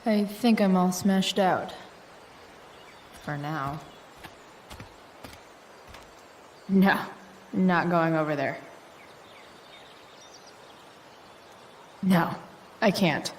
I think I'm all smashed out. For now. No, not going over there. No, I can't.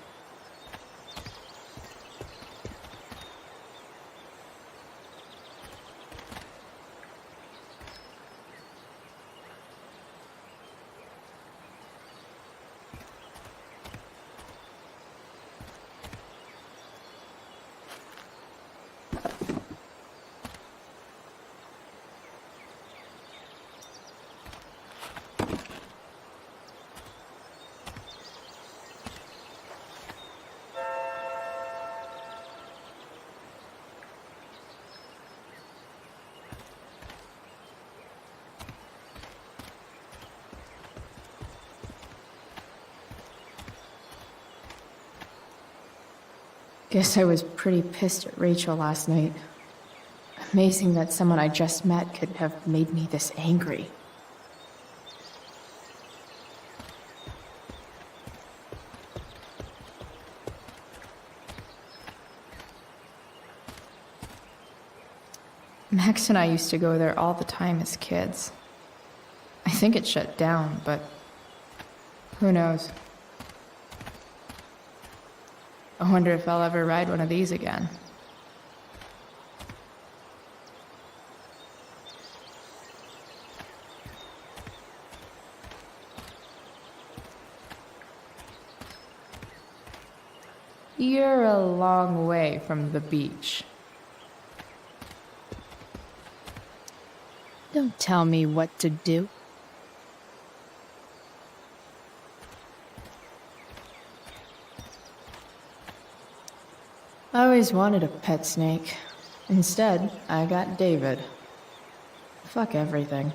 Guess I was pretty pissed at Rachel last night. Amazing that someone I just met could have made me this angry. Max and I used to go there all the time as kids. I think it shut down, but who knows? I wonder if I'll ever ride one of these again. You're a long way from the beach. Don't tell me what to do. I always wanted a pet snake. Instead, I got David. Fuck everything.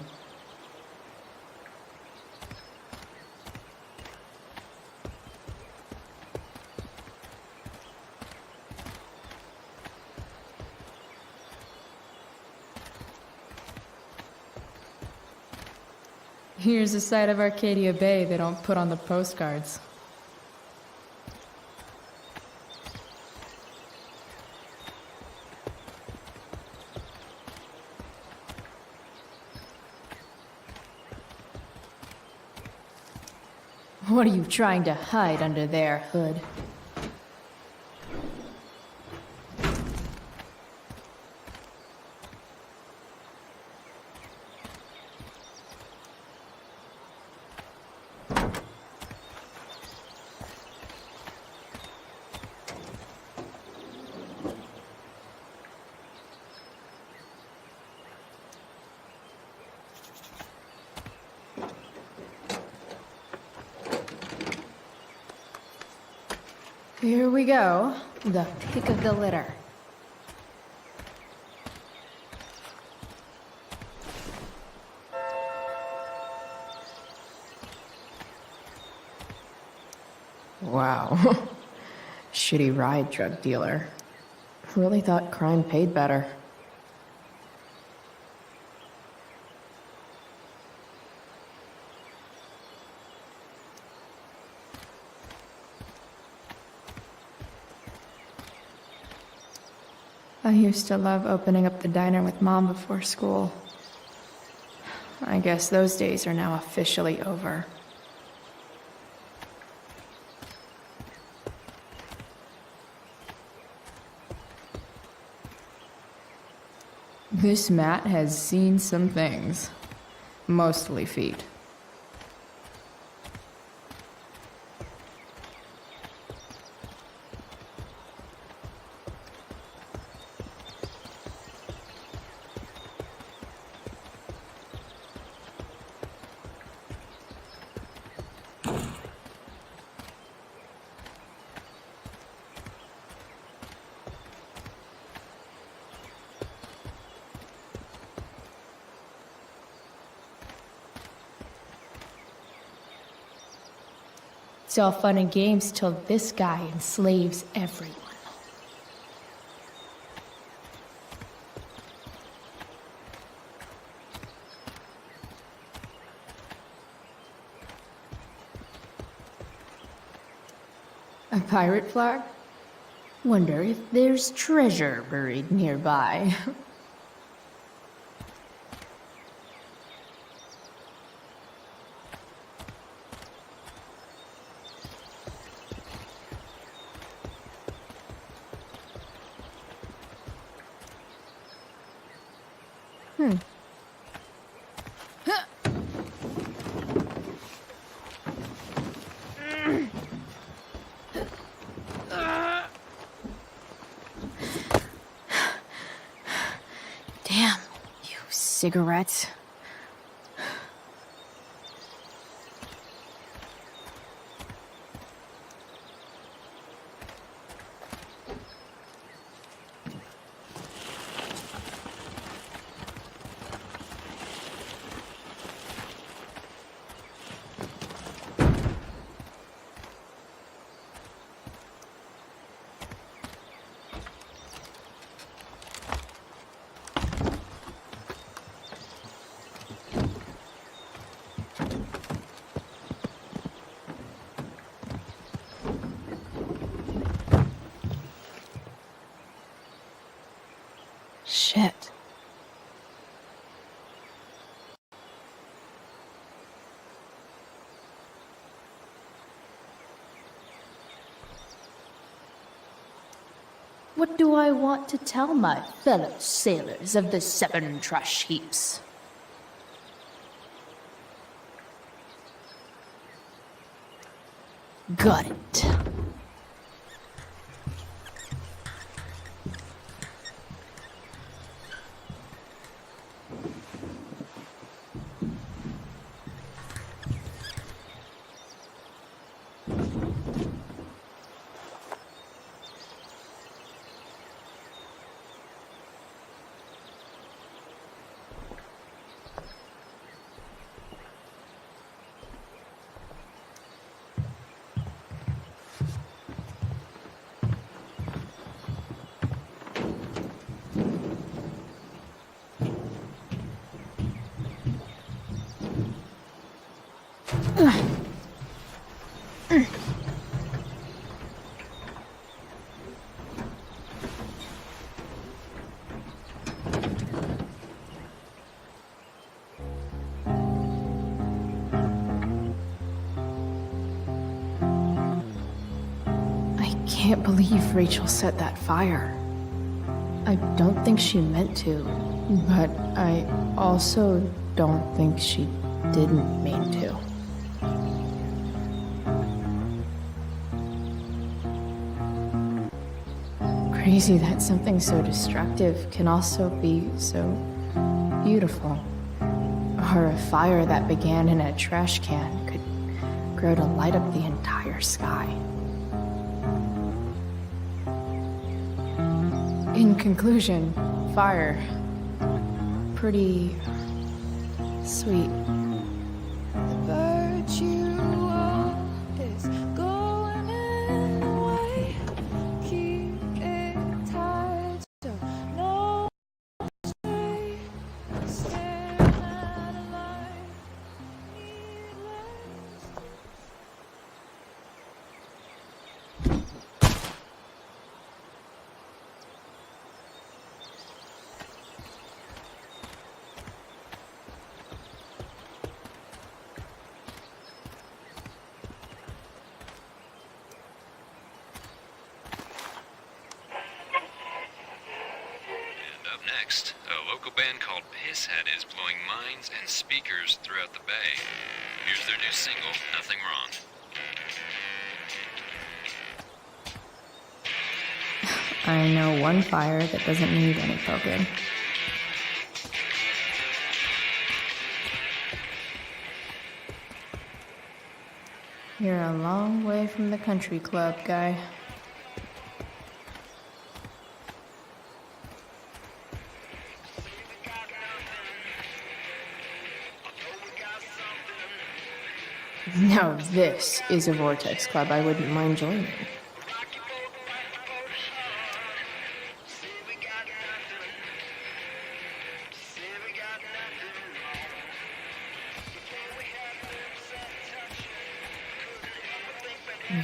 Here's a side of Arcadia Bay they don't put on the postcards. What are you trying to hide under there, Hood? Here we go. The pick of the litter. Wow. Shitty ride, drug dealer. Really thought crime paid better. I used to love opening up the diner with Mom before school. I guess those days are now officially over. This mat has seen some things. Mostly feet. It's all fun and games till this guy enslaves everyone. A pirate flag? Wonder if there's treasure buried nearby. Damn, you cigarettes. Shit. What do I want to tell my fellow sailors of the 7 trash heaps? Got it. I can't believe Rachel set that fire. I don't think she meant to, but I also don't think she didn't mean to. Crazy that something so destructive can also be so beautiful. Or a fire that began in a trash can could grow to light up the entire sky. In conclusion, fire. Pretty sweet. Next, a local band called Pisshead is blowing minds and speakers throughout the bay. Here's their new single, Nothing Wrong. I know one fire that doesn't need any poking. You're a long way from the country club, guy. Now this is a Vortex Club I wouldn't mind joining.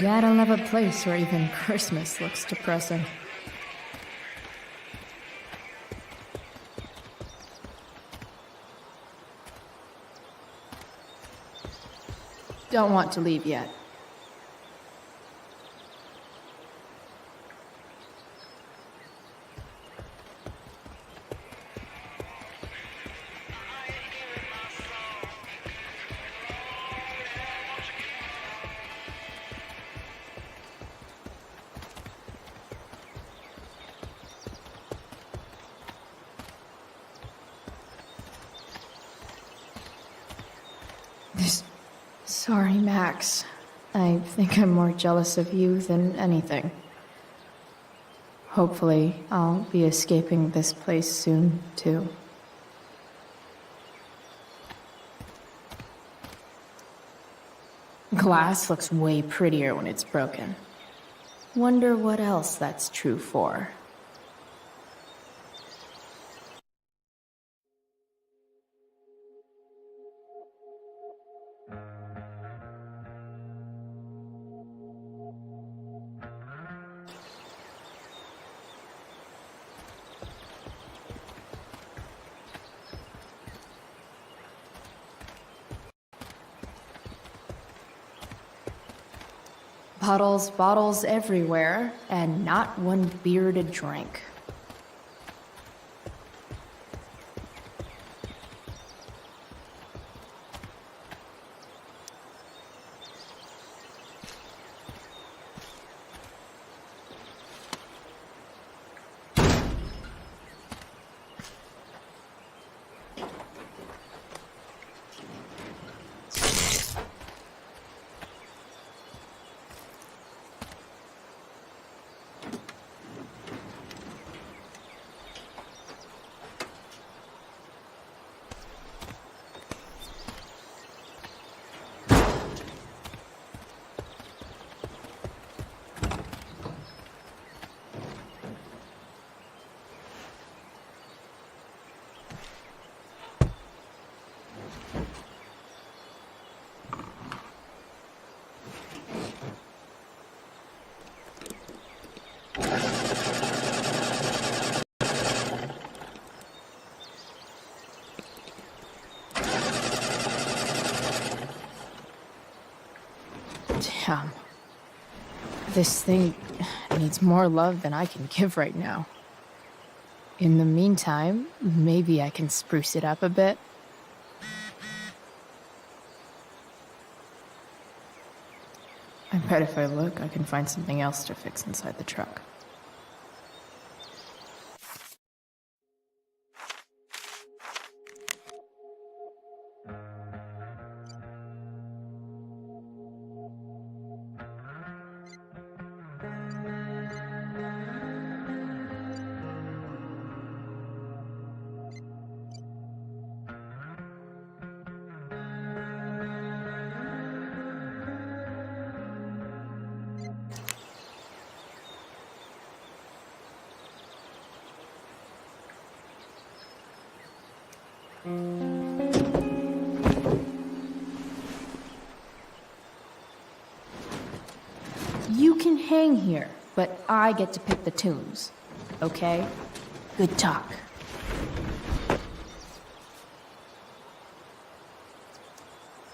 Gotta love a place where even Christmas looks depressing. Don't want to leave yet. Sorry, Max. I think I'm more jealous of you than anything. Hopefully, I'll be escaping this place soon, too. Glass looks way prettier when it's broken. Wonder what else that's true for. Bottles everywhere, and not one beer to drink. Damn. This thing needs more love than I can give right now. In the meantime, maybe I can spruce it up a bit. I bet if I look, I can find something else to fix inside the truck. You can hang here, but I get to pick the tunes. Okay? Good talk.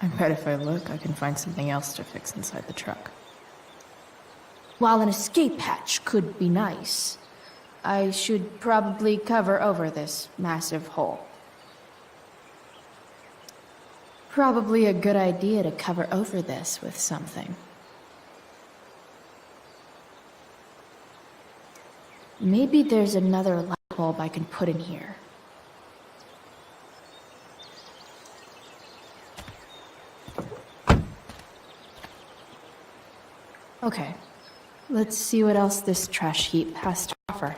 I bet if I look, I can find something else to fix inside the truck. While an escape hatch could be nice, I should probably cover over this massive hole. Probably a good idea to cover over this with something. Maybe there's another light bulb I can put in here. Okay, let's see what else this trash heap has to offer.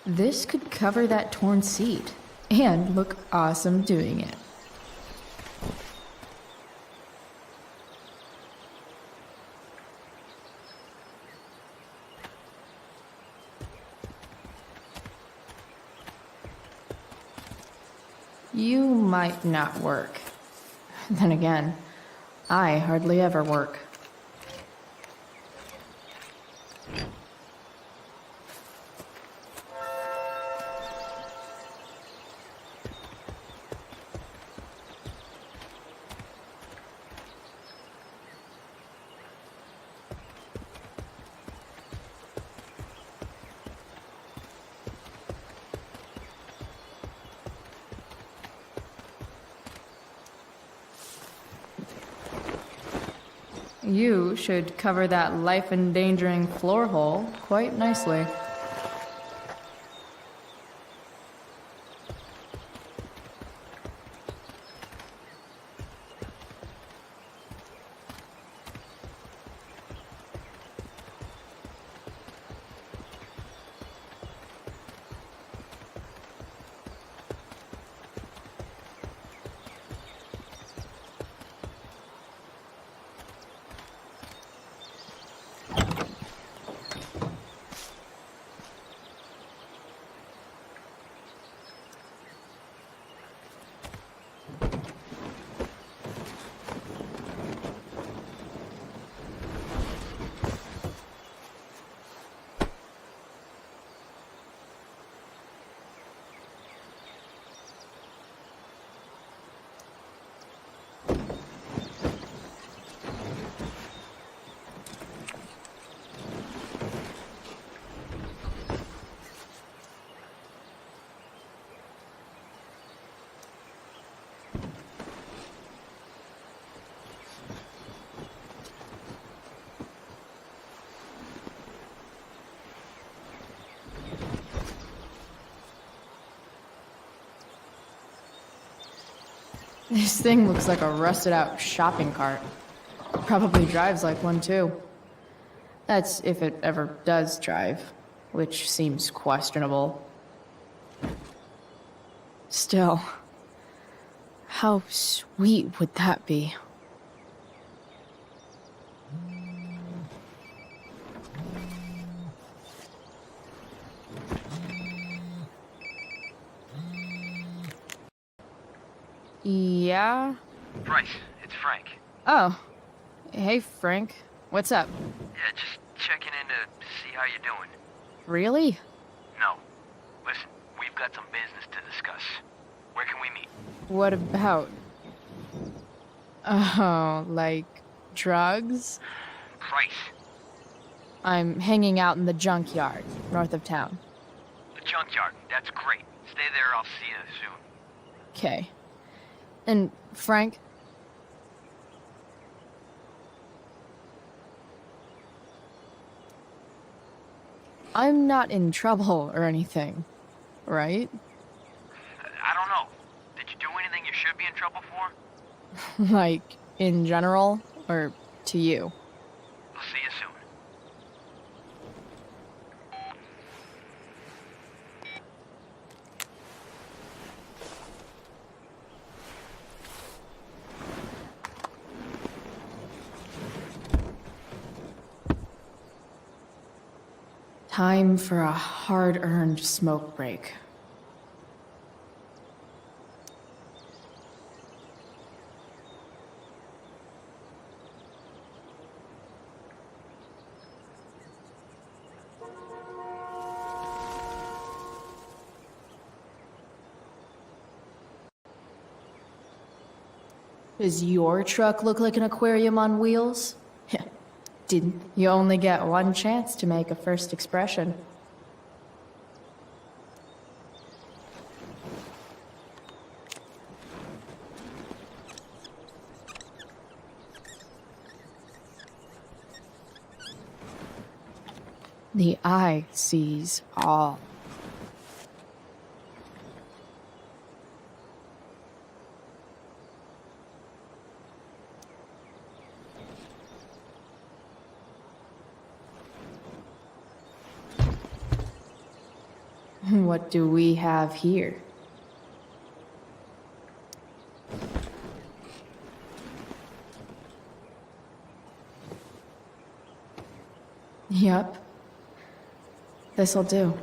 This could cover that torn seat, and look awesome doing it. You might not work. Then again, I hardly ever work. You should cover that life-endangering floor hole quite nicely. This thing looks like a rusted out shopping cart. Probably drives like one too. That's if it ever does drive, which seems questionable. Still, how sweet would that be? Yeah? Bryce, it's Frank. Oh. Hey, Frank. What's up? Yeah, just checking in to see how you're doing. Really? No. Listen, we've got some business to discuss. Where can we meet? What about? Oh, like drugs? Bryce, I'm hanging out in the junkyard, north of town. the junkyard. That's great. Stay there, I'll see you soon. Okay. And Frank? I'm not in trouble or anything, right? I don't know. Did you do anything you should be in trouble for? Like, in general, or to you? I'll see you soon. Time for a hard-earned smoke break. Does your truck look like an aquarium on wheels? Didn't you only get one chance to make a first expression? The eye sees all. What do we have here? Yup. This'll do.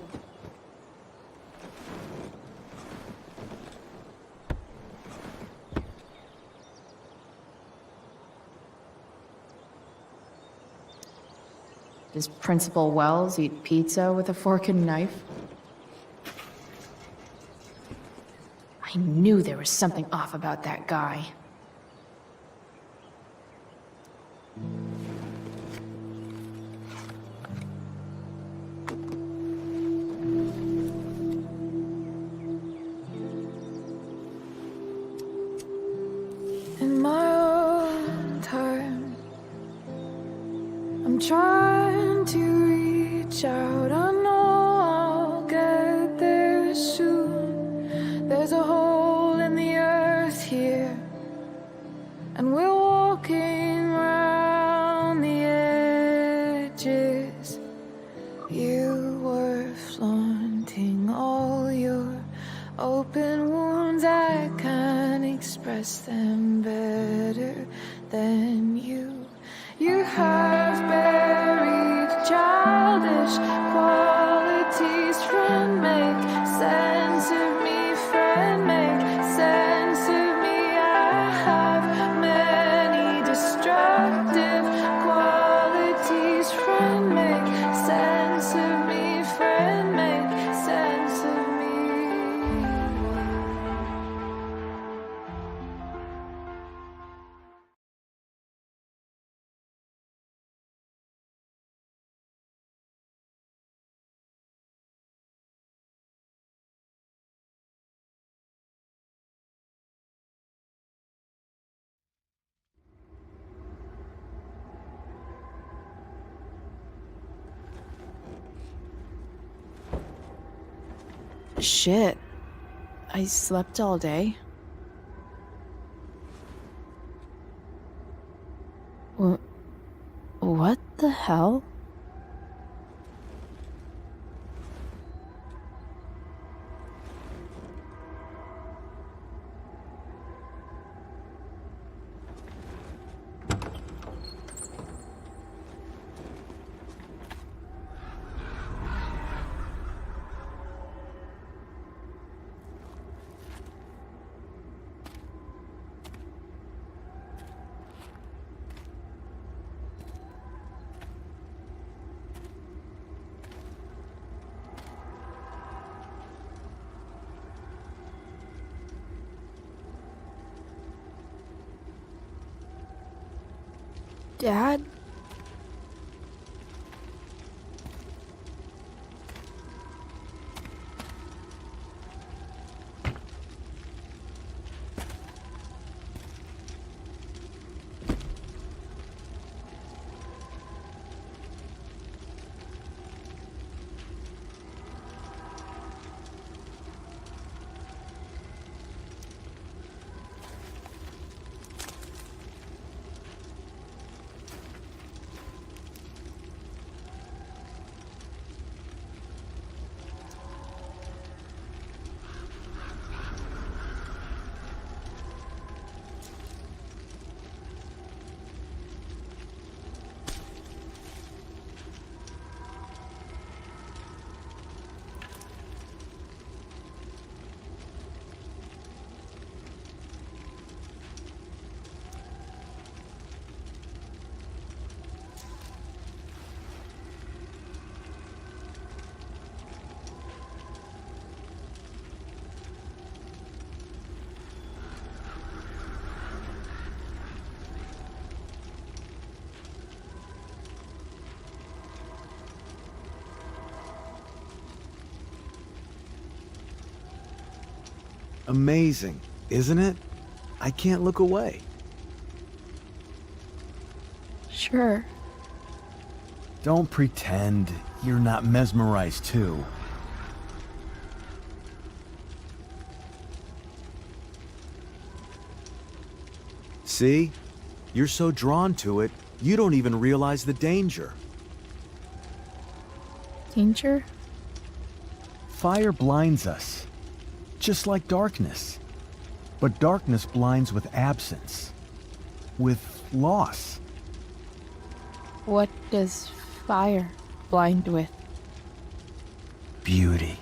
Does Principal Wells eat pizza with a fork and knife? I knew there was something off about that guy. In my own time, I'm trying to reach out. I know I'll get there soon. There's a hole in the earth here, and we're walking around the edges. You were flaunting all your open wounds. I can't express them better than you. You have buried childish qualities. Friend, make sense of me. Friend, make sense of me. I have many destructive qualities. Friend, make sense of me. Friend, make sense of me. Shit. I slept all day. What the hell? Dad? Amazing, isn't it? I can't look away. Sure. Don't pretend you're not mesmerized too. See? You're so drawn to it, you don't even realize the danger. Danger? Fire blinds us, just like darkness. But darkness blinds with absence, with loss. What does fire blind with? Beauty.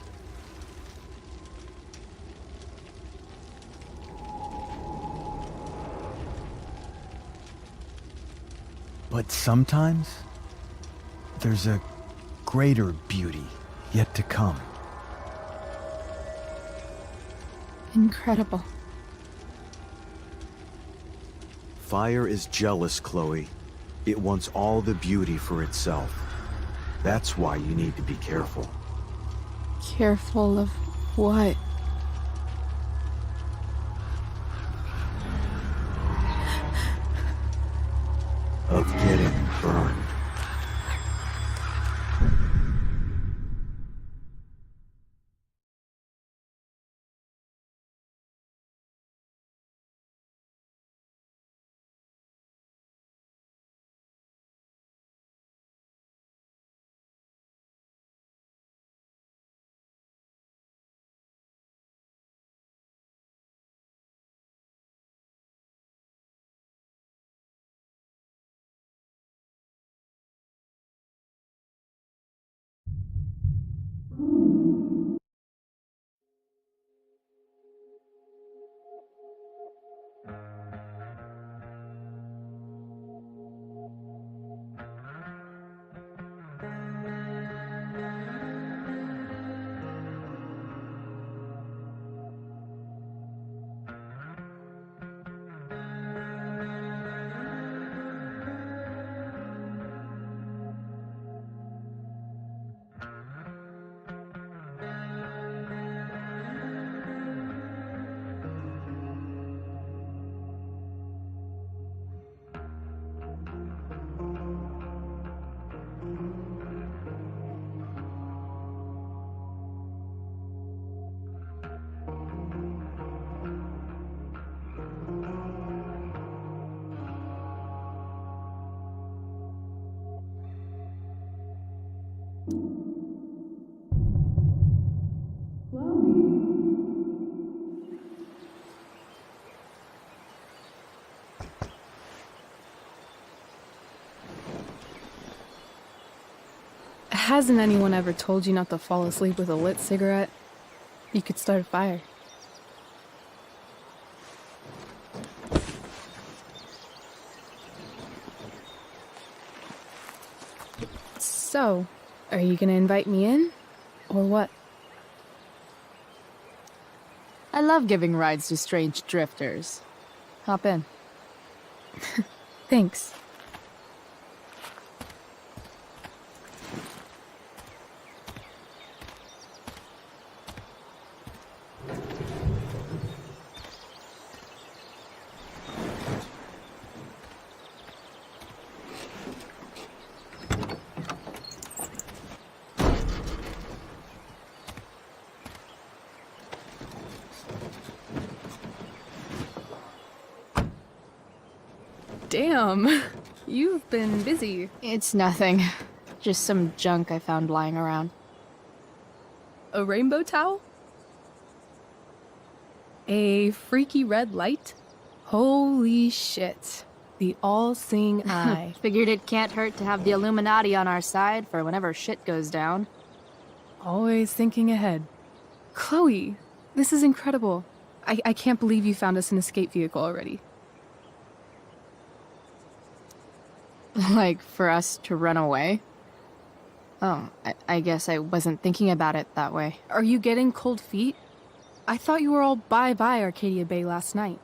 But sometimes, there's a greater beauty yet to come. Incredible. Fire is jealous, Chloe. It wants all the beauty for itself. That's why you need to be careful. Careful of what? Of getting burned. Hasn't anyone ever told you not to fall asleep with a lit cigarette? You could start a fire. So, are you gonna invite me in? Or what? I love giving rides to strange drifters. Hop in. Thanks. Damn, you've been busy. It's nothing. Just some junk I found lying around. A rainbow towel? A freaky red light? Holy shit. The all-seeing eye. Figured it can't hurt to have the Illuminati on our side for whenever shit goes down. Always thinking ahead. Chloe, this is incredible. I can't believe you found us an escape vehicle already. Like, for us to run away? Oh, I guess I wasn't thinking about it that way. Are you getting cold feet? I thought you were all bye-bye Arcadia Bay last night.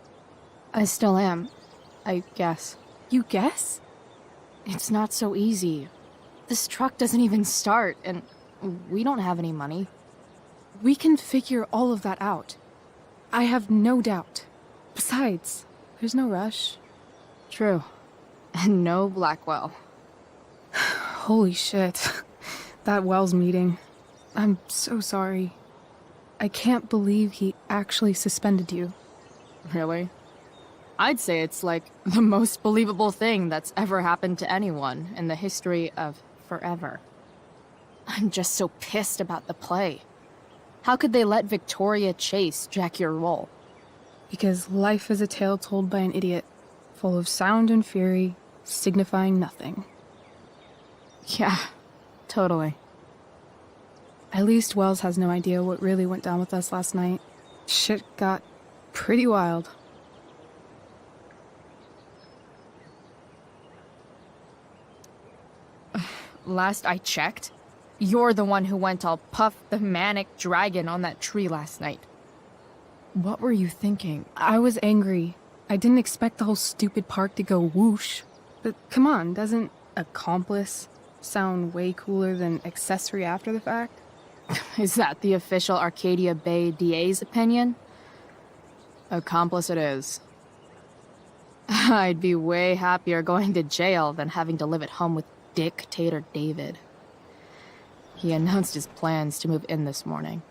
I still am, I guess. You guess? It's not so easy. This truck doesn't even start, and we don't have any money. We can figure all of that out. I have no doubt. Besides, there's no rush. True. And no Blackwell. Holy shit. That Wells meeting. I'm so sorry. I can't believe he actually suspended you. Really? I'd say it's like the most believable thing that's ever happened to anyone in the history of forever. I'm just so pissed about the play. How could they let Victoria Chase jack your role? Because life is a tale told by an idiot, full of sound and fury, signifying nothing. Yeah, totally. At least Wells has no idea what really went down with us last night. Shit got pretty wild. last I checked, you're the one who went all Puff the Manic Dragon on that tree last night. What were you thinking? I was angry. I didn't expect the whole stupid park to go whoosh. But come on, doesn't accomplice sound way cooler than accessory after the fact? Is that the official Arcadia Bay DA's opinion? Accomplice it is. I'd be way happier going to jail than having to live at home with Dictator David. He announced his plans to move in this morning.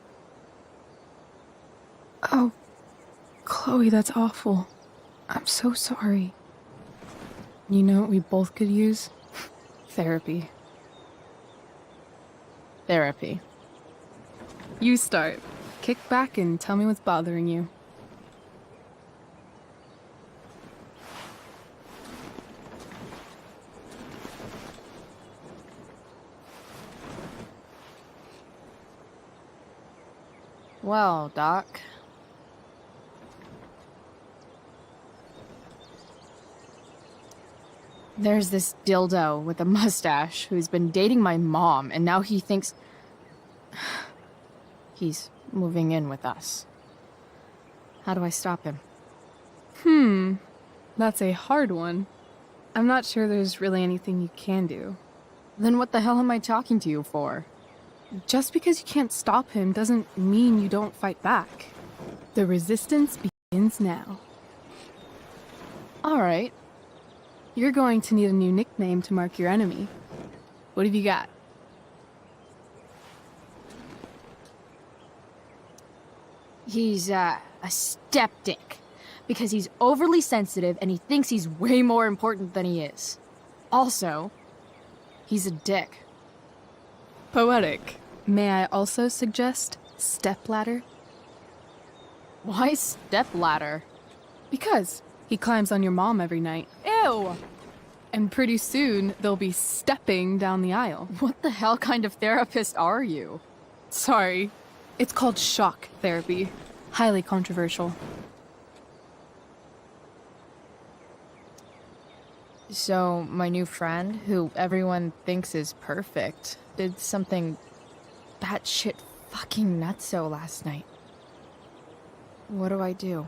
Oh, Chloe, that's awful. I'm so sorry. You know what we both could use? Therapy. Therapy. You start. Kick back and tell me what's bothering you. Well, Doc. There's this dildo with a mustache who's been dating my mom, and now he thinks he's moving in with us. How do I stop him? That's a hard one. I'm not sure there's really anything you can do. Then what the hell am I talking to you for? Just because you can't stop him doesn't mean you don't fight back. The resistance begins now. All right. You're going to need a new nickname to mark your enemy. What have you got? He's, a skeptic. Because he's overly sensitive and he thinks he's way more important than he is. Also, he's a dick. Poetic. May I also suggest stepladder? Why stepladder? Because he climbs on your mom every night. Ew! And pretty soon, they'll be stepping down the aisle. What the hell kind of therapist are you? Sorry. It's called shock therapy. Highly controversial. So, my new friend, who everyone thinks is perfect, did something batshit fucking nutso last night. What do I do?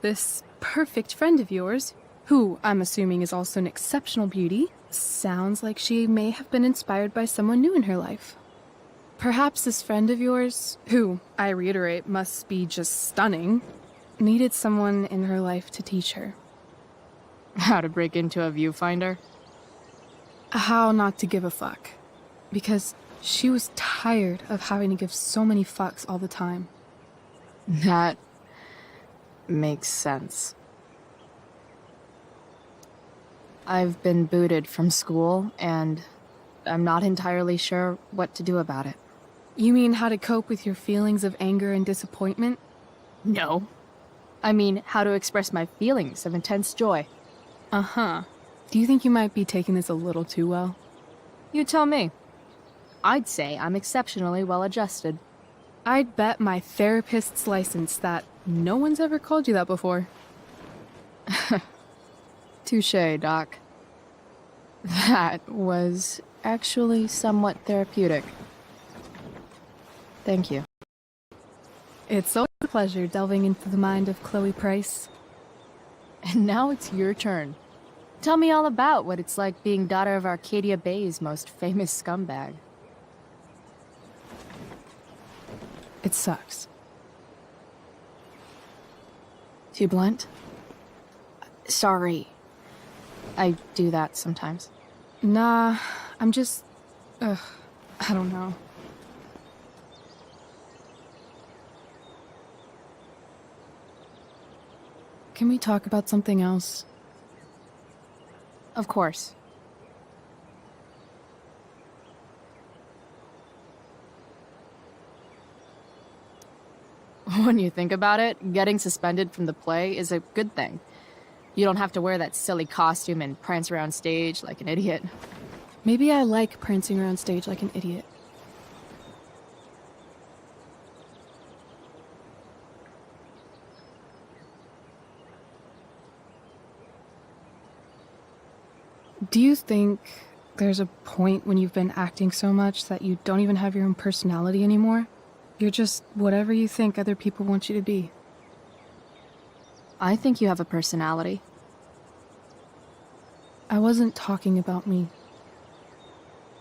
This perfect friend of yours, who I'm assuming is also an exceptional beauty, sounds like she may have been inspired by someone new in her life. Perhaps this friend of yours, who, I reiterate, must be just stunning, needed someone in her life to teach her. How to break into a viewfinder? How not to give a fuck. Because she was tired of having to give so many fucks all the time. That makes sense. I've been booted from school, and I'm not entirely sure what to do about it. You mean how to cope with your feelings of anger and disappointment? No. I mean, how to express my feelings of intense joy. Uh-huh. Do you think you might be taking this a little too well? You tell me. I'd say I'm exceptionally well adjusted. I'd bet my therapist's license that no one's ever called you that before. Touché, Doc. That was actually somewhat therapeutic. Thank you. It's always a pleasure delving into the mind of Chloe Price. And now it's your turn. Tell me all about what it's like being daughter of Arcadia Bay's most famous scumbag. It sucks. Too blunt? Sorry. I do that sometimes. Nah, I'm just... I don't know. Can we talk about something else? Of course. When you think about it, getting suspended from the play is a good thing. You don't have to wear that silly costume and prance around stage like an idiot. Maybe I like prancing around stage like an idiot. Do you think there's a point when you've been acting so much that you don't even have your own personality anymore. You're just whatever you think other people want you to be. I think you have a personality. I wasn't talking about me.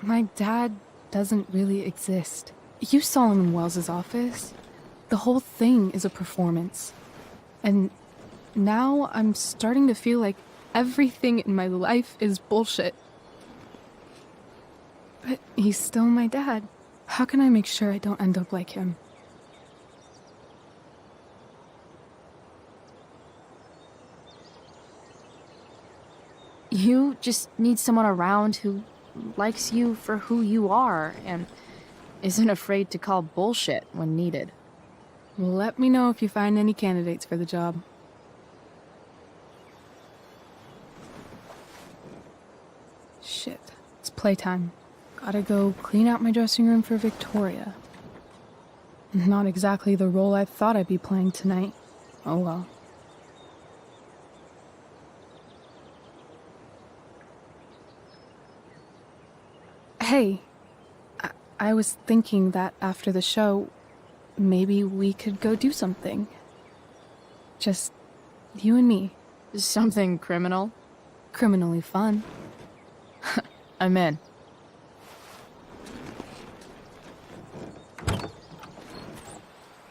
My dad doesn't really exist. You saw him in Wells's office. The whole thing is a performance. And now I'm starting to feel like everything in my life is bullshit. But he's still my dad. How can I make sure I don't end up like him? You just need someone around who likes you for who you are and isn't afraid to call bullshit when needed. Let me know if you find any candidates for the job. Shit, it's playtime. Gotta go clean out my dressing room for Victoria. Not exactly the role I thought I'd be playing tonight. Oh well. Hey, I was thinking that after the show, maybe we could go do something. Just you and me. Something criminal? Criminally fun. I'm in.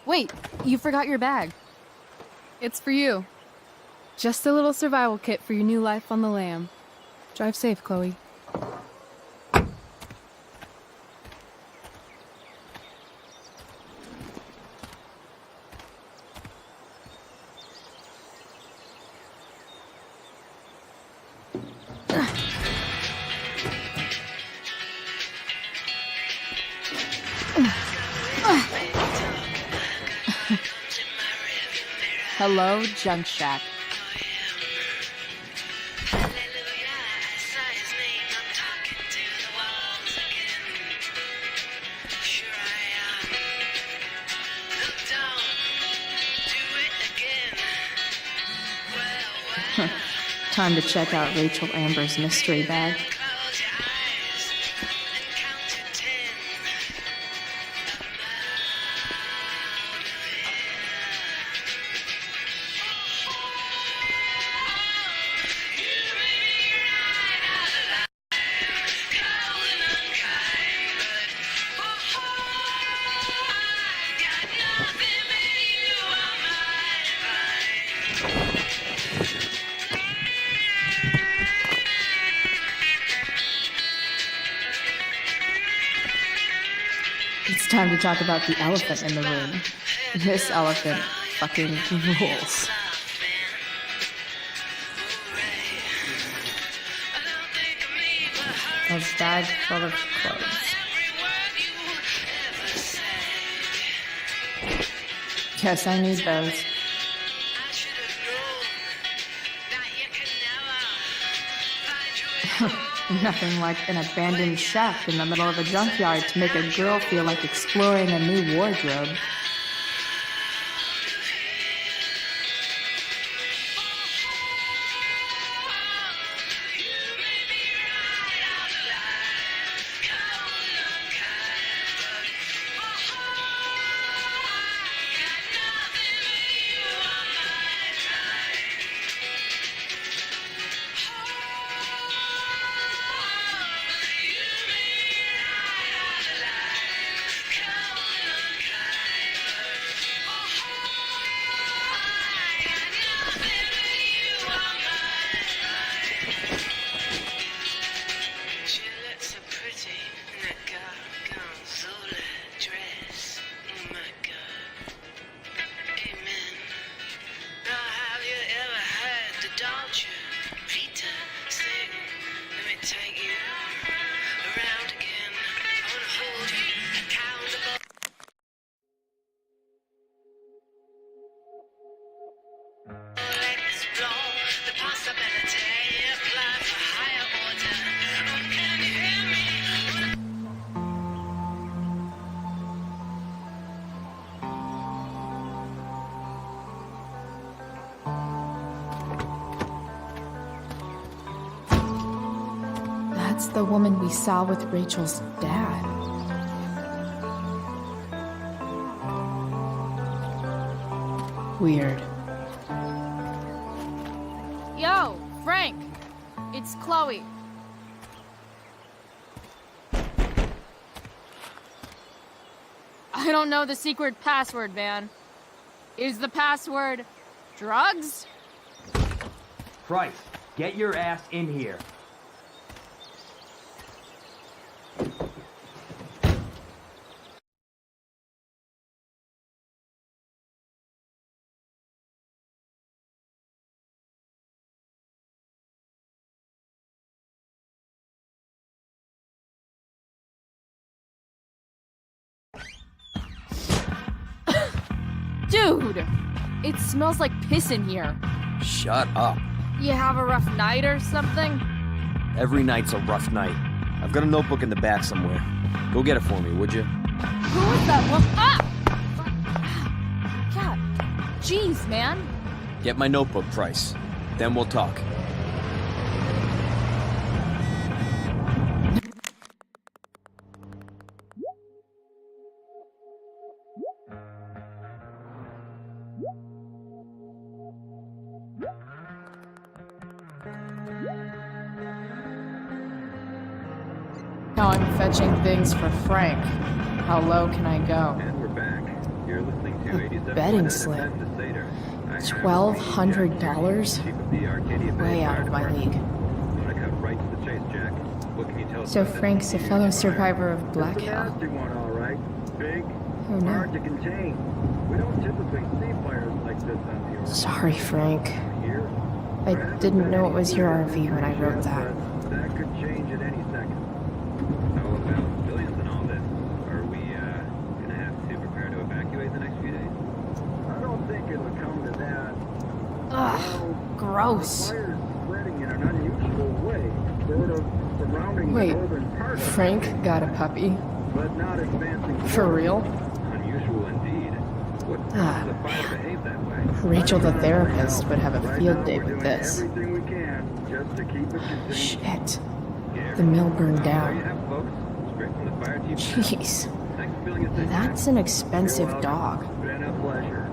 Wait, you forgot your bag. It's for you. Just a little survival kit for your new life on the lam. Drive safe, Chloe. Hello, Junk Shack. Time to check out Rachel Amber's mystery bag. It's time to talk about the elephant in the room. This elephant fucking rules. A bag full of clothes. Guess I need those. Nothing like an abandoned shack in the middle of a junkyard to make a girl feel like exploring a new wardrobe. That's the woman we saw with Rachel's dad. Weird. Yo, Frank! It's Chloe. I don't know the secret password, man. Is the password drugs? Price, get your ass in here. Dude! It smells like piss in here. Shut up. You have a rough night or something? Every night's a rough night. I've got a notebook in the back somewhere. Go get it for me, would you? Who is that one? Ah! God. Jeez, man. Get my notebook, Price. Then we'll talk. Now I'm fetching things for Frank. How low can I go? And we're back. You're listening to 87. Betting slip. $1,200? Way out of my league. So Frank's a fellow survivor of Black Hell. Who Hard to knew? contain. We don't typically see fires like this on the Sorry, Frank. here. I didn't know it was your RV when I wrote that. That could change at any second. How about billions and all this? Are we, gonna have to prepare to evacuate the next few days? I don't think it'll come to that. Ugh, gross. Fire's spreading in an unusual way, sort of surrounding Wait, the northern part of Frank it, got a puppy? but not advancing. For real? Unusual indeed. What Ah, causes the fire to behave that way? Rachel the therapist would have a Right field now, day we're with doing this. everything we can just to keep it contained. Shit. The mill burned There you down. have, folks. Straight from the fire chief. Jeez. Thanks for filling us in. That's an expensive You're dog. welcome. Been a pleasure.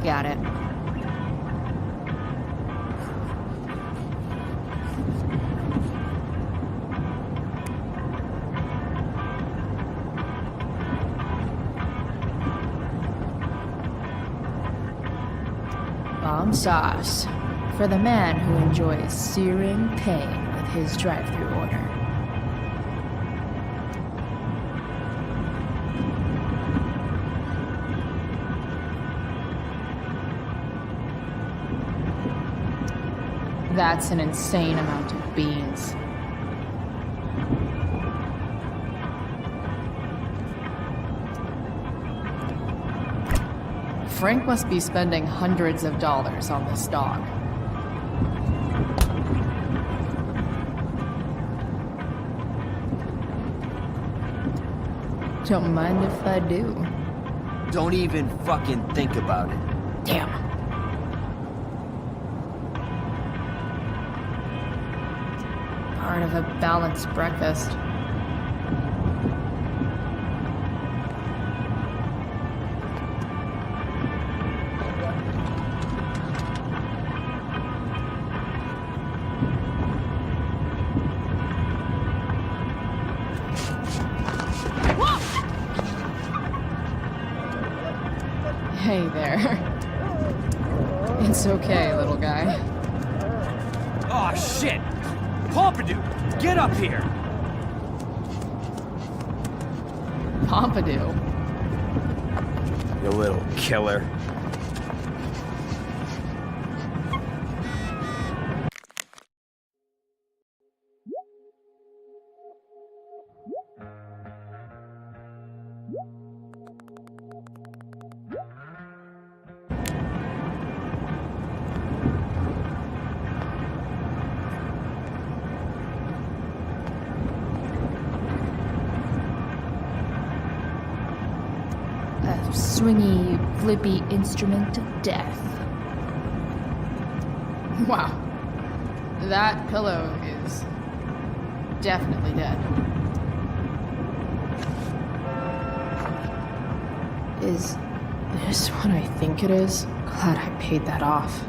Got it. Bomb sauce. For the man who enjoys searing pain with his drive-thru order. That's an insane amount of beans. Frank must be spending hundreds of dollars on this dog. Don't mind if I do. Don't even fucking think about it. Damn. Part of a balanced breakfast. Hey there. It's okay, little guy. Oh shit! Pompidou, get up here! Pompidou. You little killer. swingy, flippy instrument of death. Wow. That pillow is definitely dead. Is this what I think it is? Glad I paid that off.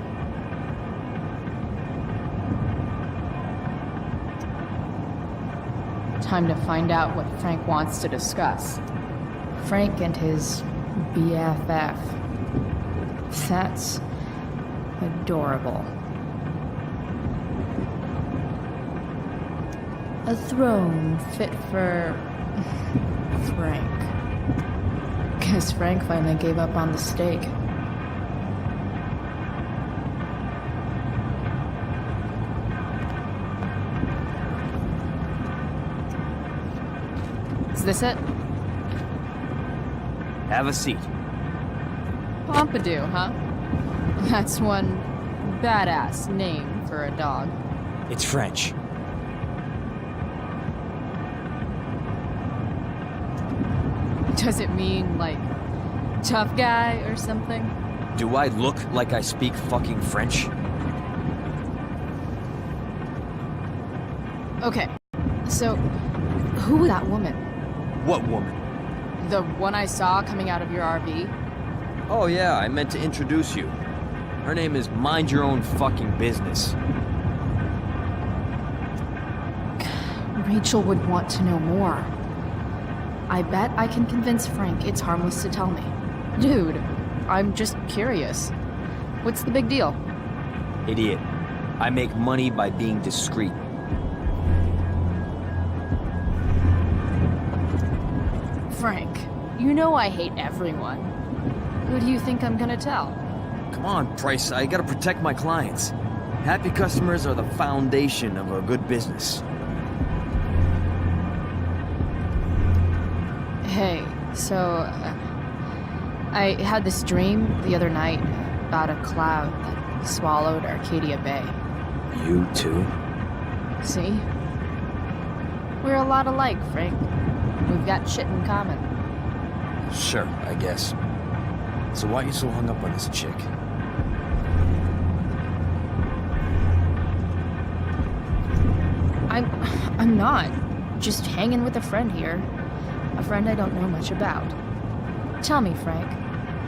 Time to find out what Frank wants to discuss. Frank and his BFF. That's adorable. A throne fit for Frank. Guess Frank finally gave up on the steak. Is this it? Have a seat. Pompidou, huh? That's one badass name for a dog. It's French. Does it mean, like, tough guy or something? Do I look like I speak fucking French? Okay, so who was that woman? What woman? The one I saw coming out of your RV? Oh yeah, I meant to introduce you. Her name is Mind Your Own Fucking Business. Rachel would want to know more. I bet I can convince Frank it's harmless to tell me. Dude, I'm just curious. What's the big deal? Idiot. I make money by being discreet. Frank, you know I hate everyone. Who do you think I'm gonna tell? Come on, Price, I gotta protect my clients. Happy customers are the foundation of a good business. Hey, so I had this dream the other night about a cloud that swallowed Arcadia Bay. You too? See? We're a lot alike, Frank. We've got shit in common. Sure, I guess. So why are you so hung up on this chick? I'm not. Just hanging with a friend here. A friend I don't know much about. Tell me, Frank.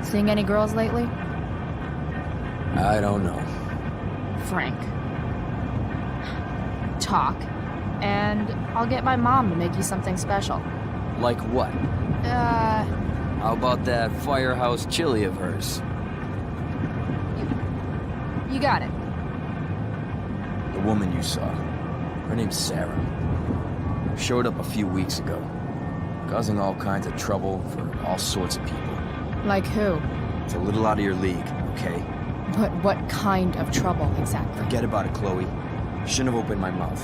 Seeing any girls lately? I don't know. Frank. Talk, and I'll get my mom to make you something special. Like what? How about that firehouse chili of hers? You got it. The woman you saw. Her name's Sarah. Showed up a few weeks ago. Causing all kinds of trouble for all sorts of people. Like who? It's a little out of your league, okay? But what kind of trouble exactly? Forget about it, Chloe. Shouldn't have opened my mouth.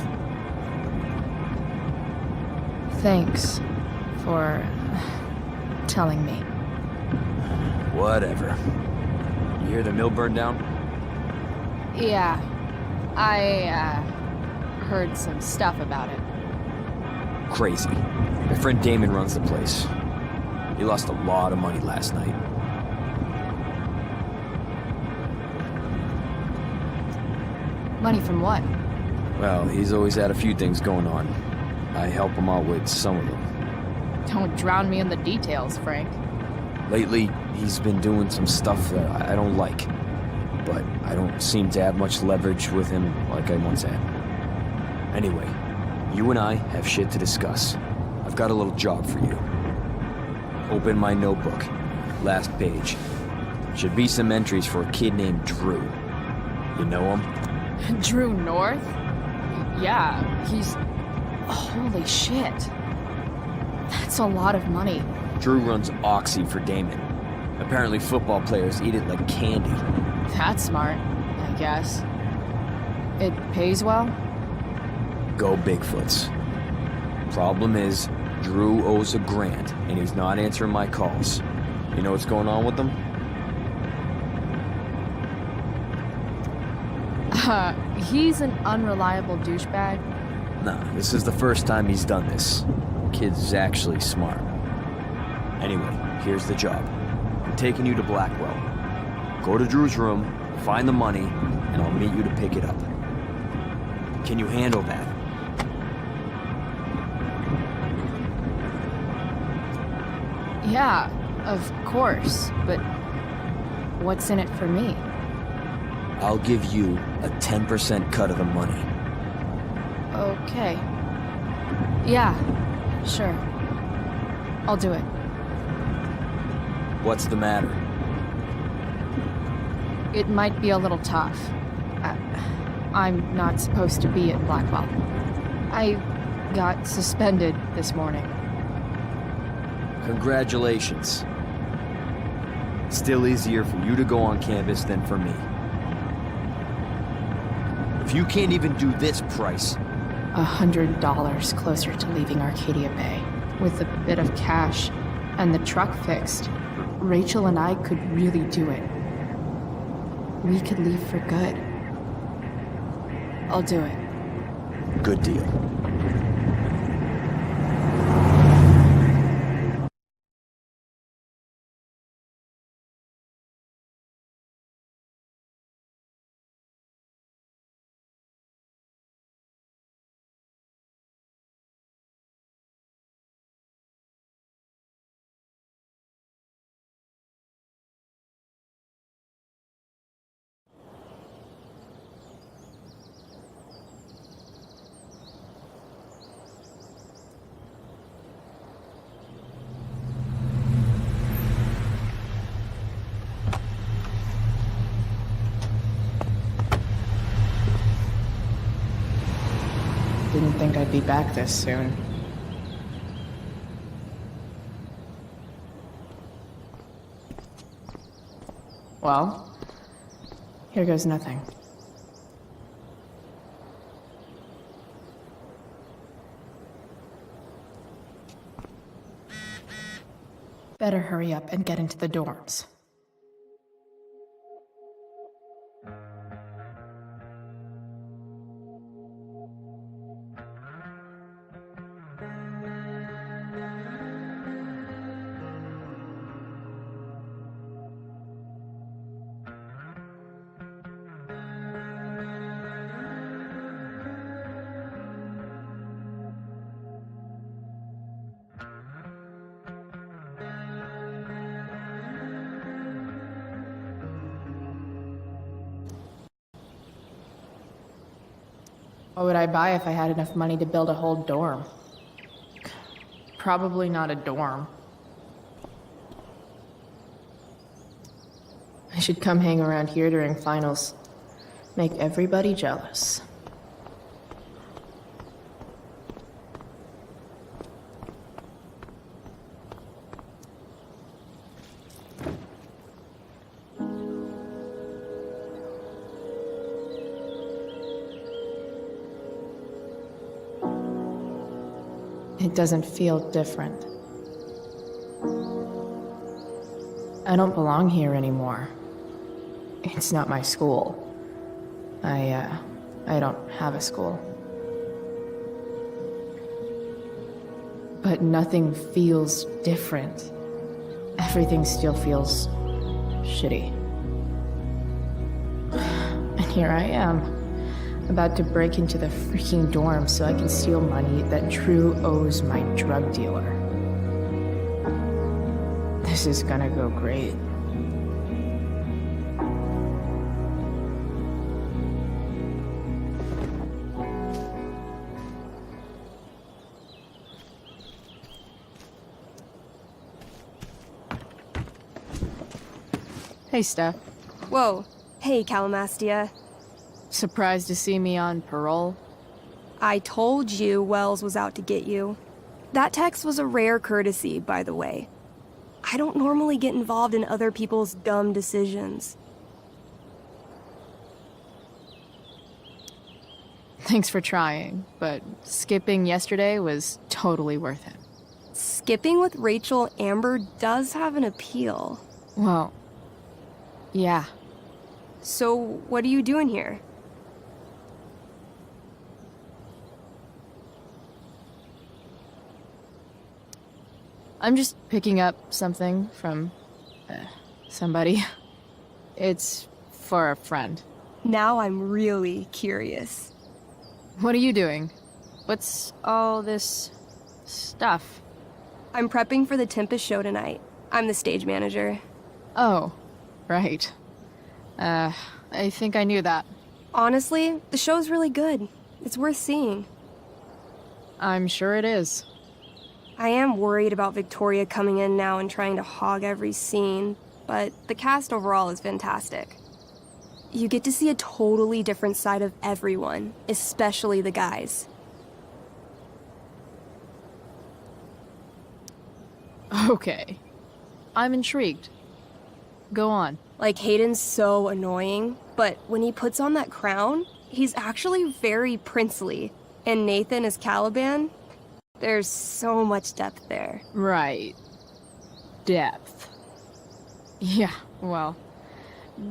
Thanks for telling me. Whatever. You hear the mill burned down? Yeah, I, heard some stuff about it. Crazy. My friend Damon runs the place. He lost a lot of money last night. Money from what? Well, he's always had a few things going on. I help him out with some of them. Don't drown me in the details, Frank. Lately, he's been doing some stuff that I don't like. But I don't seem to have much leverage with him like I once had. Anyway, you and I have shit to discuss. I've got a little job for you. Open my notebook. Last page. Should be some entries for a kid named Drew. You know him? Drew North? Yeah, he's... Holy shit. That's a lot of money. Drew runs Oxy for Damon. Apparently football players eat it like candy. That's smart, I guess. It pays well? Go Bigfoots. Problem is, Drew owes a grant, and he's not answering my calls. You know what's going on with them? He's an unreliable douchebag. Nah, this is the first time he's done this. Kid's actually smart. Anyway, here's the job. I'm taking you to Blackwell. Go to Drew's room, find the money, and I'll meet you to pick it up. Can you handle that? Yeah, of course, but what's in it for me? I'll give you a 10% cut of the money. Okay. Yeah, sure. I'll do it. What's the matter? It might be a little tough. I'm not supposed to be at Blackwell. I got suspended this morning. Congratulations. Still easier for you to go on campus than for me. If you can't even do this price... $100 closer to leaving Arcadia Bay. With a bit of cash and the truck fixed, Rachel and I could really do it. We could leave for good. I'll do it. Good deal. Didn't think I'd be back this soon. Well, here goes nothing. Better hurry up and get into the dorms. What would I buy if I had enough money to build a whole dorm? Probably not a dorm. I should come hang around here during finals. Make everybody jealous. It doesn't feel different. I don't belong here anymore. It's not my school. I don't have a school. But nothing feels different. Everything still feels shitty. And here I am, about to break into the freaking dorm so I can steal money that Drew owes my drug dealer. This is gonna go great. Hey, Steph. Whoa. Hey, Calamastia. Surprised to see me on parole? I told you Wells was out to get you. That text was a rare courtesy, by the way. I don't normally get involved in other people's dumb decisions. Thanks for trying, but skipping yesterday was totally worth it. Skipping with Rachel Amber does have an appeal. Well, yeah. So, what are you doing here? I'm just picking up something from somebody. It's for a friend. Now I'm really curious. What are you doing? What's all this stuff? I'm prepping for the Tempest show tonight. I'm the stage manager. Oh, right. I think I knew that. Honestly, the show's really good. It's worth seeing. I'm sure it is. I am worried about Victoria coming in now and trying to hog every scene, but the cast overall is fantastic. You get to see a totally different side of everyone, especially the guys. Okay. I'm intrigued. Go on. Like, Hayden's so annoying, but when he puts on that crown, he's actually very princely. And Nathan as Caliban, there's so much depth there. Right. Depth. Yeah, well,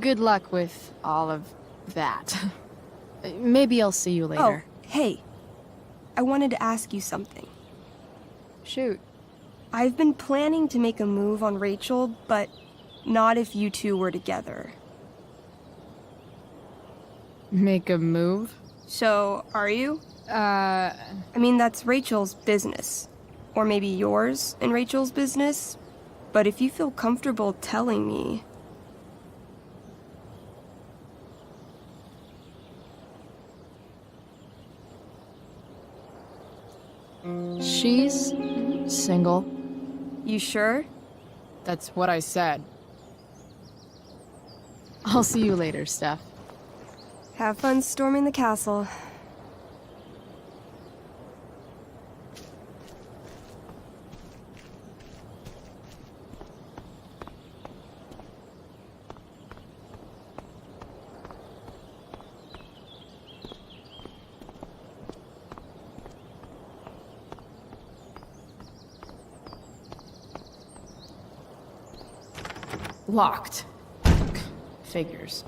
good luck with all of that. Maybe I'll see you later. Oh, hey. I wanted to ask you something. Shoot. I've been planning to make a move on Rachel, but not if you two were together. Make a move? So, are you? I mean, that's Rachel's business. Or maybe yours and Rachel's business. But if you feel comfortable telling me... She's single. You sure? That's what I said. I'll see you later, Steph. Have fun storming the castle. Locked. Figures.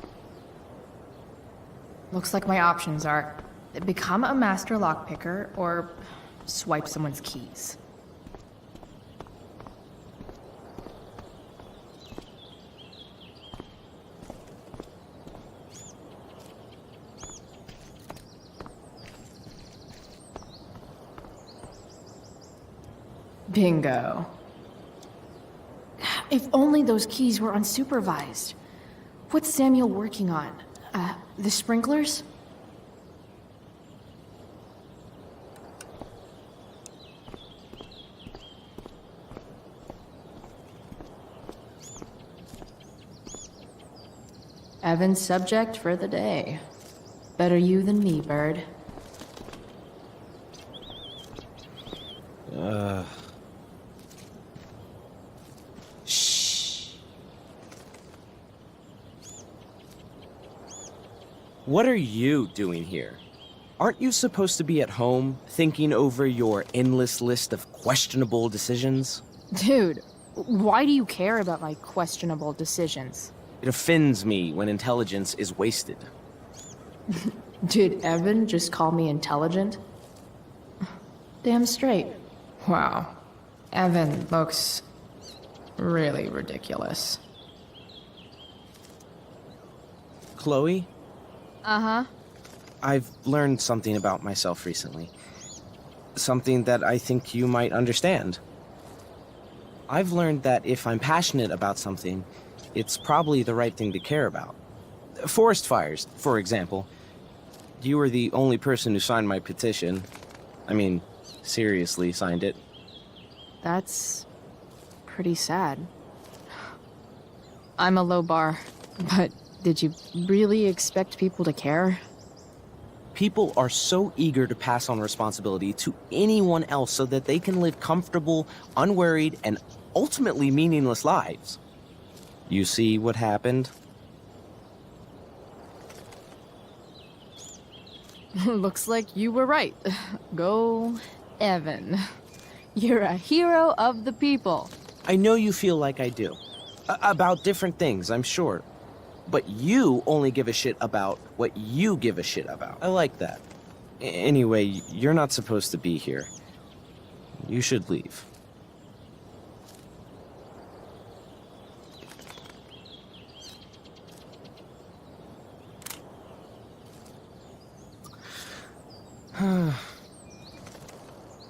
Looks like my options are become a master lockpicker or swipe someone's keys. Bingo. If only those keys were unsupervised. What's Samuel working on? The sprinklers? Evan's subject for the day. Better you than me, Bird. What are you doing here? Aren't you supposed to be at home, thinking over your endless list of questionable decisions? Dude, why do you care about my questionable decisions? It offends me when intelligence is wasted. Did Evan just call me intelligent? Damn straight. Wow. Evan looks really ridiculous. Chloe? Uh-huh. I've learned something about myself recently. Something that I think you might understand. I've learned that if I'm passionate about something, it's probably the right thing to care about. Forest fires, for example. You were the only person who signed my petition. I mean, seriously signed it. That's pretty sad. I'm a low bar, but did you really expect people to care? People are so eager to pass on responsibility to anyone else so that they can live comfortable, unworried, and ultimately meaningless lives. You see what happened? Looks like you were right. Go, Evan. You're a hero of the people. I know you feel like I do. About different things, I'm sure. But you only give a shit about what you give a shit about. I like that. Anyway, you're not supposed to be here. You should leave.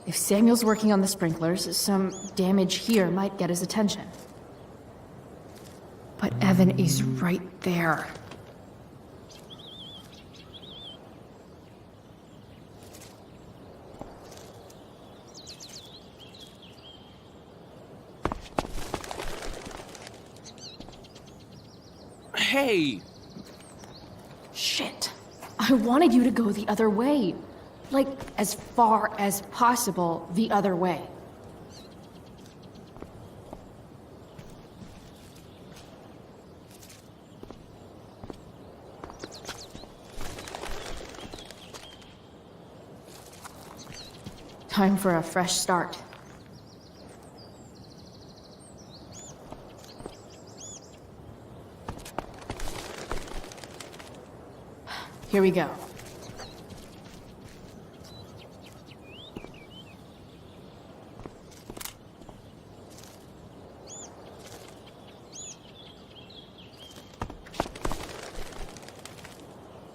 If Samuel's working on the sprinklers, some damage here might get his attention. But Evan is right there. Hey! Shit. I wanted you to go the other way. Like, as far as possible the other way. Time for a fresh start. Here we go.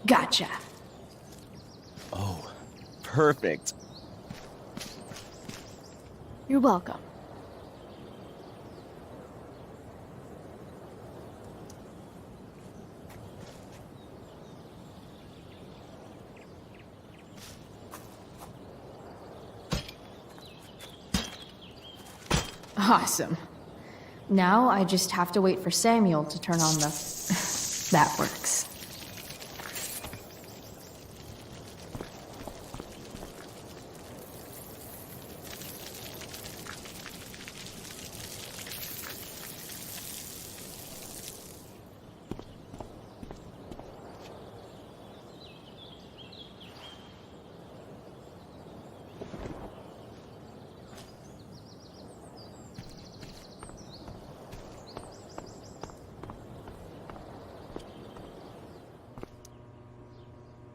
Gotcha. Oh, perfect. You're welcome. Awesome. Now I just have to wait for Samuel to turn on the... That works.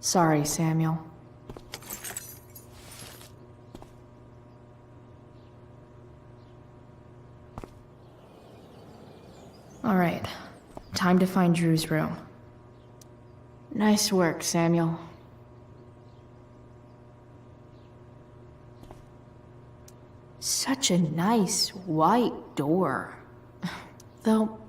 Sorry, Samuel. All right, time to find Drew's room. Nice work, Samuel. Such a nice white door. Though...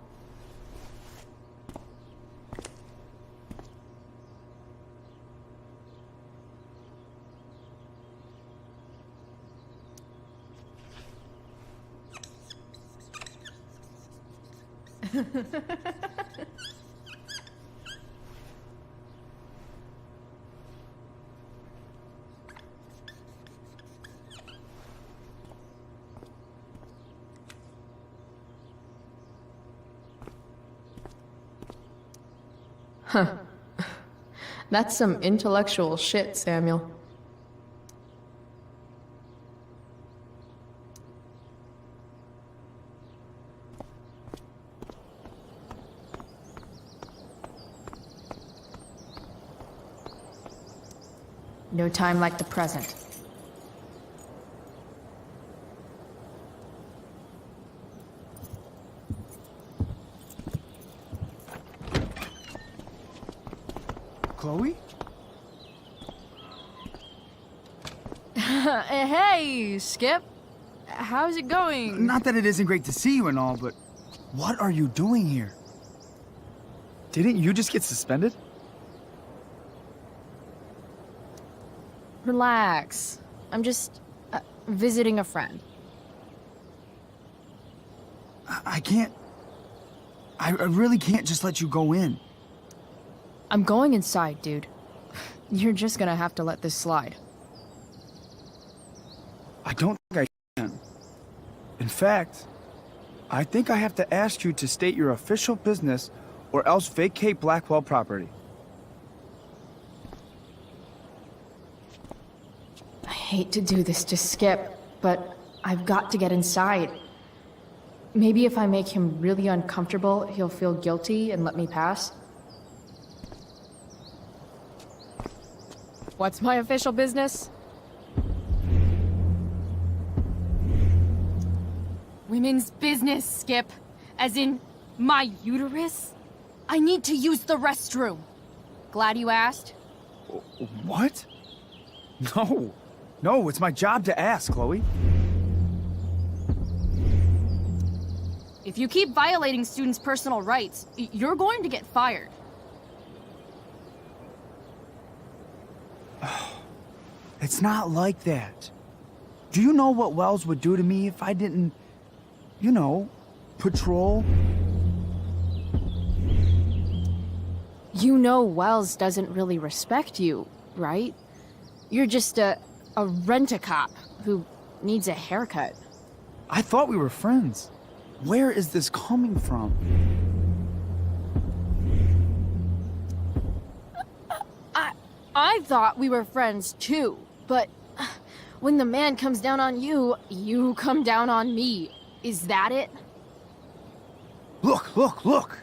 Huh. That's some intellectual shit, Samuel. No time like the present. Chloe? Hey, Skip. How's it going? Not that it isn't great to see you and all, but what are you doing here? Didn't you just get suspended? Relax. I'm just visiting a friend. I can't... I really can't just let you go in. I'm going inside, dude. You're just gonna have to let this slide. I don't think I can. In fact, I think I have to ask you to state your official business or else vacate Blackwell property. I hate to do this to Skip, but I've got to get inside. Maybe if I make him really uncomfortable, he'll feel guilty and let me pass. What's my official business? Women's business, Skip. As in, my uterus? I need to use the restroom. Glad you asked. What? No. No, it's my job to ask, Chloe. If you keep violating students' personal rights, you're going to get fired. It's not like that. Do you know what Wells would do to me if I didn't, you know, patrol? You know Wells doesn't really respect you, right? You're just a rent-a-cop who needs a haircut. I thought we were friends. Where is this coming from? I thought we were friends too, but when the man comes down on you, you come down on me. Is that it? Look!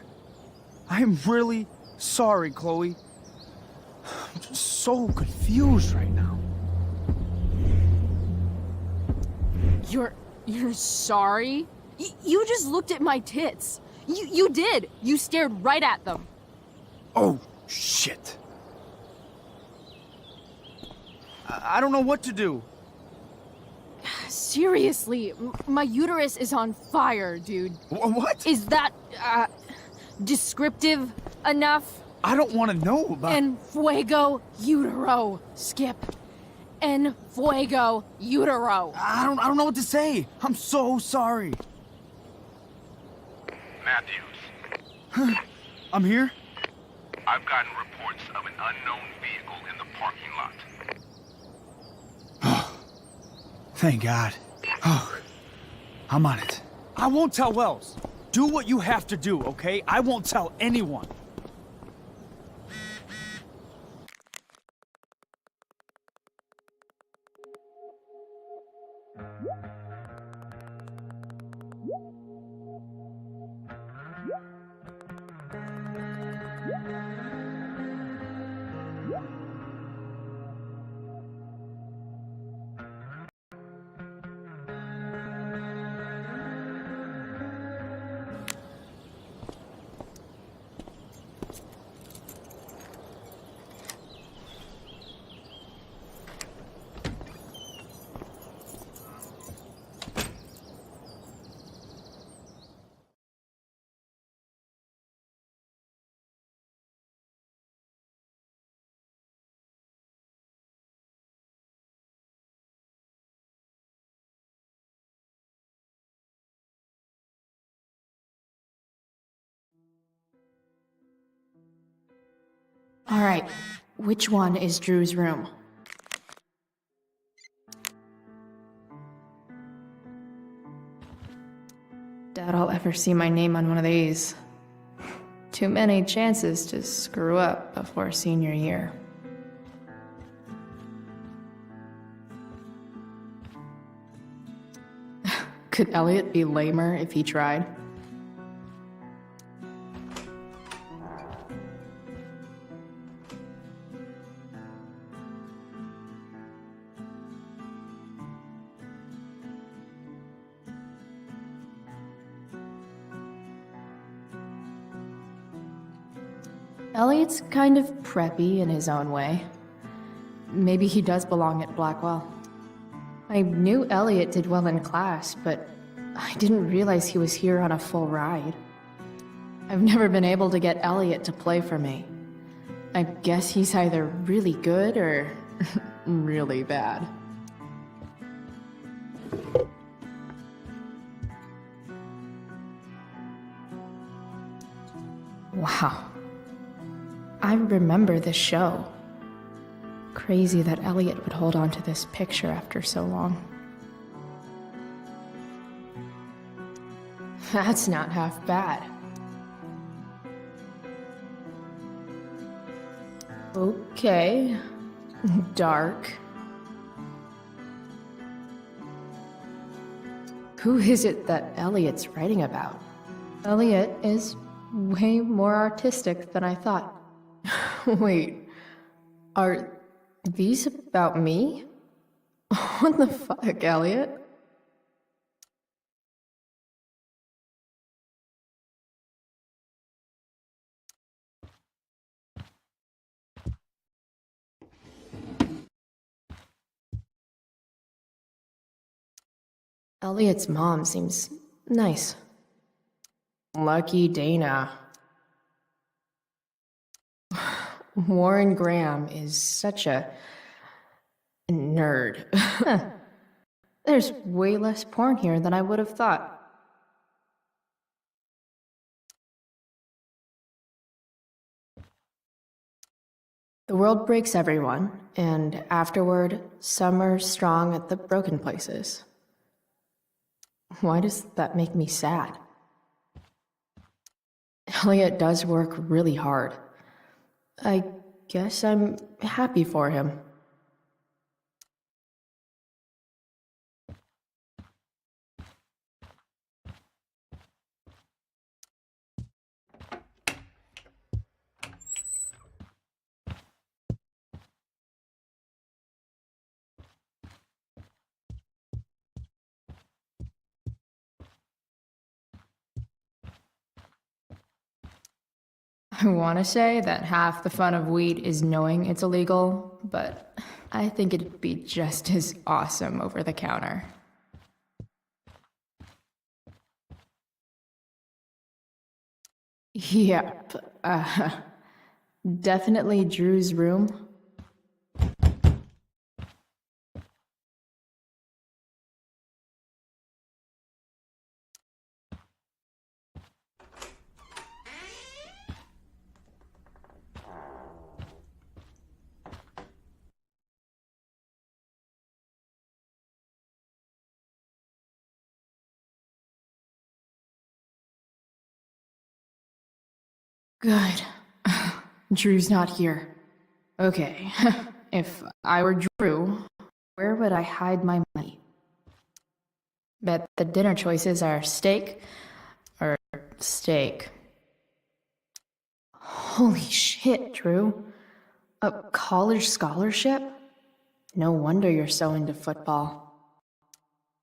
I'm really sorry, Chloe. I'm just so confused right now. You're sorry? You just looked at my tits. You did. You stared right at them. Oh, shit. I don't know what to do. Seriously, my uterus is on fire, dude. What? Is that, descriptive enough? I don't want to know about... En fuego utero, Skip. En fuego utero. I don't know what to say. I'm so sorry. Matthews. I'm here? I've gotten reports of an unknown vehicle in the parking lot. Thank God. Oh, I'm on it. I won't tell Wells. Do what you have to do, okay? I won't tell anyone. All right, which one is Drew's room? Doubt I'll ever see my name on one of these. Too many chances to screw up before senior year. Could Elliot be lamer if he tried? Elliot's kind of preppy in his own way. Maybe he does belong at Blackwell. I knew Elliot did well in class, but I didn't realize he was here on a full ride. I've never been able to get Elliot to play for me. I guess he's either really good or really bad. Wow. I remember this show. Crazy that Elliot would hold on to this picture after so long. That's not half bad. Okay. Dark. Who is it that Elliot's writing about? Elliot is way more artistic than I thought. Wait, are these about me? What the fuck, Elliot? Elliot's mom seems nice. Lucky Dana. Warren Graham is such a nerd. There's way less porn here than I would have thought. The world breaks everyone, and afterward, some are strong at the broken places. Why does that make me sad? Elliot does work really hard. I guess I'm happy for him. I want to say that half the fun of weed is knowing it's illegal, but I think it'd be just as awesome over the counter. Yep, definitely Drew's room. Good. Drew's not here. Okay, if I were Drew, where would I hide my money? Bet the dinner choices are steak or steak. Holy shit, Drew. A college scholarship? No wonder you're so into football.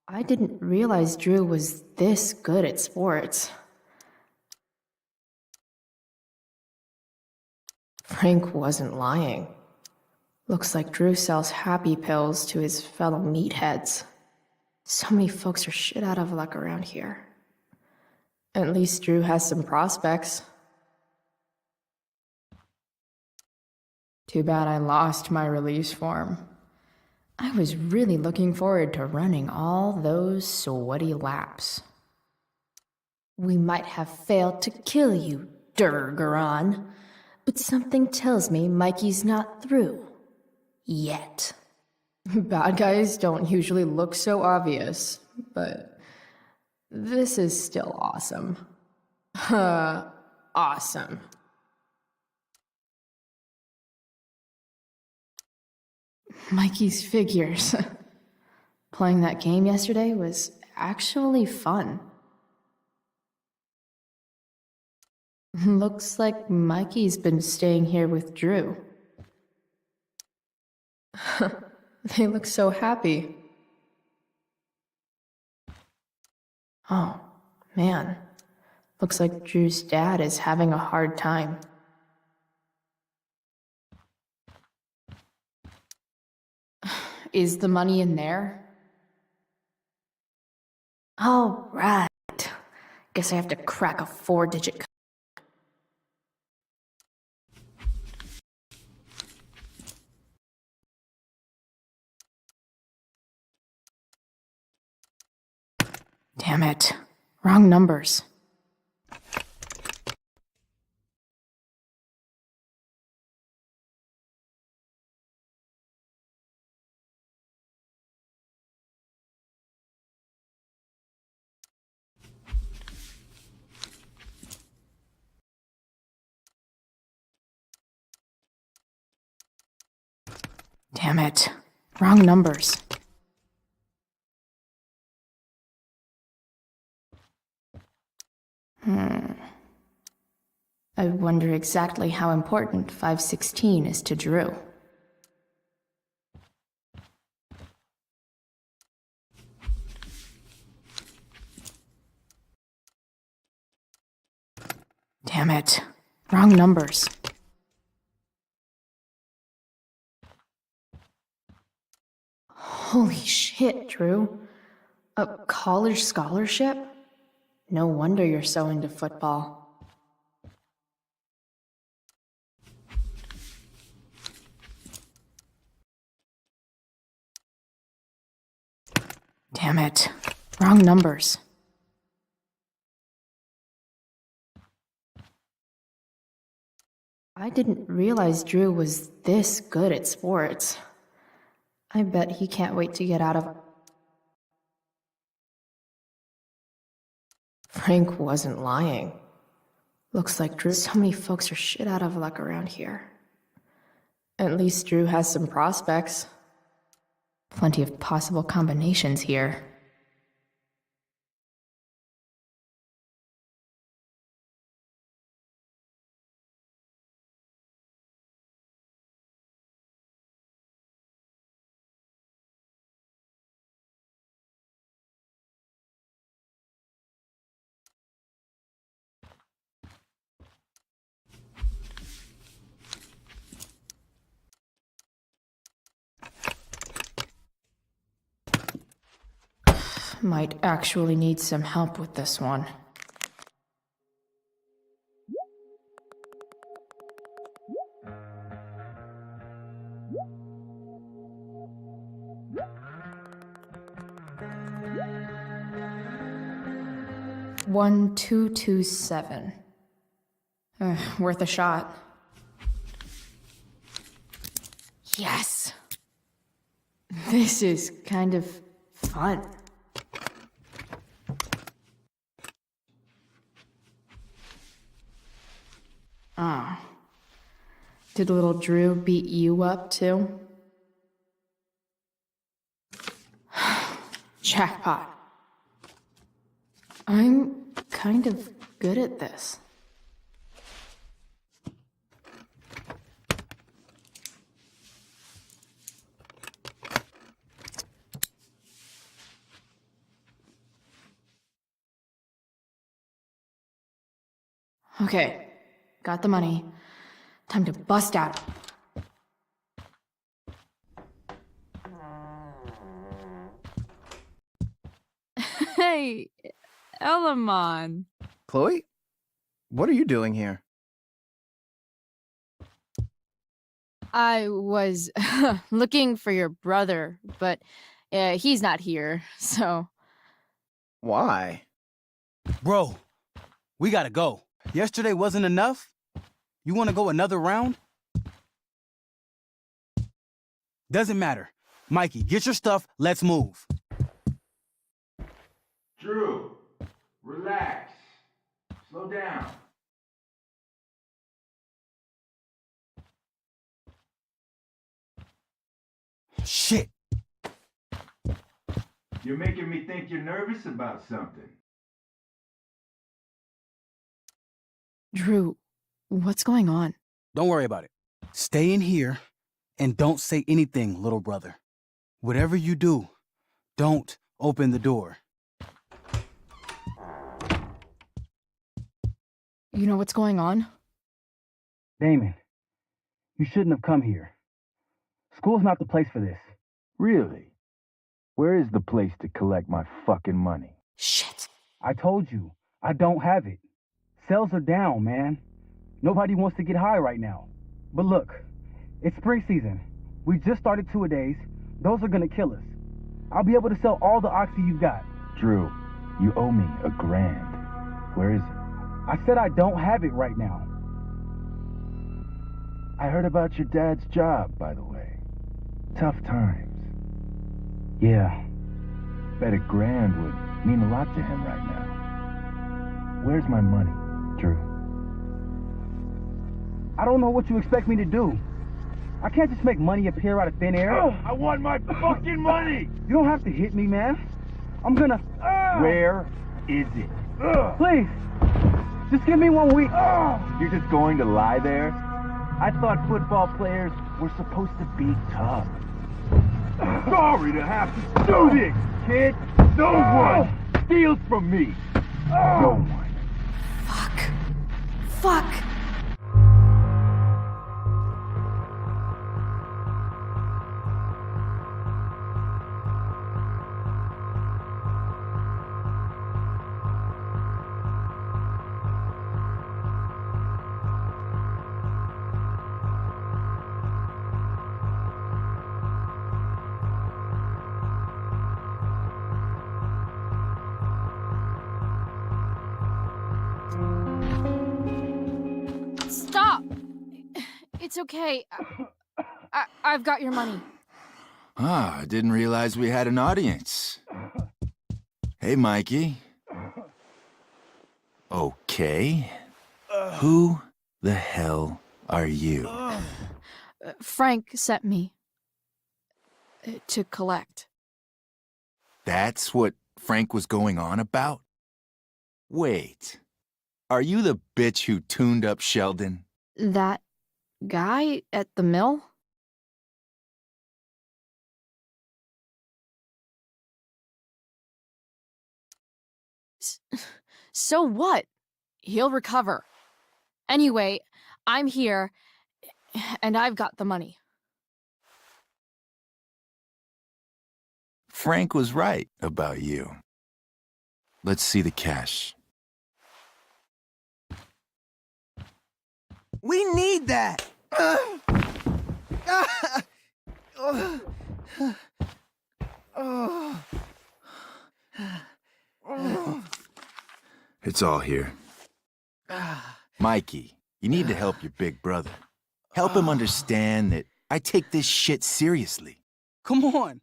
I didn't realize Drew was this good at sports. Frank wasn't lying. Looks like Drew sells happy pills to his fellow meatheads. So many folks are shit out of luck around here. At least Drew has some prospects. Too bad I lost my release form. I was really looking forward to running all those sweaty laps. We might have failed to kill you, Durgaron. But something tells me Mikey's not through. Yet. Bad guys don't usually look so obvious, but this is still awesome. Awesome. Mikey's figures. Playing that game yesterday was actually fun. Looks like Mikey's been staying here with Drew. They look so happy. Oh, man. Looks like Drew's dad is having a hard time. Is the money in there? Oh, right. Guess I have to crack a 4-digit code. Damn it. Wrong numbers. Damn it. Wrong numbers. I wonder exactly how important 516 is to Drew. Damn it. Wrong numbers. Holy shit, Drew. A college scholarship? No wonder you're so into football. Damn it. Wrong numbers. I didn't realize Drew was this good at sports. I bet he can't wait to get out of... Frank wasn't lying. Looks like Drew... So many folks are shit out of luck around here. At least Drew has some prospects. Plenty of possible combinations here. Might actually need some help with this one. One, 227. Worth a shot. Yes! This is kind of fun. Ah. Did little Drew beat you up, too? Jackpot. I'm kind of good at this. Okay. Got the money. Time to bust out. Hey, Elamon. Chloe? What are you doing here? I was looking for your brother, but he's not here, so... Why? Bro, we gotta go. Yesterday wasn't enough? You wanna go another round? Doesn't matter. Mikey, get your stuff, let's move. Drew, relax. Slow down. Shit. You're making me think you're nervous about something. Drew, what's going on? Don't worry about it. Stay in here and don't say anything, little brother. Whatever you do, don't open the door. You know what's going on? Damon, you shouldn't have come here. School's not the place for this. Really? Where is the place to collect my fucking money? Shit. I told you, I don't have it. Sales are down, man. Nobody wants to get high right now. But look, it's spring season. We just started two-a-days. Those are gonna kill us. I'll be able to sell all the oxy you've got. Drew, you owe me $1,000. Where is it? I said I don't have it right now. I heard about your dad's job, by the way. Tough times. Yeah. Bet $1,000 would mean a lot to him right now. Where's my money, Drew? I don't know what you expect me to do. I can't just make money appear out of thin air. I want my fucking money! You don't have to hit me, man. I'm gonna... Where is it? Please! Just give me 1 week. You're just going to lie there? I thought football players were supposed to be tough. Sorry to have to do this, kid. No one steals from me. No one. Fuck! It's okay. I've got your money. Ah, I didn't realize we had an audience. Hey, Mikey. Okay. Who the hell are you? Frank sent me to collect. That's what Frank was going on about? Wait. Are you the bitch who tuned up Sheldon? That guy at the mill? So what? He'll recover. Anyway, I'm here, and I've got the money. Frank was right about you. Let's see the cash. We need that! It's all here. Mikey, you need to help your big brother. Help him understand that I take this shit seriously. Come on.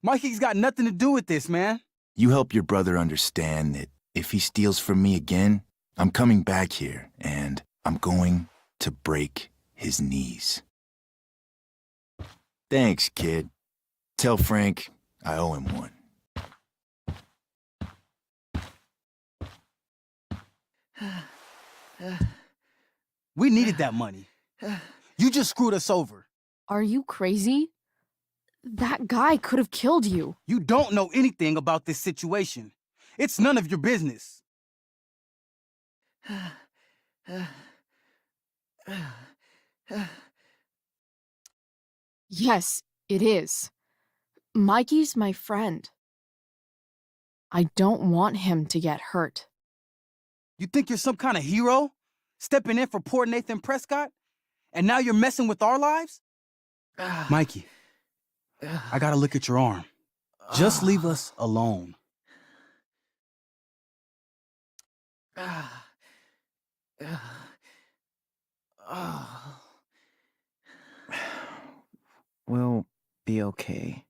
Mikey's got nothing to do with this, man. You help your brother understand that if he steals from me again, I'm coming back here and I'm going to break his knees. Thanks, kid. Tell Frank I owe him one. We needed that money. You just screwed us over. Are you crazy? That guy could have killed you. You don't know anything about this situation. It's none of your business. Yes, it is. Mikey's my friend. I don't want him to get hurt. You think you're some kind of hero? Stepping in for poor Nathan Prescott? And now you're messing with our lives? Mikey, I gotta look at your arm. Just leave us alone. We'll be okay.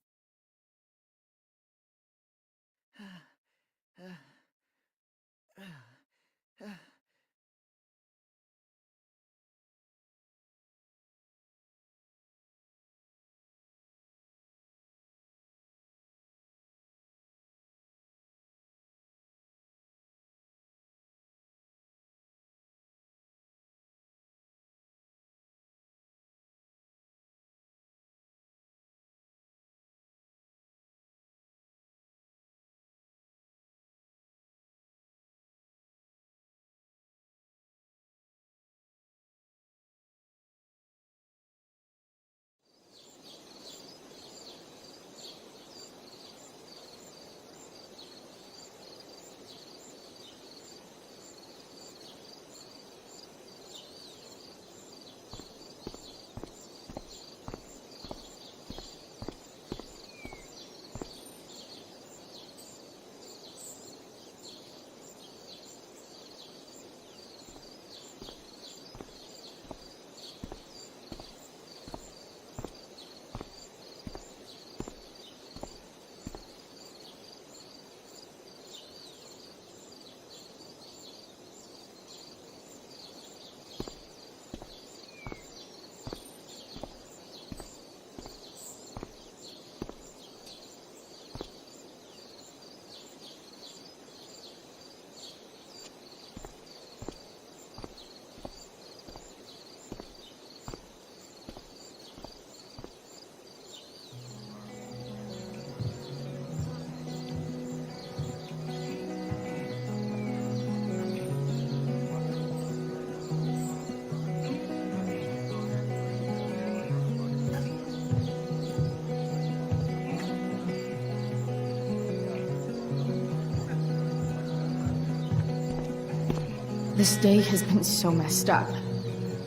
This day has been so messed up.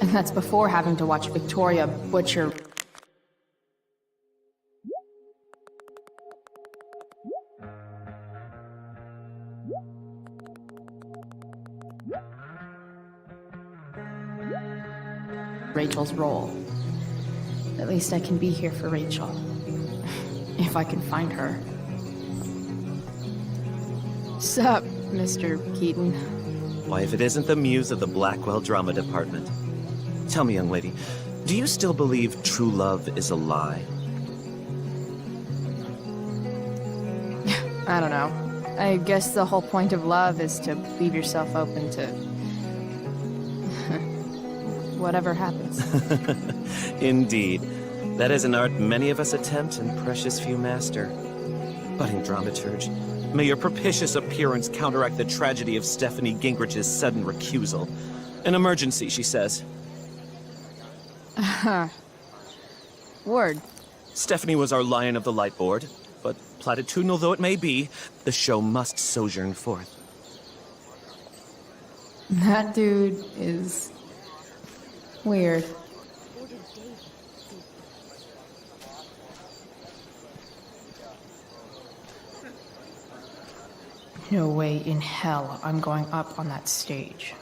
And that's before having to watch Victoria butcher... Rachel's role. At least I can be here for Rachel. If I can find her. Sup, Mr. Keaton? Why, if it isn't the muse of the Blackwell Drama Department. Tell me, young lady, do you still believe true love is a lie? I don't know. I guess the whole point of love is to leave yourself open to whatever happens. Indeed. That is an art many of us attempt and precious few master. Budding dramaturge, may your propitious appearance counteract the tragedy of Stephanie Gingrich's sudden recusal. An emergency, she says. Word. Stephanie was our Lion of the Light Board, but platitudinal though it may be, the show must sojourn forth. That dude is weird. No way in hell I'm going up on that stage.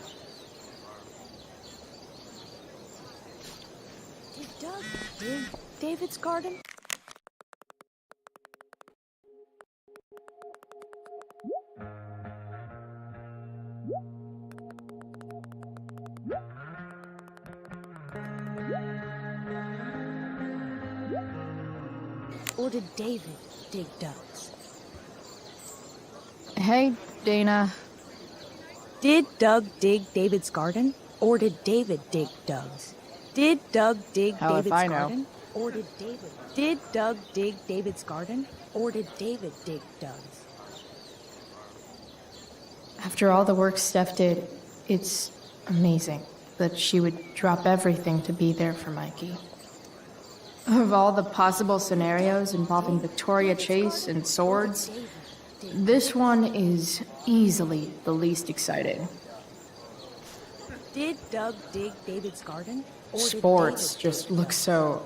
Did Doug dig David's garden? Or did David dig Doug's? Hey, Dana. Did Doug dig David's garden? Or did David dig Doug's? Did Doug dig Hell if David's I know. garden? Or did David? Did Doug dig David's garden? Or did David dig Doug's? After all the work Steph did, it's amazing that she would drop everything to be there for Mikey. Of all the possible scenarios involving Victoria Chase and swords, this one is easily the least exciting. Did Doug dig David's garden? Or did Sports David just look so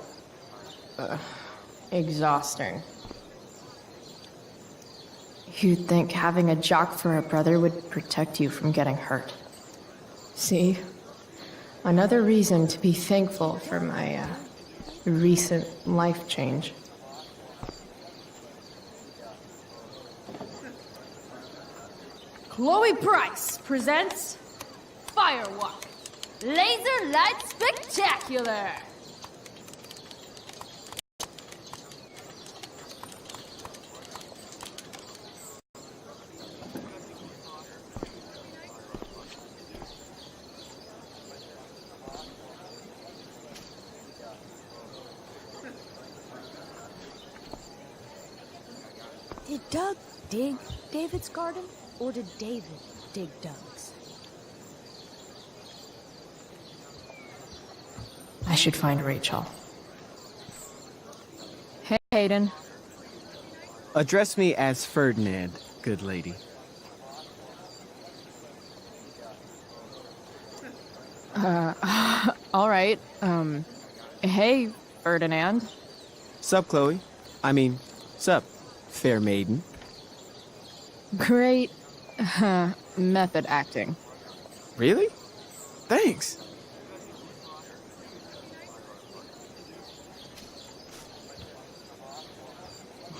exhausting. You'd think having a jock for a brother would protect you from getting hurt. See? Another reason to be thankful for my recent life change. Chloe Price presents Firewalk Laser Light Spectacular. Did Doug dig David's garden? Or did David dig Doug's? I should find Rachel. Hey, Hayden. Address me as Ferdinand, good lady. All right. Hey, Ferdinand. Sup, Chloe? I mean, sup, fair maiden. Great method acting. Really? Thanks.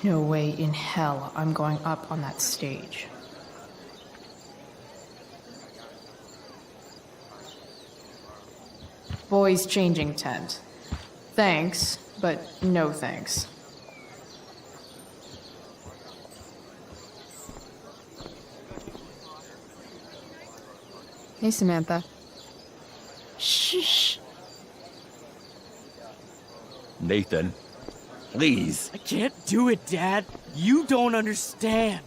No way in hell I'm going up on that stage. Boys changing tent. Thanks, but no thanks. Hey, Samantha. Shh. Nathan, please. I can't do it, Dad. You don't understand.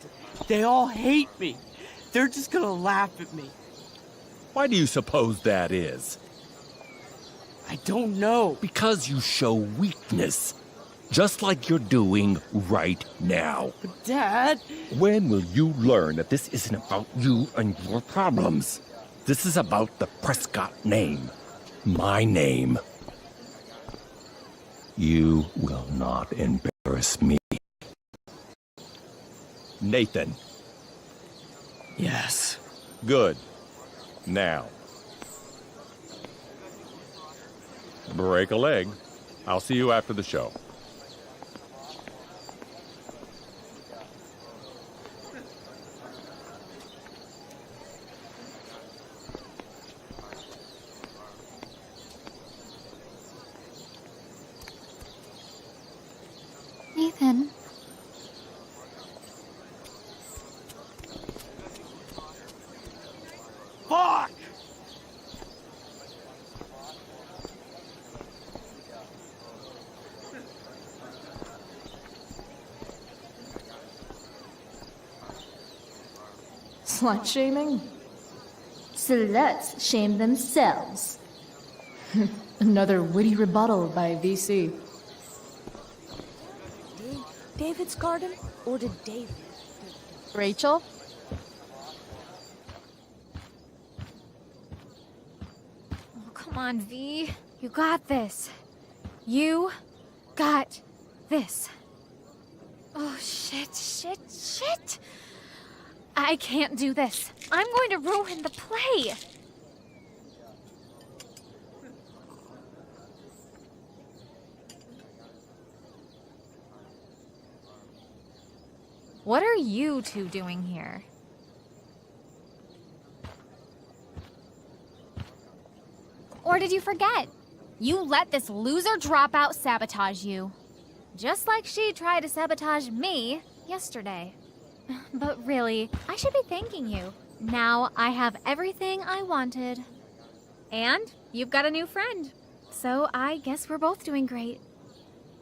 They all hate me. They're just gonna laugh at me. Why do you suppose that is? I don't know. Because you show weakness. Just like you're doing right now. But Dad... When will you learn that this isn't about you and your problems? This is about the Prescott name. My name. You will not embarrass me. Nathan. Yes. Good. Now. Break a leg. I'll see you after the show. Nathan. Fuck! Slut shaming? Sluts shame themselves. Another witty rebuttal by VC. Did David's garden or did David? Rachel? Oh, come on, V. You got this. You got this. Oh, shit. I can't do this. I'm going to ruin the play. What are you two doing here? Or did you forget? You let this loser dropout sabotage you. Just like she tried to sabotage me yesterday. But really, I should be thanking you. Now I have everything I wanted. And you've got a new friend. So I guess we're both doing great.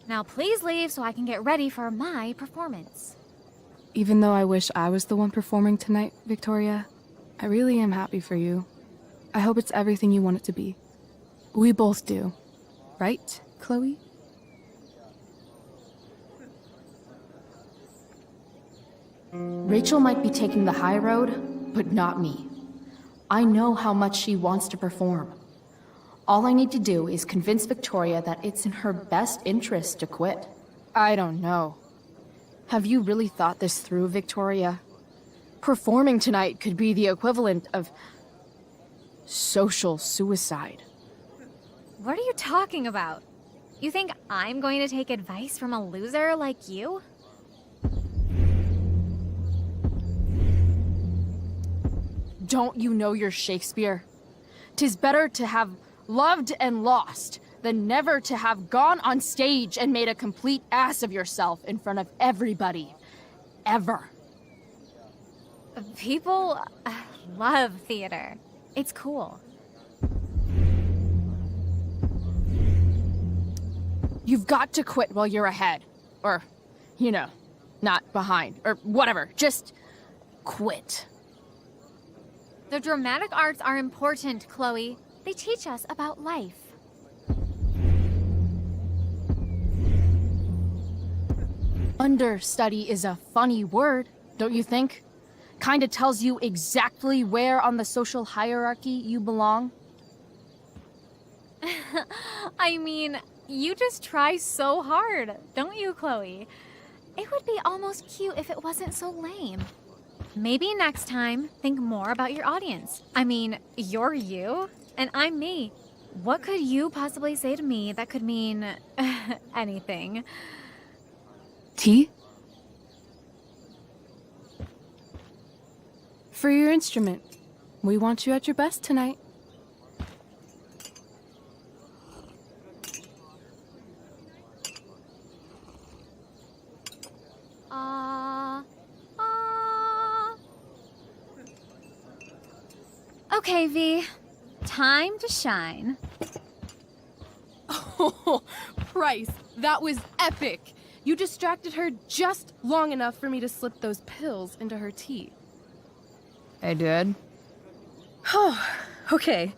Now please leave so I can get ready for my performance. Even though I wish I was the one performing tonight, Victoria, I really am happy for you. I hope it's everything you want it to be. We both do. Right, Chloe? Rachel might be taking the high road, but not me. I know how much she wants to perform. All I need to do is convince Victoria that it's in her best interest to quit. I don't know. Have you really thought this through, Victoria? Performing tonight could be the equivalent of social suicide. What are you talking about? You think I'm going to take advice from a loser like you? Don't you know your Shakespeare? 'Tis better to have loved and lost than never to have gone on stage and made a complete ass of yourself in front of everybody. Ever. People love theater. It's cool. You've got to quit while you're ahead. Or, you know, not behind. Or whatever. Just quit. The dramatic arts are important, Chloe. They teach us about life. Understudy is a funny word, don't you think? Kinda tells you exactly where on the social hierarchy you belong. I mean, you just try so hard, don't you, Chloe? It would be almost cute if it wasn't so lame. Maybe next time, think more about your audience. I mean, you're you, and I'm me. What could you possibly say to me that could mean anything? Tea? For your instrument. We want you at your best tonight. Okay, V. Time to shine. Oh, Price, that was epic. You distracted her just long enough for me to slip those pills into her tea. I did. Oh, okay.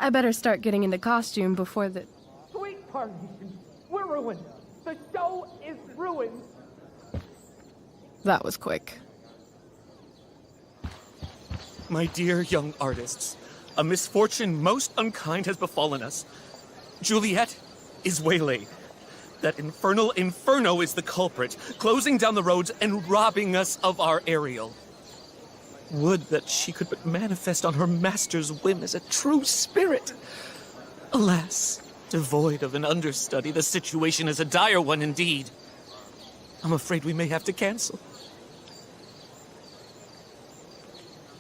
I better start getting into costume before the... Sweet Carnation, we're ruined. The show is ruined. That was quick. My dear young artists, a misfortune most unkind has befallen us. Juliet is waylaid. That infernal Inferno is the culprit, closing down the roads and robbing us of our Ariel. Would that she could but manifest on her master's whim as a true spirit. Alas, Devoid of an understudy, the situation is a dire one indeed. I'm afraid we may have to cancel.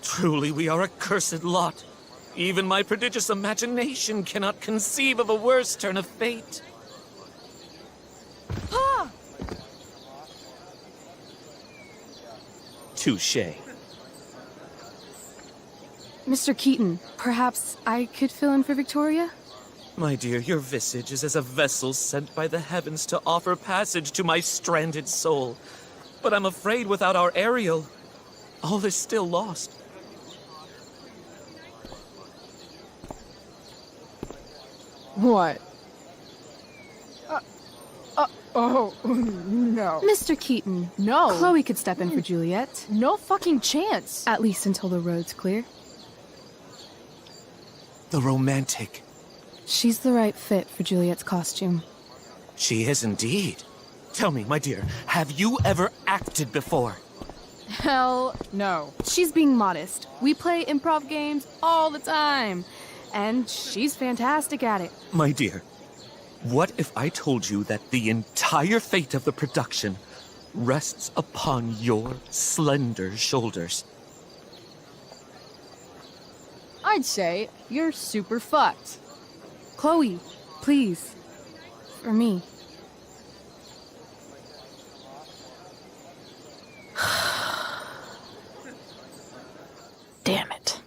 Truly, we are a cursed lot. Even my prodigious imagination cannot conceive of a worse turn of fate. Ah! Touché. Mr. Keaton, perhaps I could fill in for Victoria? My dear, your visage is as a vessel sent by the heavens to offer passage to my stranded soul. But I'm afraid without our Ariel, all is still lost. What? Oh, no. Mr. Keaton. No. Chloe could step in for Juliet. No fucking chance. At least until the road's clear. The romantic. She's the right fit for Juliet's costume. She is indeed. Tell me, my dear, have you ever acted before? Hell no. She's being modest. We play improv games all the time. And she's fantastic at it. My dear, what if I told you that the entire fate of the production rests upon your slender shoulders? I'd say you're super fucked. Chloe, please. For me. Damn it.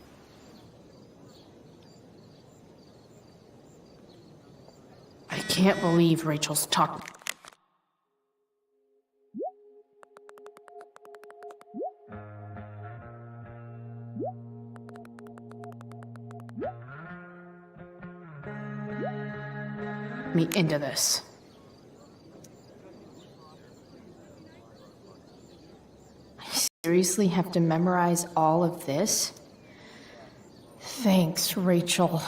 I can't believe Rachel's talking. Me into this. I seriously have to memorize all of this? Thanks, Rachel.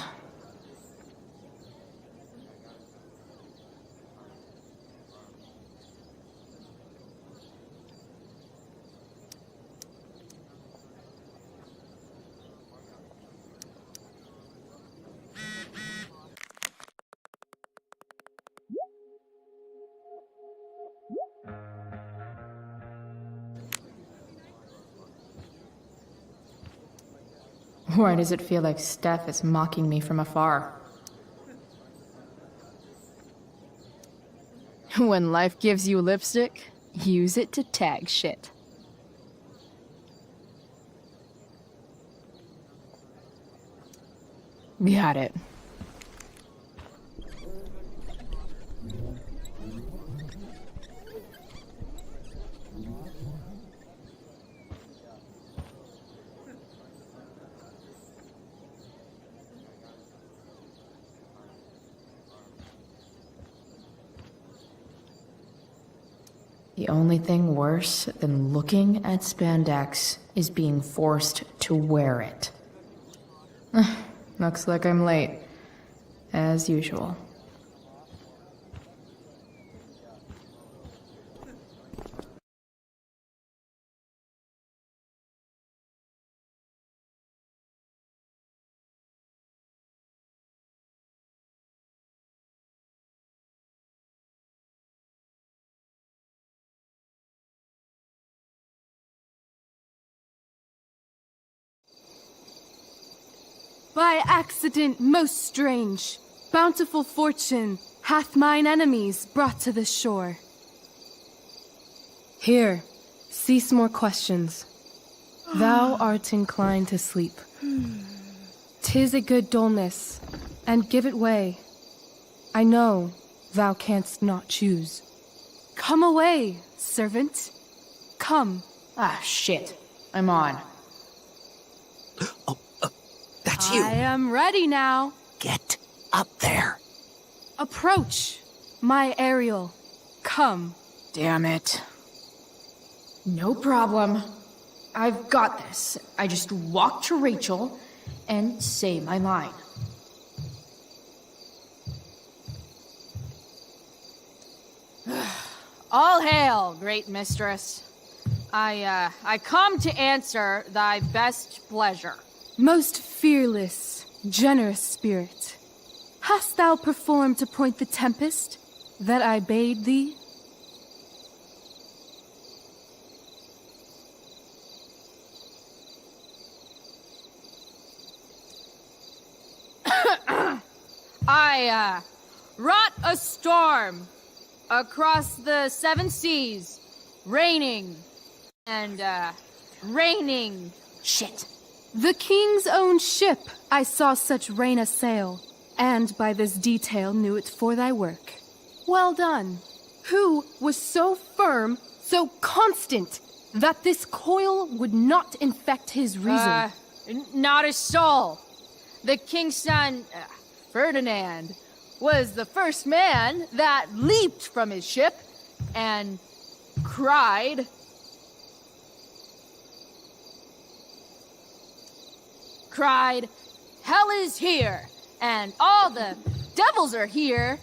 Why does it feel like Steph is mocking me from afar? When life gives you lipstick, use it to tag shit. Got it. The only thing worse than looking at spandex is being forced to wear it. Looks like I'm late, as usual. By accident most strange, bountiful fortune hath mine enemies brought to this shore. Here, cease more questions. Thou art inclined to sleep. 'Tis a good dullness, and give it way. I know thou canst not choose. Come away, servant. Come. Ah, shit. I'm on. That's you. I am ready now. Get up there. Approach, my Ariel. Come. Damn it. No problem. I've got this. I just walk to Rachel and say my line. All hail, great mistress. I come to answer thy best pleasure. Most fearless, generous spirit, Hast thou performed to point the tempest that I bade thee? I wrought a storm across the 7 seas, raining and raining. Shit. The king's own ship I saw such rain a sail, and by this detail knew it for thy work. Well done. Who was so firm, so constant, that this coil would not infect his reason? Not a soul. The king's son, Ferdinand, was the first man that leaped from his ship and cried, "Hell is here, and all the devils are here,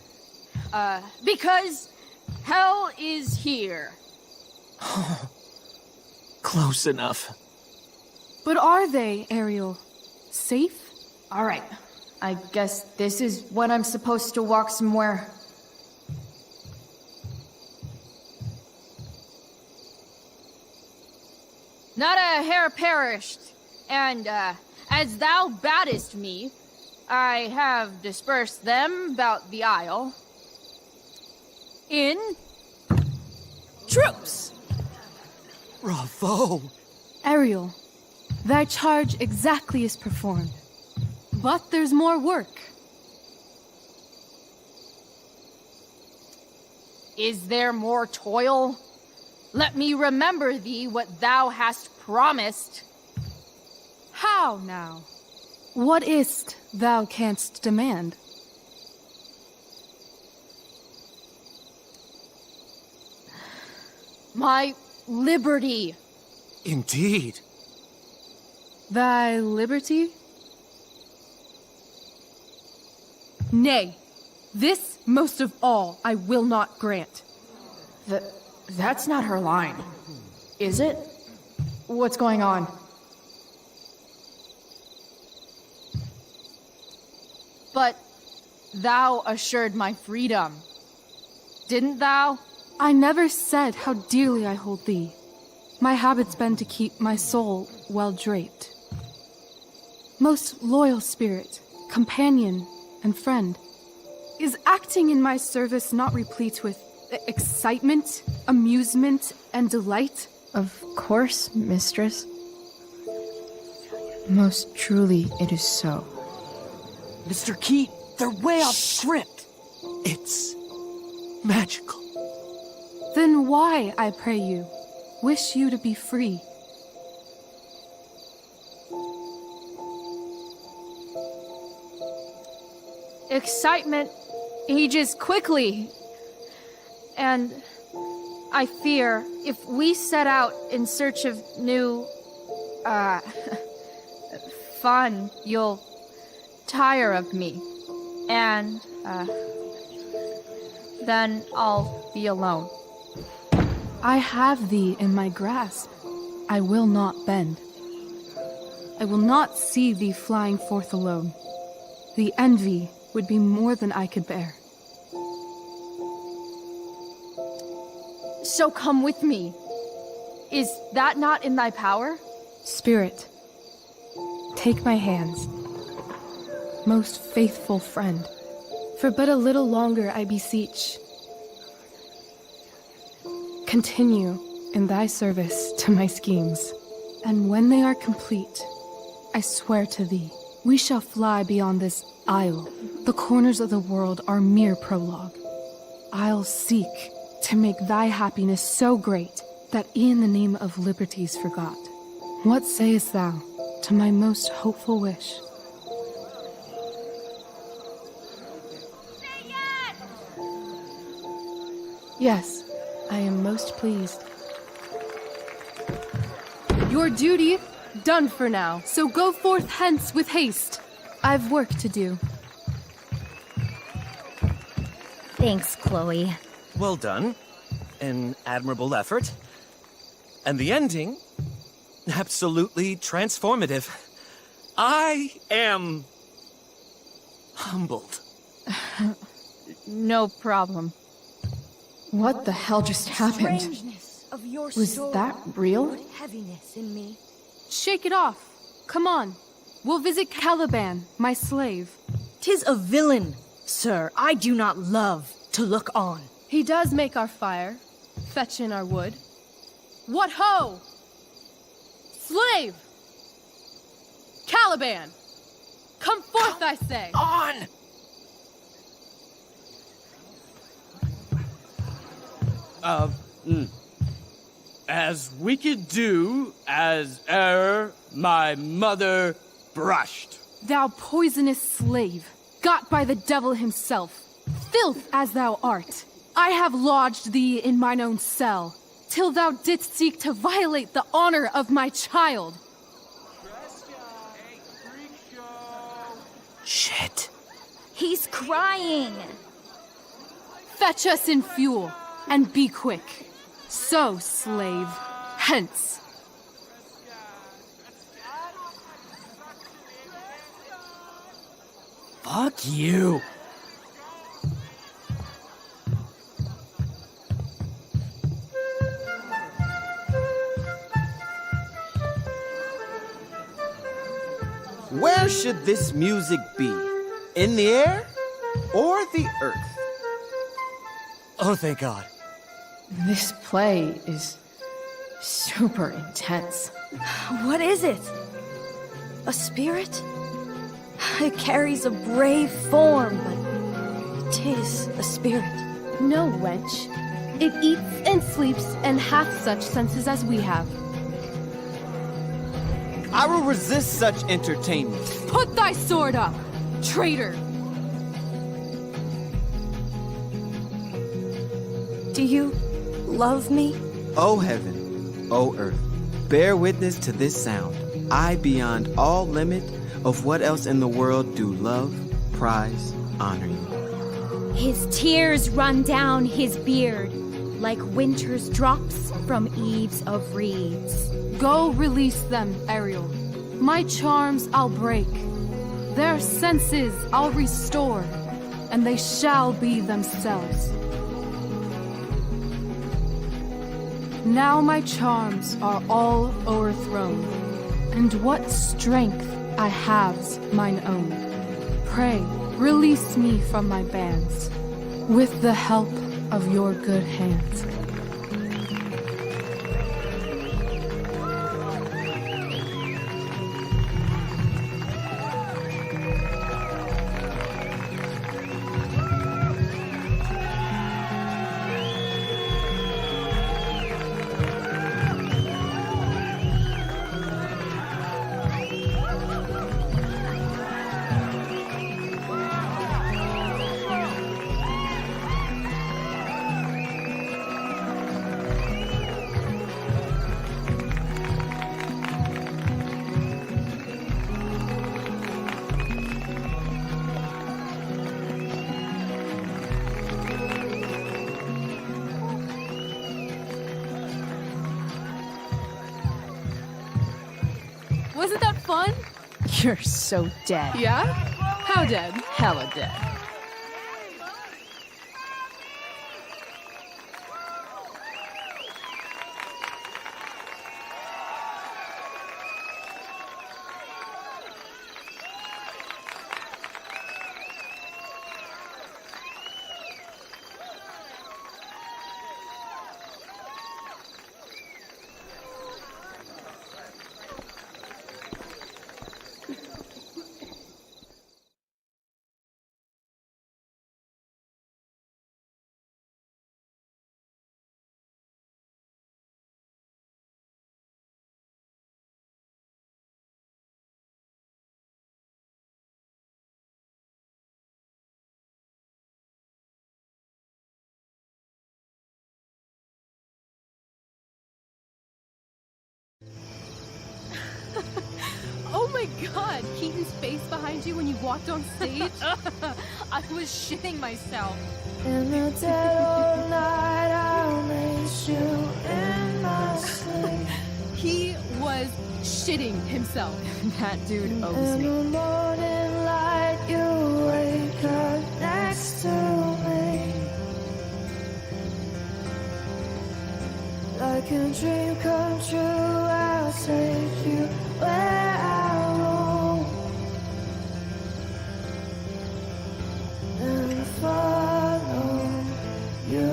because hell is here." Close enough. But are they, Ariel? Safe? All right. I guess this is when I'm supposed to walk somewhere. Not a hair perished, and as thou badest me, I have dispersed them about the isle in troops. Bravo! Ariel, thy charge exactly is performed. But there's more work. Is there more toil? Let me remember thee what thou hast promised. How now? What is't thou canst demand? My liberty. Indeed. Thy liberty? Nay, this most of all I will not grant. That's not her line, is it? What's going on? But thou assured my freedom, didn't thou? I never said how dearly I hold thee. My habit's been to keep my soul well draped. Most loyal spirit, companion, and friend, is acting in my service not replete with excitement, amusement, and delight? Of course, mistress. Most truly it is so. Mr. Keat, they're way off script. It's magical. Then why, I pray you, wish you to be free? Excitement ages quickly. And I fear if we set out in search of new, fun, you'll tire of me. And, then I'll be alone. I have thee in my grasp. I will not bend. I will not see thee flying forth alone. The envy would be more than I could bear. So come with me. Is that not in thy power? Spirit, take my hands. Most faithful friend, for but a little longer I beseech. Continue in thy service to my schemes, and when they are complete, I swear to thee, we shall fly beyond this isle. The corners of the world are mere prologue. I'll seek to make thy happiness so great that e'en the name of liberty's forgot. What sayest thou to my most hopeful wish? Say yes! Yes, I am most pleased. Your duty done for now, so go forth hence with haste. I've work to do. Thanks, Chloe. Well done. An admirable effort. And the ending, absolutely transformative. I am humbled. No problem. What the hell just happened? Strangeness of your Was story that real? put heaviness in me. Shake it off. Come on. We'll visit Caliban, my slave. 'Tis a villain, sir, I do not love to look on. He does make our fire, fetch in our wood. What ho! Slave! Caliban! Come forth, I say! On! As wicked do as e'er my mother brushed. Thou poisonous slave, got by the devil himself, filth as thou art, I have lodged thee in mine own cell, till thou didst seek to violate the honor of my child. Shit. He's crying. Fetch us in fuel, and be quick. So, slave, hence. Fuck you. Where should this music be? In the air or the earth? Oh, thank God. This play is super intense. What is it? A spirit? It carries a brave form, but 'tis a spirit. No, wench. It eats and sleeps and hath such senses as we have. I will resist such entertainment. Put thy sword up, traitor! Do you love me? O heaven, O earth, bear witness to this sound. I, beyond all limit of what else in the world, do love, prize, honor you. His tears run down his beard like winter's drops from eaves of reeds. Go release them, Ariel. My charms I'll break. Their senses I'll restore, and they shall be themselves. Now my charms are all o'erthrown, and what strength I have's mine own. Pray, release me from my bands, with the help of your good hands. Wasn't that fun? You're so dead. Yeah? How dead? Hella dead. Oh my god, Keaton's face behind you when you walked on stage? I was shitting myself. In the dead of night, I'll miss you in my sleep. He was shitting himself. That dude owes In me. the morning light, you wake up. Like a dream come true, I'll take you where I roam and follow you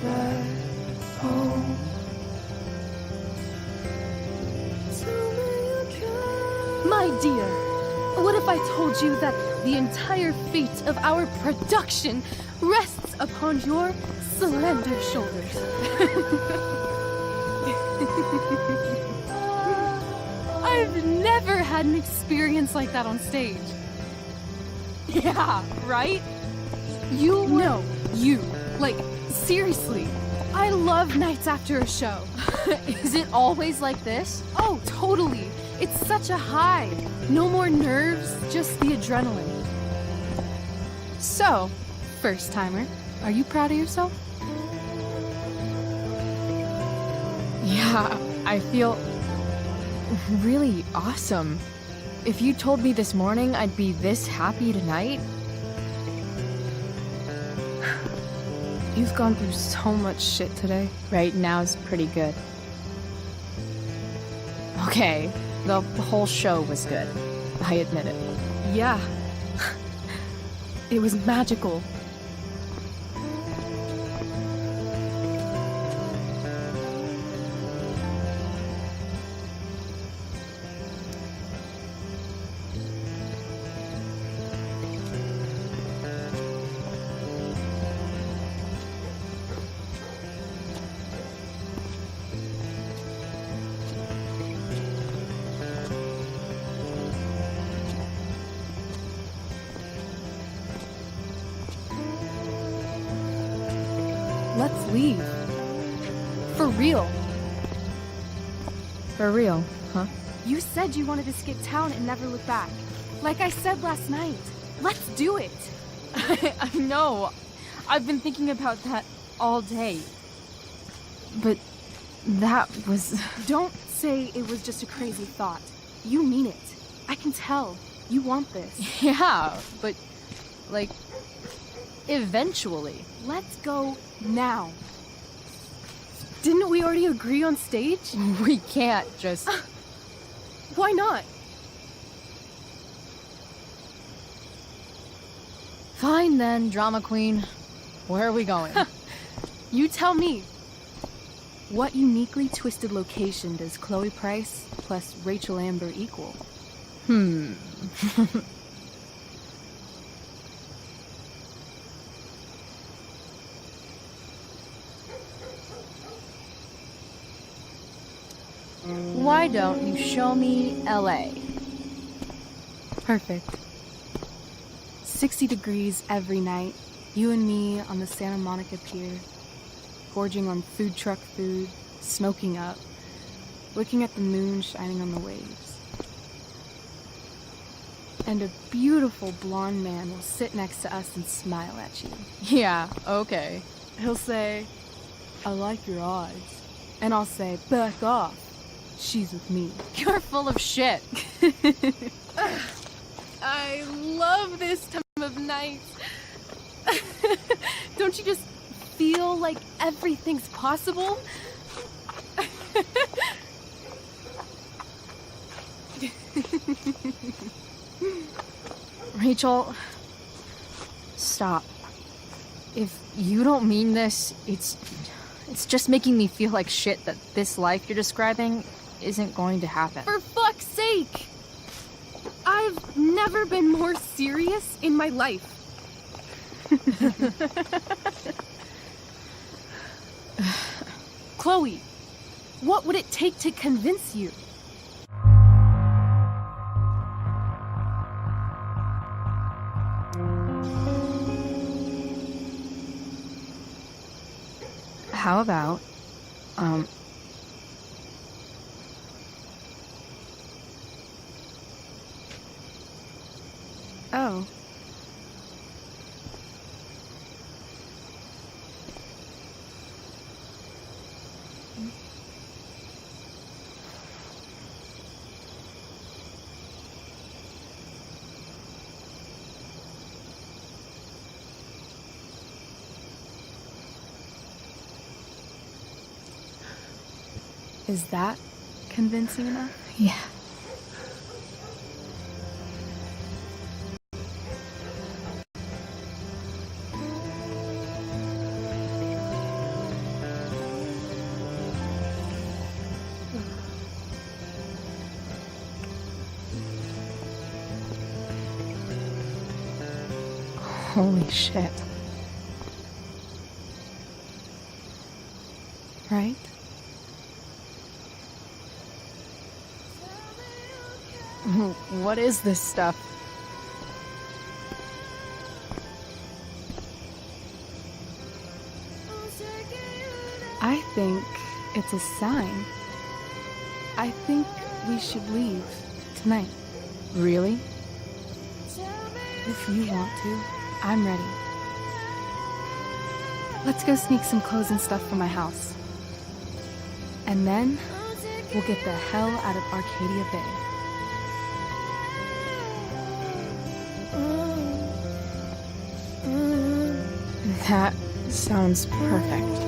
back home. My dear, what if I told you that the entire fate of our production rests upon your slender shoulders? I've never had an experience like that on stage. Yeah, right? You were... No, you. Like, seriously. I love nights after a show. Is it always like this? Oh, totally. It's such a high. No more nerves, just the adrenaline. So, first timer, are you proud of yourself? Yeah, I feel really awesome. If you told me this morning I'd be this happy tonight... You've gone through so much shit today. Right now's pretty good. Okay, the whole show was good. I admit it. Yeah. It was magical. Let's leave. For real. For real, huh? You said you wanted to skip town and never look back. Like I said last night. Let's do it. I know. I've been thinking about that all day. But that was... Don't say it was just a crazy thought. You mean it. I can tell. You want this. Yeah, but, like, eventually. Let's go now. Didn't we already agree on stage? We can't just... Why not? Fine then, drama queen. Where are we going? You tell me. What uniquely twisted location does Chloe Price plus Rachel Amber equal? Why don't you show me LA? Perfect. 60 degrees every night. You and me on the Santa Monica Pier, gorging on food truck food, smoking up, looking at the moon shining on the waves. And a beautiful blonde man will sit next to us and smile at you. Yeah, okay. He'll say, "I like your eyes." And I'll say, "Back off. She's with me." You're full of shit. I love this time of night. Don't you just feel like everything's possible? Rachel, stop. If you don't mean this, it's just making me feel like shit that this life you're describing isn't going to happen. For fuck's sake! I've never been more serious in my life. Chloe, what would it take to convince you? How about, Oh. Is that convincing enough? Yeah. Holy shit. Right? What is this stuff? I think it's a sign. I think we should leave tonight. Really? If you want to, I'm ready. Let's go sneak some clothes and stuff from my house. And then we'll get the hell out of Arcadia Bay. That sounds perfect.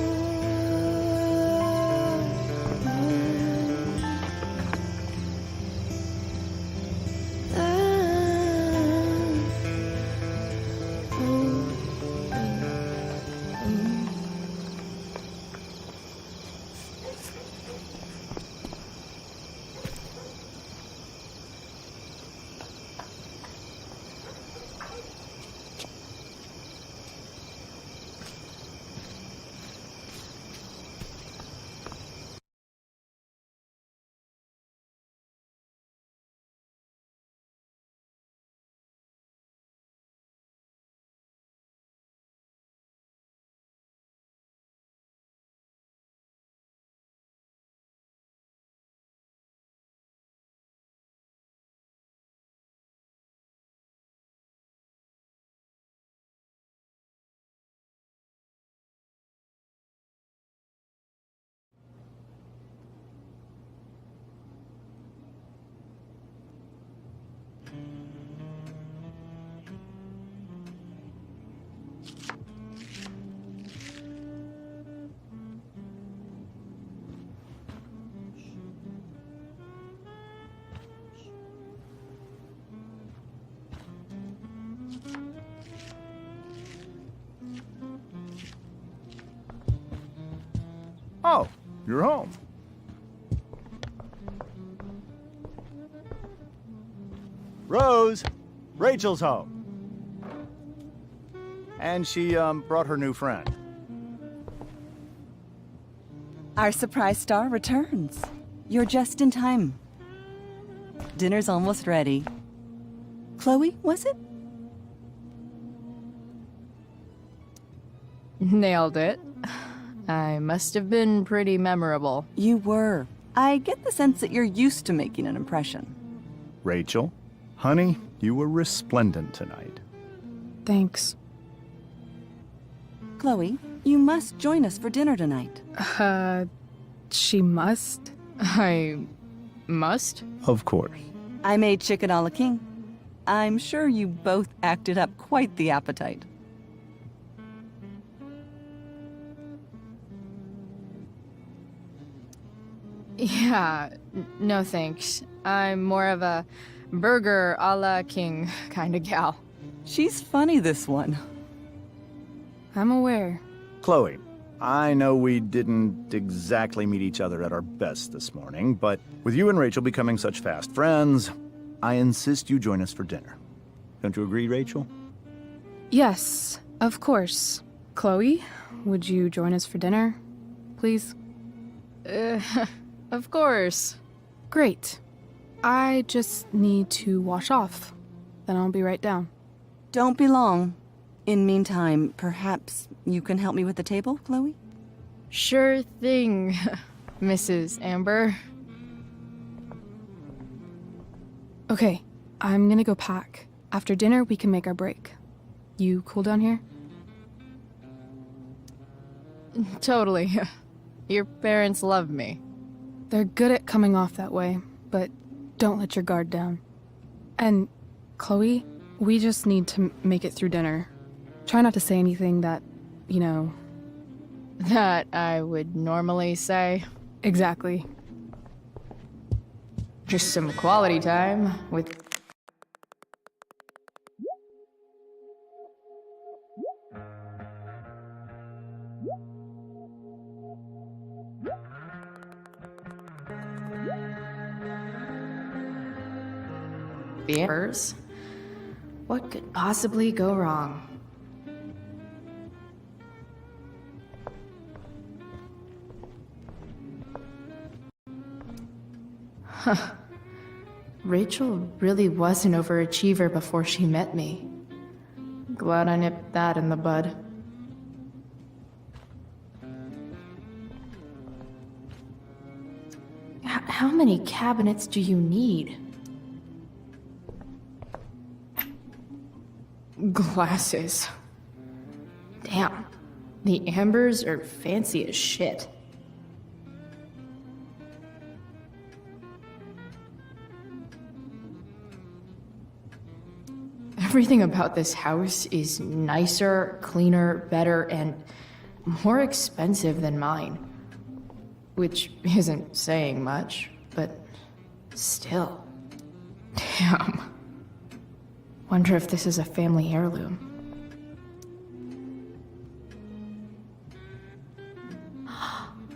Oh, you're home. Rose, Rachel's home. And she, brought her new friend. Our surprise star returns. You're just in time. Dinner's almost ready. Chloe, was it? Nailed it. I must have been pretty memorable. You were. I get the sense that you're used to making an impression. Rachel, honey, you were resplendent tonight. Thanks. Chloe, you must join us for dinner tonight. She must? I must? Of course. I made chicken a la king. I'm sure you both acted up quite the appetite. Yeah, no thanks. I'm more of a burger a la king kind of gal. She's funny, this one. I'm aware. Chloe, I know we didn't exactly meet each other at our best this morning, but with you and Rachel becoming such fast friends, I insist you join us for dinner. Don't you agree, Rachel? Yes, of course. Chloe, would you join us for dinner, please? Of course. Great. I just need to wash off. Then I'll be right down. Don't be long. In meantime, perhaps you can help me with the table, Chloe? Sure thing, Mrs. Amber. Okay, I'm gonna go pack. After dinner, we can make our break. You cool down here? Totally. Your parents love me. They're good at coming off that way, but don't let your guard down. And, Chloe, we just need to make it through dinner. Try not to say anything that, That I would normally say. Exactly. Just some quality time with. The Ambers. What could possibly go wrong? Huh. Rachel really was an overachiever before she met me. Glad I nipped that in the bud. How many cabinets do you need? Glasses. Damn. The Ambers are fancy as shit. Everything about this house is nicer, cleaner, better, and more expensive than mine. Which isn't saying much, but still. Damn. Wonder if this is a family heirloom.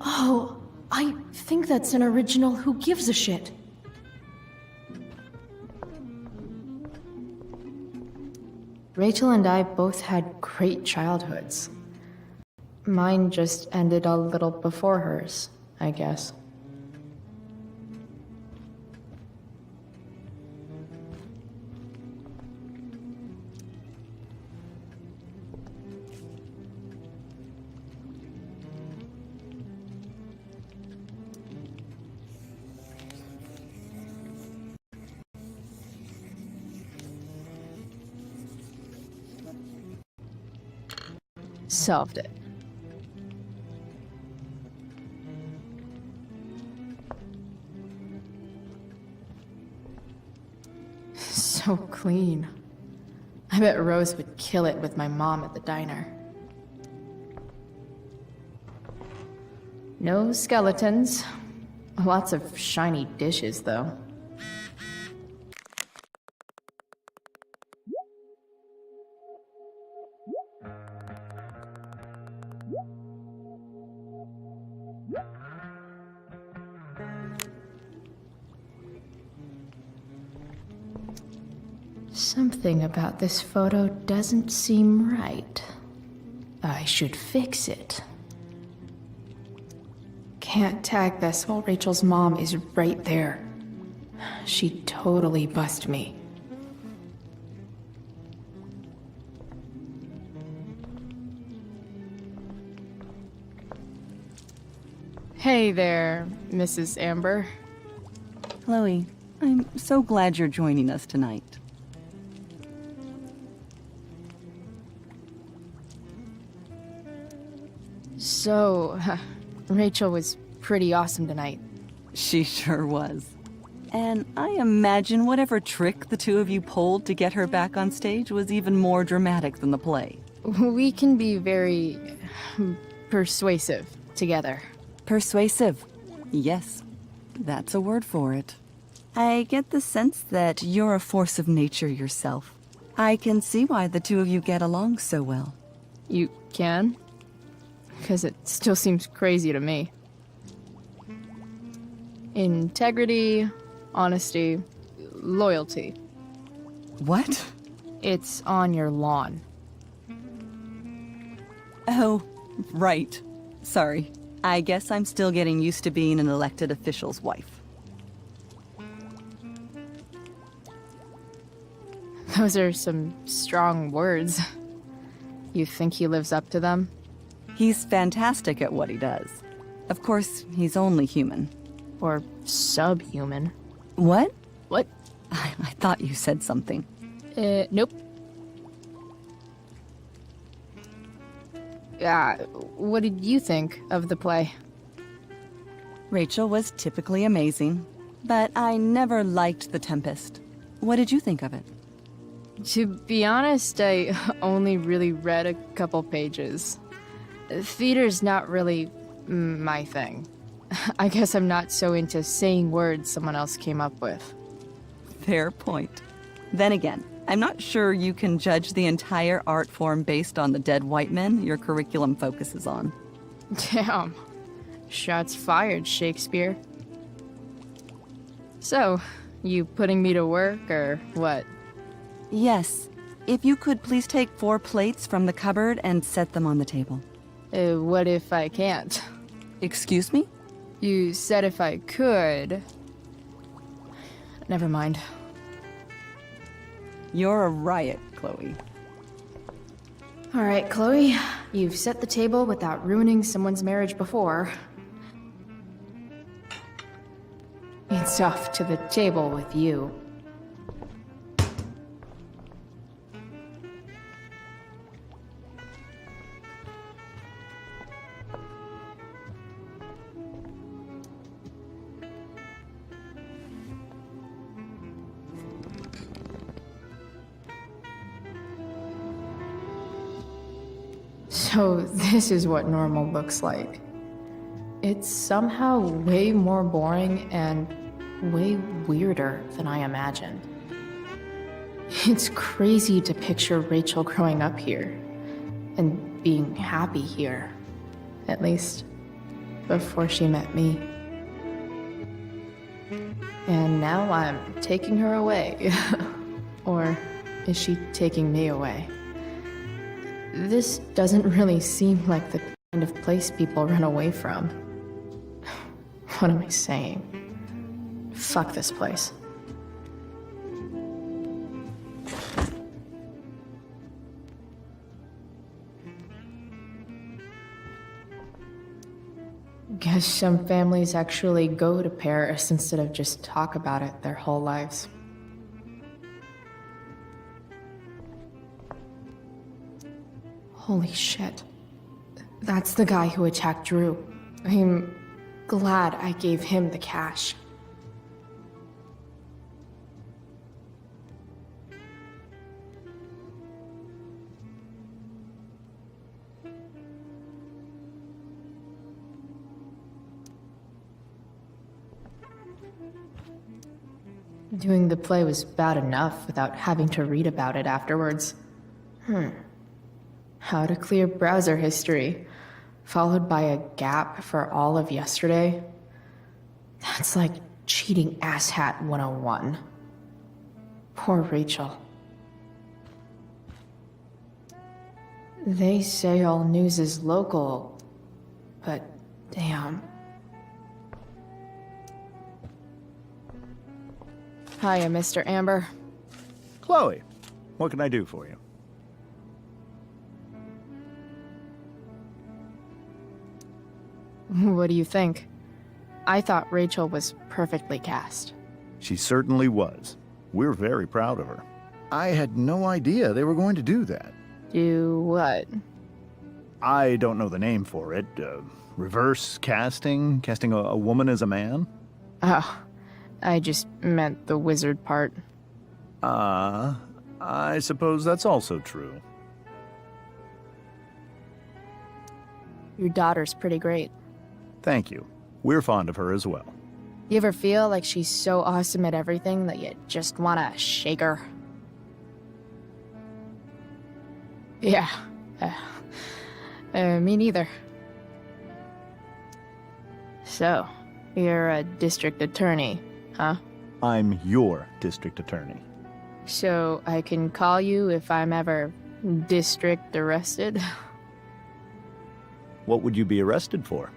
Oh, I think that's an original Who Gives a Shit. Rachel and I both had great childhoods. Mine just ended a little before hers, I guess. Solved it. So clean. I bet Rose would kill it with my mom at the diner. No skeletons. Lots of shiny dishes, though. Something about this photo doesn't seem right. I should fix it. Can't tag this while Rachel's mom is right there. She'd totally bust me. Hey there, Mrs. Amber. Chloe, I'm so glad you're joining us tonight. So, Rachel was pretty awesome tonight. She sure was. And I imagine whatever trick the two of you pulled to get her back on stage was even more dramatic than the play. We can be very persuasive together. Persuasive. Yes, that's a word for it. I get the sense that you're a force of nature yourself. I can see why the two of you get along so well. You can? Because it still seems crazy to me. Integrity, honesty, loyalty. What? It's on your lawn. Oh, right. Sorry. I guess I'm still getting used to being an elected official's wife. Those are some strong words. You think he lives up to them? He's fantastic at what he does. Of course, he's only human. Or subhuman. What? What? I thought you said something. Nope. What did you think of the play? Rachel was typically amazing, but I never liked The Tempest. What did you think of it? To be honest, I only really read a couple pages. Theater's not really my thing. I guess I'm not so into saying words someone else came up with. Fair point. Then again, I'm not sure you can judge the entire art form based on the dead white men your curriculum focuses on. Damn. Shots fired, Shakespeare. So, you putting me to work, or what? Yes. If you could please take 4 plates from the cupboard and set them on the table. What if I can't? Excuse me? You said if I could. Never mind. You're a riot, Chloe. All right, Chloe. You've set the table without ruining someone's marriage before. It's off to the table with you. So this is what normal looks like. It's somehow way more boring and way weirder than I imagined. It's crazy to picture Rachel growing up here and being happy here, at least before she met me. And now I'm taking her away. Or is she taking me away? This doesn't really seem like the kind of place people run away from. What am I saying? Fuck this place. Guess some families actually go to Paris instead of just talk about it their whole lives. Holy shit. That's the guy who attacked Drew. I'm glad I gave him the cash. Doing the play was bad enough without having to read about it afterwards. How to clear browser history, followed by a gap for all of yesterday. That's like cheating asshat 101. Poor Rachel. They say all news is local, but damn. Hiya, Mr. Amber. Chloe, what can I do for you? What do you think? I thought Rachel was perfectly cast. She certainly was. We're very proud of her. I had no idea they were going to do that. Do what? I don't know the name for it. Reverse casting? Casting a woman as a man? Oh, I just meant the wizard part. I suppose that's also true. Your daughter's pretty great. Thank you. We're fond of her as well. You ever feel like she's so awesome at everything that you just wanna shake her? Yeah. Me neither. So, you're a district attorney, huh? I'm your district attorney. So I can call you if I'm ever district arrested? What would you be arrested for?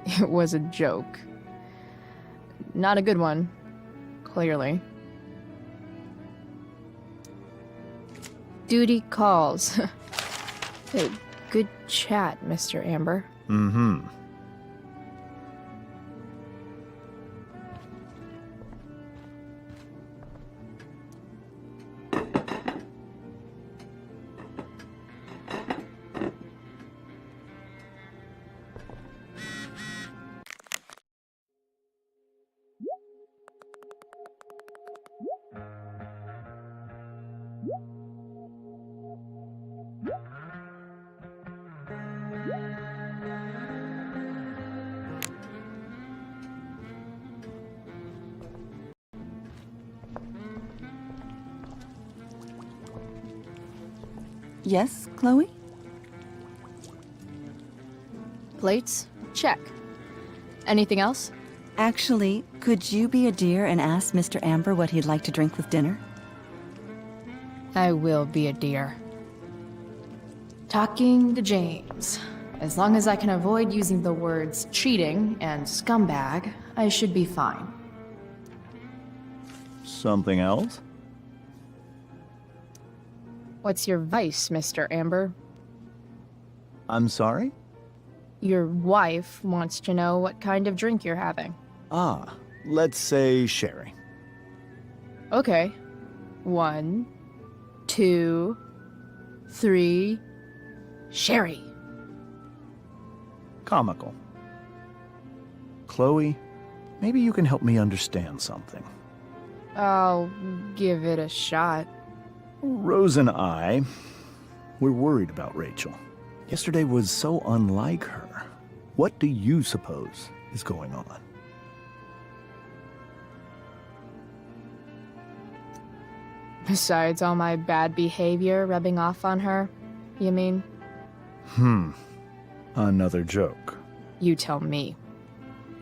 It was a joke. Not a good one, clearly. Duty calls. Good chat, Mr. Amber. Mm-hmm. Yes, Chloe? Plates? Check. Anything else? Actually, could you be a dear and ask Mr. Amber what he'd like to drink with dinner? I will be a dear. Talking to James. As long as I can avoid using the words cheating and scumbag, I should be fine. Something else? What's your vice, Mr. Amber? I'm sorry? Your wife wants to know what kind of drink you're having. Ah, let's say sherry. Okay. 1, 2, 3. Sherry. Comical. Chloe, maybe you can help me understand something. I'll give it a shot. Rose and I, we're worried about Rachel. Yesterday was so unlike her. What do you suppose is going on? Besides all my bad behavior rubbing off on her, you mean? Another joke. You tell me.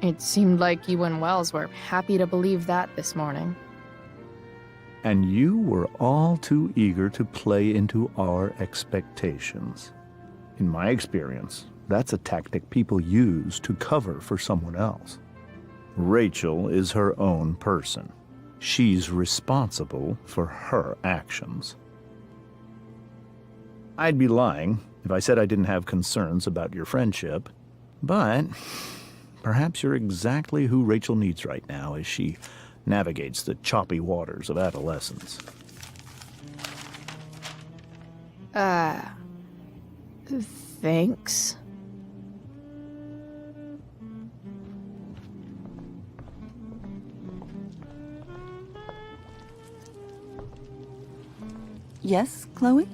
It seemed like you and Wells were happy to believe that this morning. And you were all too eager to play into our expectations. In my experience, that's a tactic people use to cover for someone else. Rachel is her own person. She's responsible for her actions. I'd be lying if I said I didn't have concerns about your friendship, but perhaps you're exactly who Rachel needs right now as she navigates the choppy waters of adolescence. Thanks. Yes, Chloe?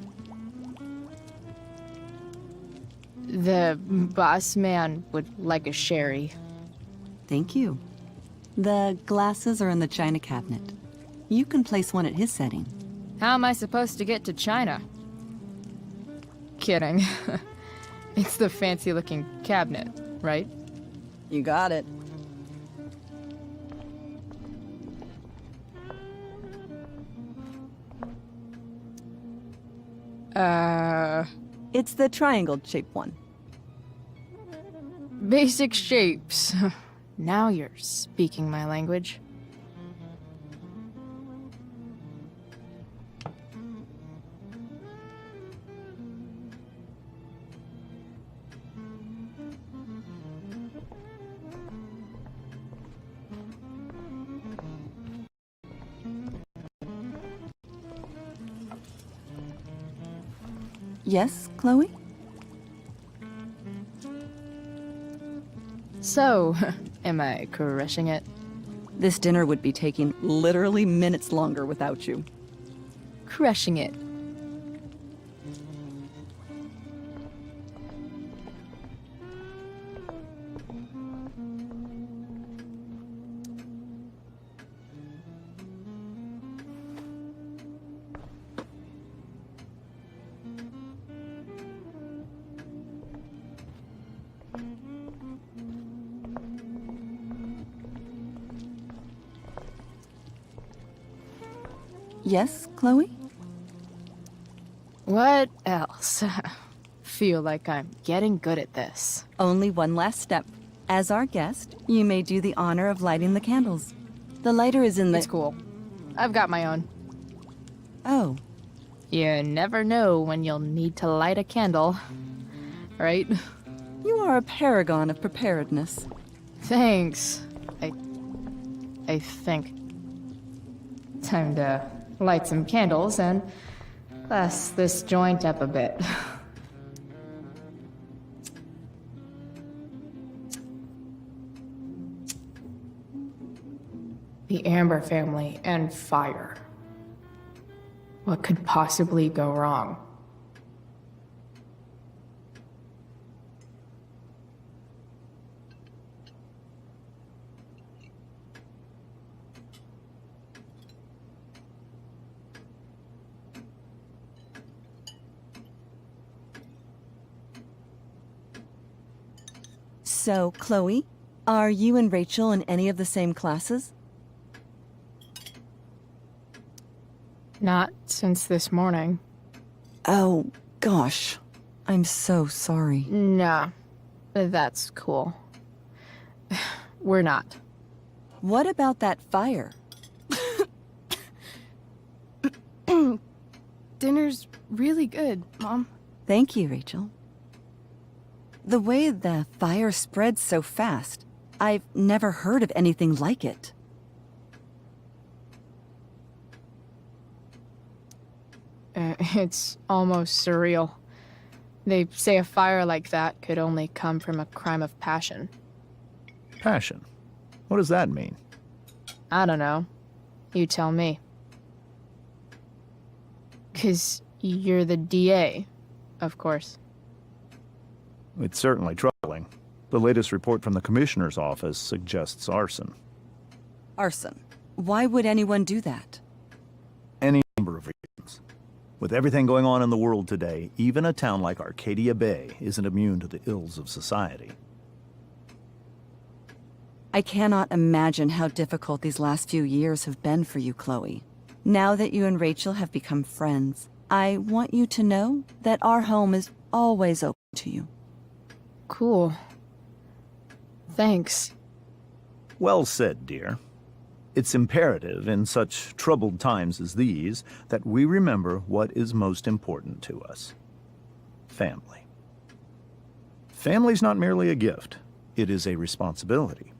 The boss man would like a sherry. Thank you. The glasses are in the china cabinet. You can place one at his setting. How am I supposed to get to China? Kidding. It's the fancy-looking cabinet, right? You got it. It's the triangle-shaped one. Basic shapes. Now you're speaking my language. Yes, Chloe? So, am I crushing it? This dinner would be taking literally minutes longer without you. Crushing it. Yes, Chloe? What else? Feel like I'm getting good at this. Only one last step. As our guest, you may do the honor of lighting the candles. The lighter is in the... It's cool. I've got my own. Oh. You never know when you'll need to light a candle, right? You are a paragon of preparedness. Thanks. I think. Time to light some candles and bless this joint up a bit. The Amber family and fire. What could possibly go wrong? So, Chloe, are you and Rachel in any of the same classes? Not since this morning. Oh, gosh. I'm so sorry. Nah, that's cool. We're not. What about that fire? Dinner's really good, Mom. Thank you, Rachel. The way the fire spreads so fast, I've never heard of anything like it. It's almost surreal. They say a fire like that could only come from a crime of passion. Passion? What does that mean? I don't know. You tell me. 'Cause you're the DA, of course. It's certainly troubling. The latest report from the Commissioner's office suggests arson. Arson. Why would anyone do that? Any number of reasons. With everything going on in the world today, even a town like Arcadia Bay isn't immune to the ills of society. I cannot imagine how difficult these last few years have been for you, Chloe. Now that you and Rachel have become friends, I want you to know that our home is always open to you. Cool. Thanks. Well said, dear. It's imperative in such troubled times as these that we remember what is most important to us. Family. Family's not merely a gift, it is a responsibility.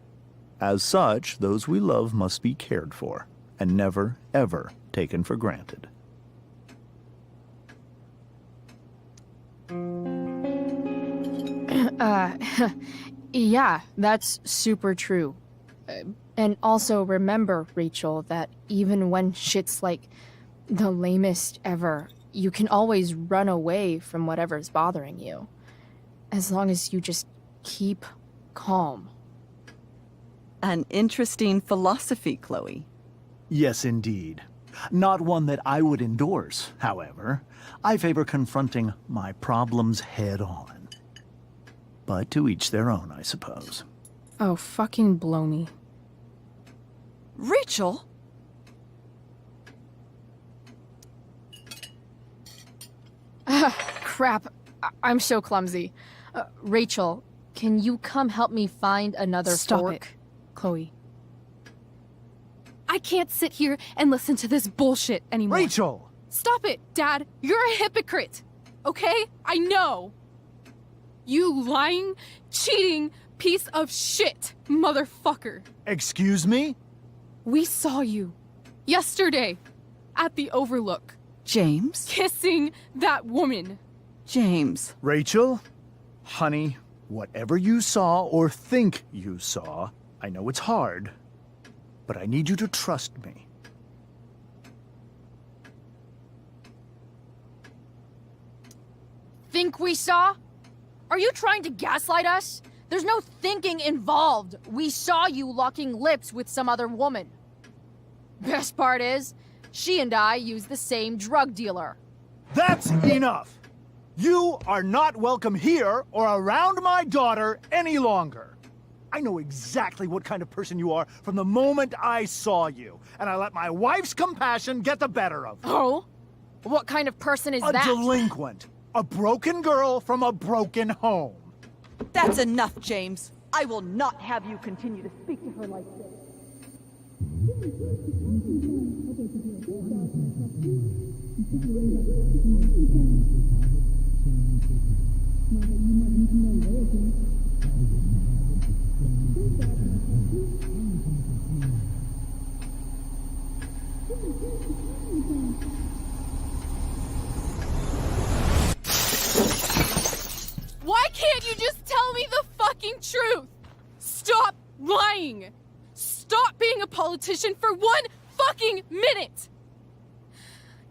As such, those we love must be cared for, and never, ever taken for granted. Yeah, that's super true. And also remember, Rachel, that even when shit's like the lamest ever, you can always run away from whatever's bothering you. As long as you just keep calm. An interesting philosophy, Chloe. Yes, indeed. Not one that I would endorse, however. I favor confronting my problems head on. But to each their own, I suppose. Oh, fucking blow me. Rachel? Crap. I'm so clumsy. Rachel, can you come help me find another Stop fork? it, Chloe. I can't sit here and listen to this bullshit anymore. Rachel! Stop it, Dad. You're a hypocrite. Okay? I know. You lying, cheating piece of shit, motherfucker. Excuse me? We saw you yesterday at the Overlook. James? Kissing that woman. James. Rachel? Honey, whatever you saw or think you saw, I know it's hard, but I need you to trust me. Think we saw? Are you trying to gaslight us? There's no thinking involved. We saw you locking lips with some other woman. Best part is, she and I use the same drug dealer. That's enough! You are not welcome here or around my daughter any longer. I know exactly what kind of person you are from the moment I saw you, and I let my wife's compassion get the better of me. Oh? What kind of person is A that? delinquent. A broken girl from a broken home. That's enough, James. I will not have you continue to speak to her like this. Why can't you just tell me the fucking truth? Stop lying. Stop being a politician for 1 fucking minute.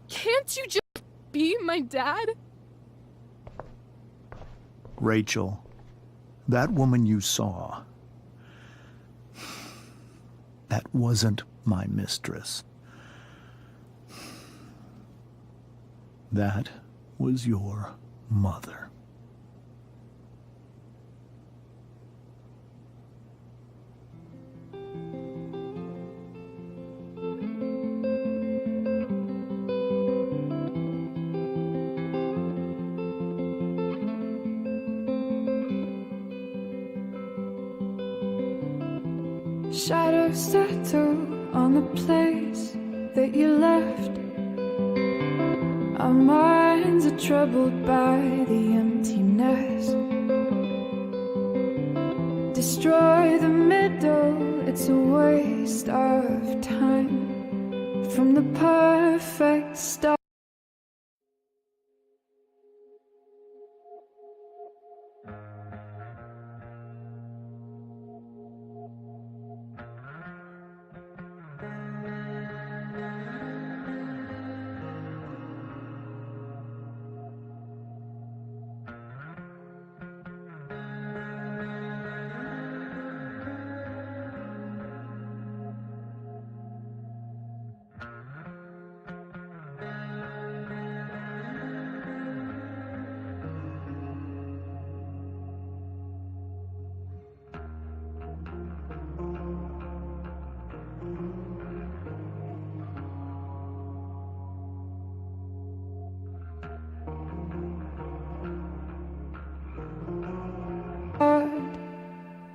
Can't you just be my dad? Rachel, that woman you saw, that wasn't my mistress. That was your mother. Shadows settle on the place that you left. Our minds are troubled by the emptiness. Destroy the middle, it's a waste of time. From the perfect start.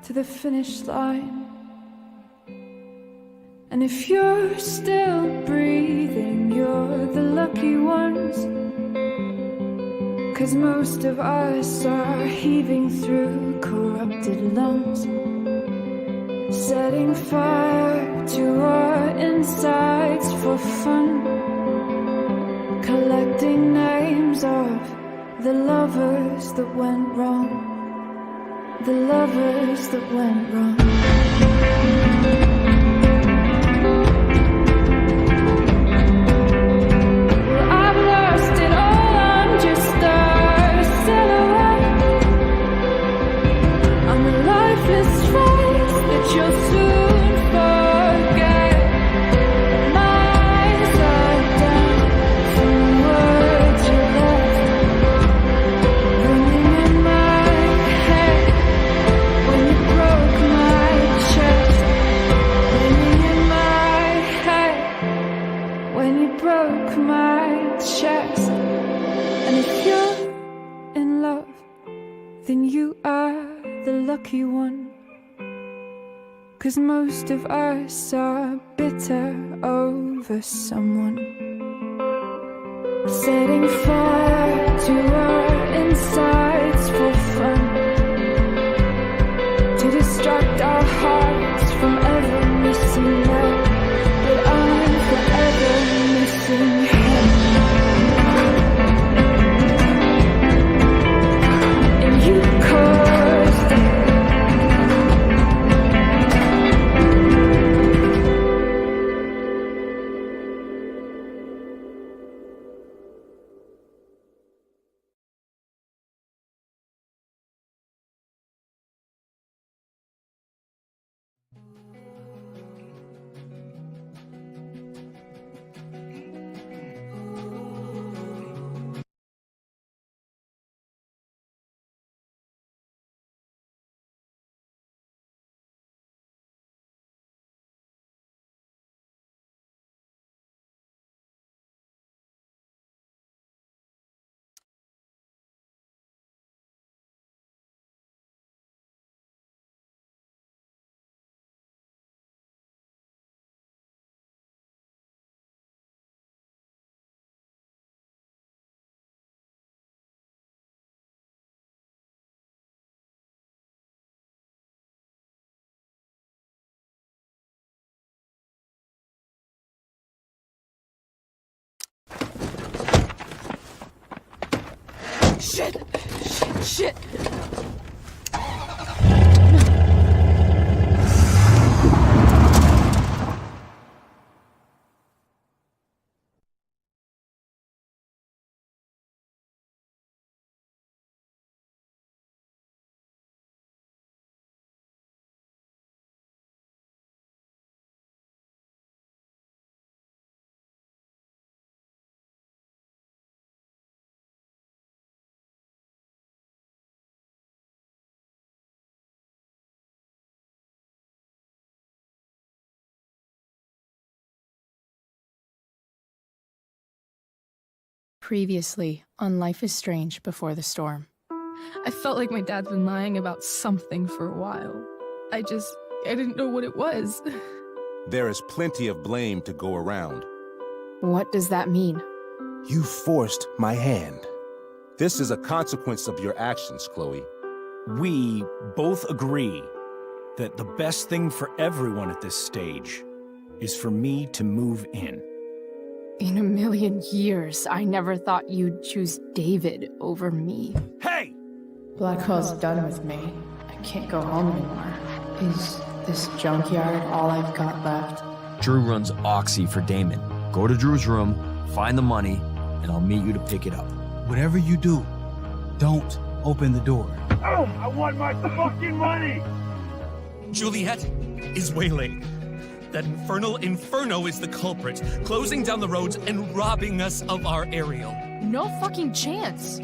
To the finish line. And if you're still breathing, you're the lucky ones. 'Cause most of us are heaving through corrupted lungs, setting fire to our insides for fun, collecting names of the lovers that went wrong. The lovers that went wrong. Well, I've lost it all, I'm just a silhouette on the lifeless face that you'll soon forget. Miles are down from the words you left, ringing in my head. When you broke my chest, ringing in my head. When you broke my chest. And if you're in love, then you are the lucky one. 'Cause most of us are bitter over someone, setting fire to our insides for fun, to distract our hearts from ever missing love. But I'm forever missing him. And you caused it. Shit! Shit! Previously on Life is Strange Before the Storm. I felt like my dad's been lying about something for a while. I just I didn't know what it was. There is plenty of blame to go around. What does that mean? You forced my hand. This is a consequence of your actions, Chloe. We both agree that the best thing for everyone at this stage is for me to move in. In a million years, I never thought you'd choose David over me. Hey! Blackwell's done with me. I can't go home anymore. Is this junkyard all I've got left? Drew runs Oxy for Damon. Go to Drew's room, find the money, and I'll meet you to pick it up. Whatever you do, don't open the door. Oh, I want my fucking money! Juliet is waylaid. That infernal Inferno is the culprit, closing down the roads and robbing us of our Ariel. No fucking chance.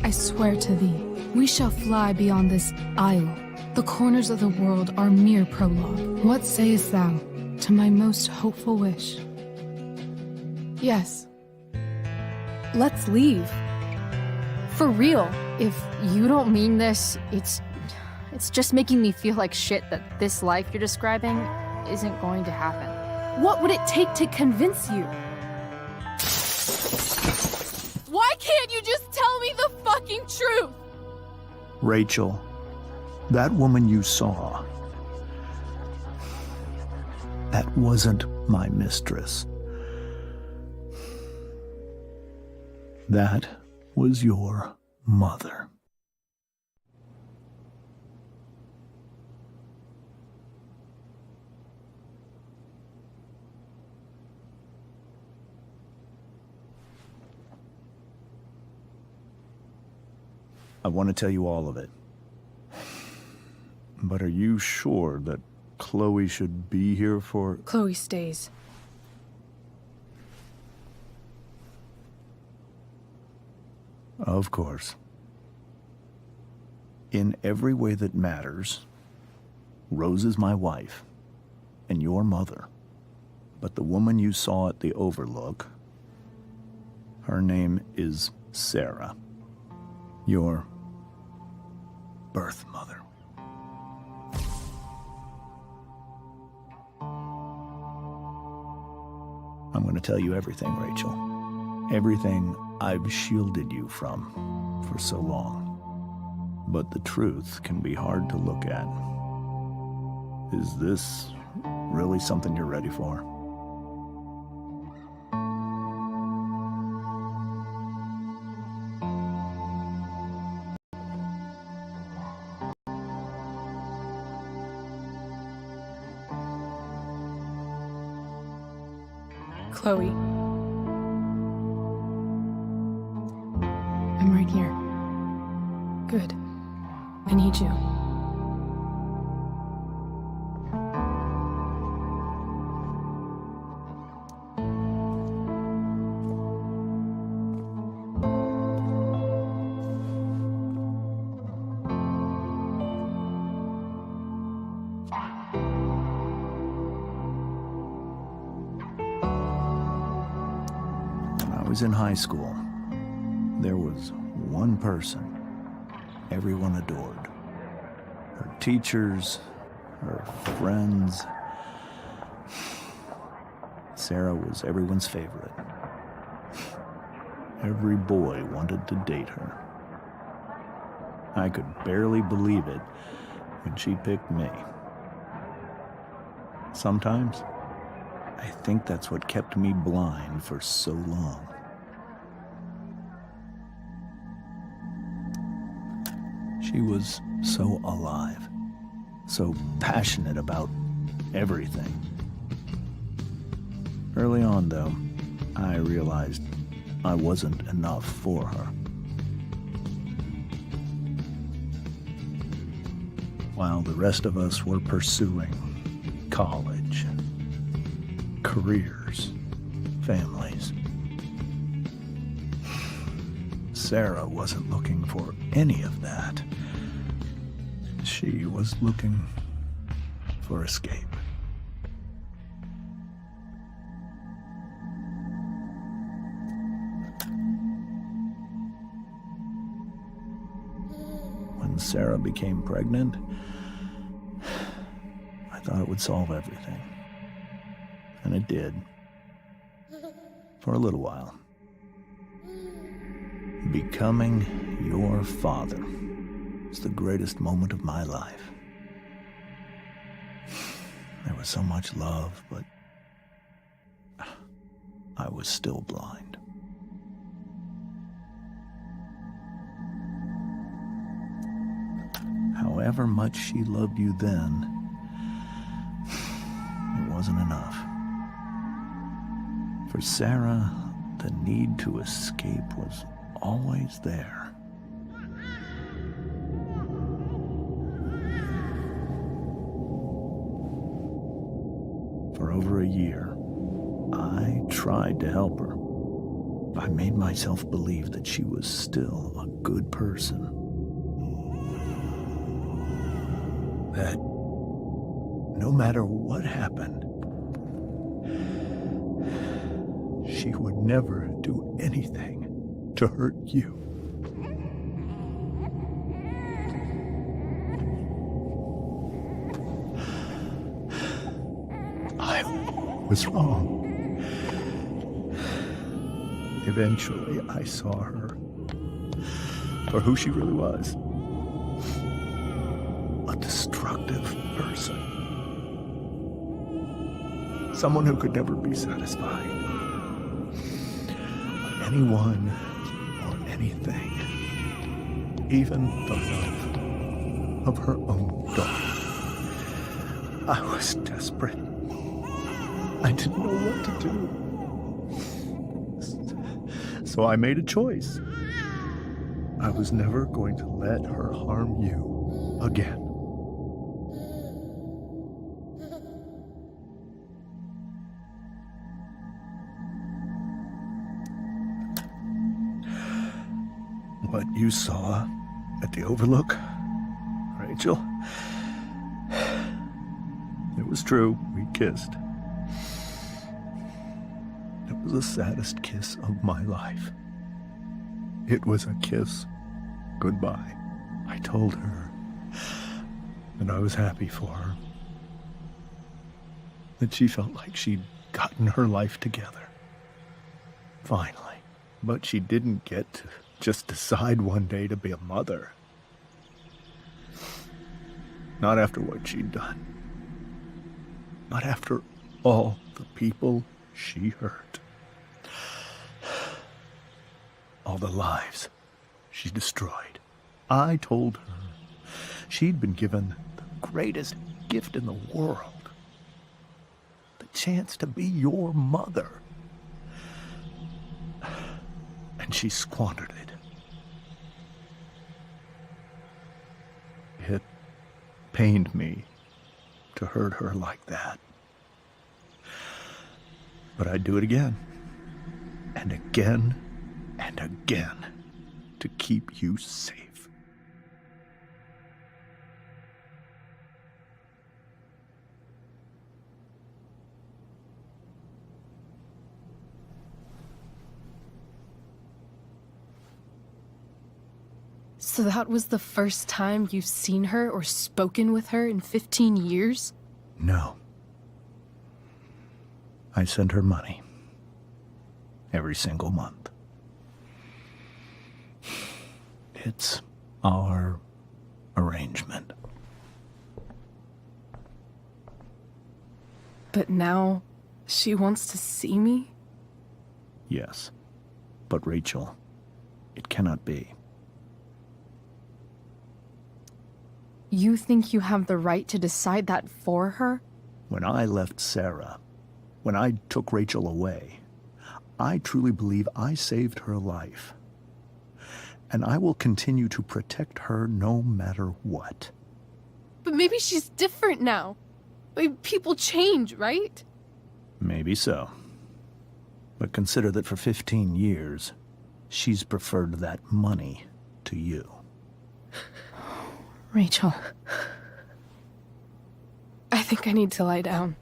I swear to thee, we shall fly beyond this isle. The corners of the world are mere prologue. What sayest thou to my most hopeful wish? Yes. Let's leave. For real. If you don't mean this, it's just making me feel like shit that this life you're describing isn't going to happen. What would it take to convince you? Why can't you just tell me the fucking truth? Rachel, that woman you saw, that wasn't my mistress. That was your mother. I want to tell you all of it. But are you sure that Chloe should be here for... Chloe stays. Of course. In every way that matters, Rose is my wife, and your mother. But the woman you saw at the Overlook, her name is Sarah. Your birth mother. I'm going to tell you everything, Rachel. Everything I've shielded you from for so long. But the truth can be hard to look at. Is this really something you're ready for? Chloe. I'm right here. Good. I need you. When I was in high school, there was one person everyone adored. Her teachers, her friends. Sarah was everyone's favorite. Every boy wanted to date her. I could barely believe it when she picked me. Sometimes, I think that's what kept me blind for so long. She was so alive, so passionate about everything. Early on, though, I realized I wasn't enough for her. While the rest of us were pursuing college, careers, families, Sarah wasn't looking for any of that. She was looking for escape. When Sarah became pregnant, I thought it would solve everything. And it did. For a little while. Becoming your father was the greatest moment of my life. There was so much love, but I was still blind. However much she loved you then, it wasn't enough. For Sarah, the need to escape was always there. For over a year, I tried to help her. I made myself believe that she was still a good person. That no matter what happened, she would never do anything to hurt you. I was wrong. Eventually, I saw her for who she really was. A destructive person. Someone who could never be satisfied by anyone or anything. Even the love of her own daughter. I was desperate. I didn't know what to do. So I made a choice. I was never going to let her harm you again. What you saw at the Overlook, Rachel, it was true. We kissed. It was the saddest kiss of my life. It was a kiss goodbye. I told her that I was happy for her. That she felt like she'd gotten her life together. Finally. But she didn't get to just decide one day to be a mother. Not after what she'd done. Not after all the people she hurt. All the lives she destroyed. I told her she'd been given the greatest gift in the world. The chance to be your mother. And she squandered it. It pained me to hurt her like that. But I'd do it again. And again. And again. To keep you safe. So that was the first time you've seen her or spoken with her in 15 years? No. I send her money. Every single month. It's our arrangement. But now she wants to see me? Yes. But Rachel, it cannot be. You think you have the right to decide that for her? When I left Sarah, when I took Rachel away, I truly believe I saved her life. And I will continue to protect her no matter what. But maybe she's different now. People change, right? Maybe so. But consider that for 15 years, she's preferred that money to you. Rachel. I think I need to lie down.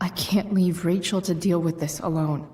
I can't leave Rachel to deal with this alone.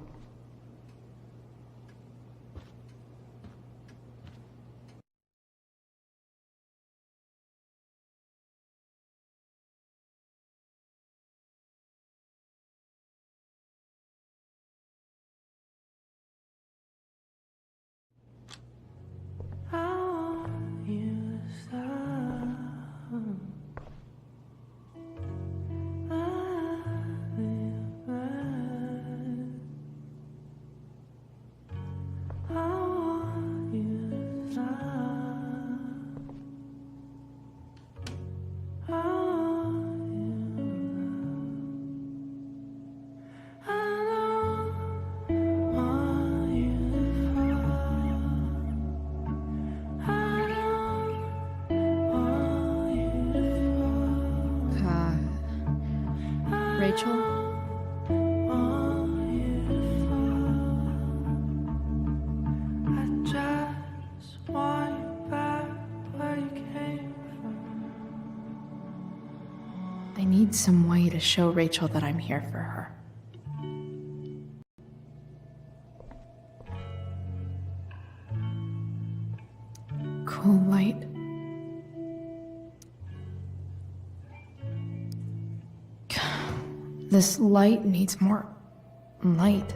Rachel? I need some way to show Rachel that I'm here for her. Cool light. This light needs more light.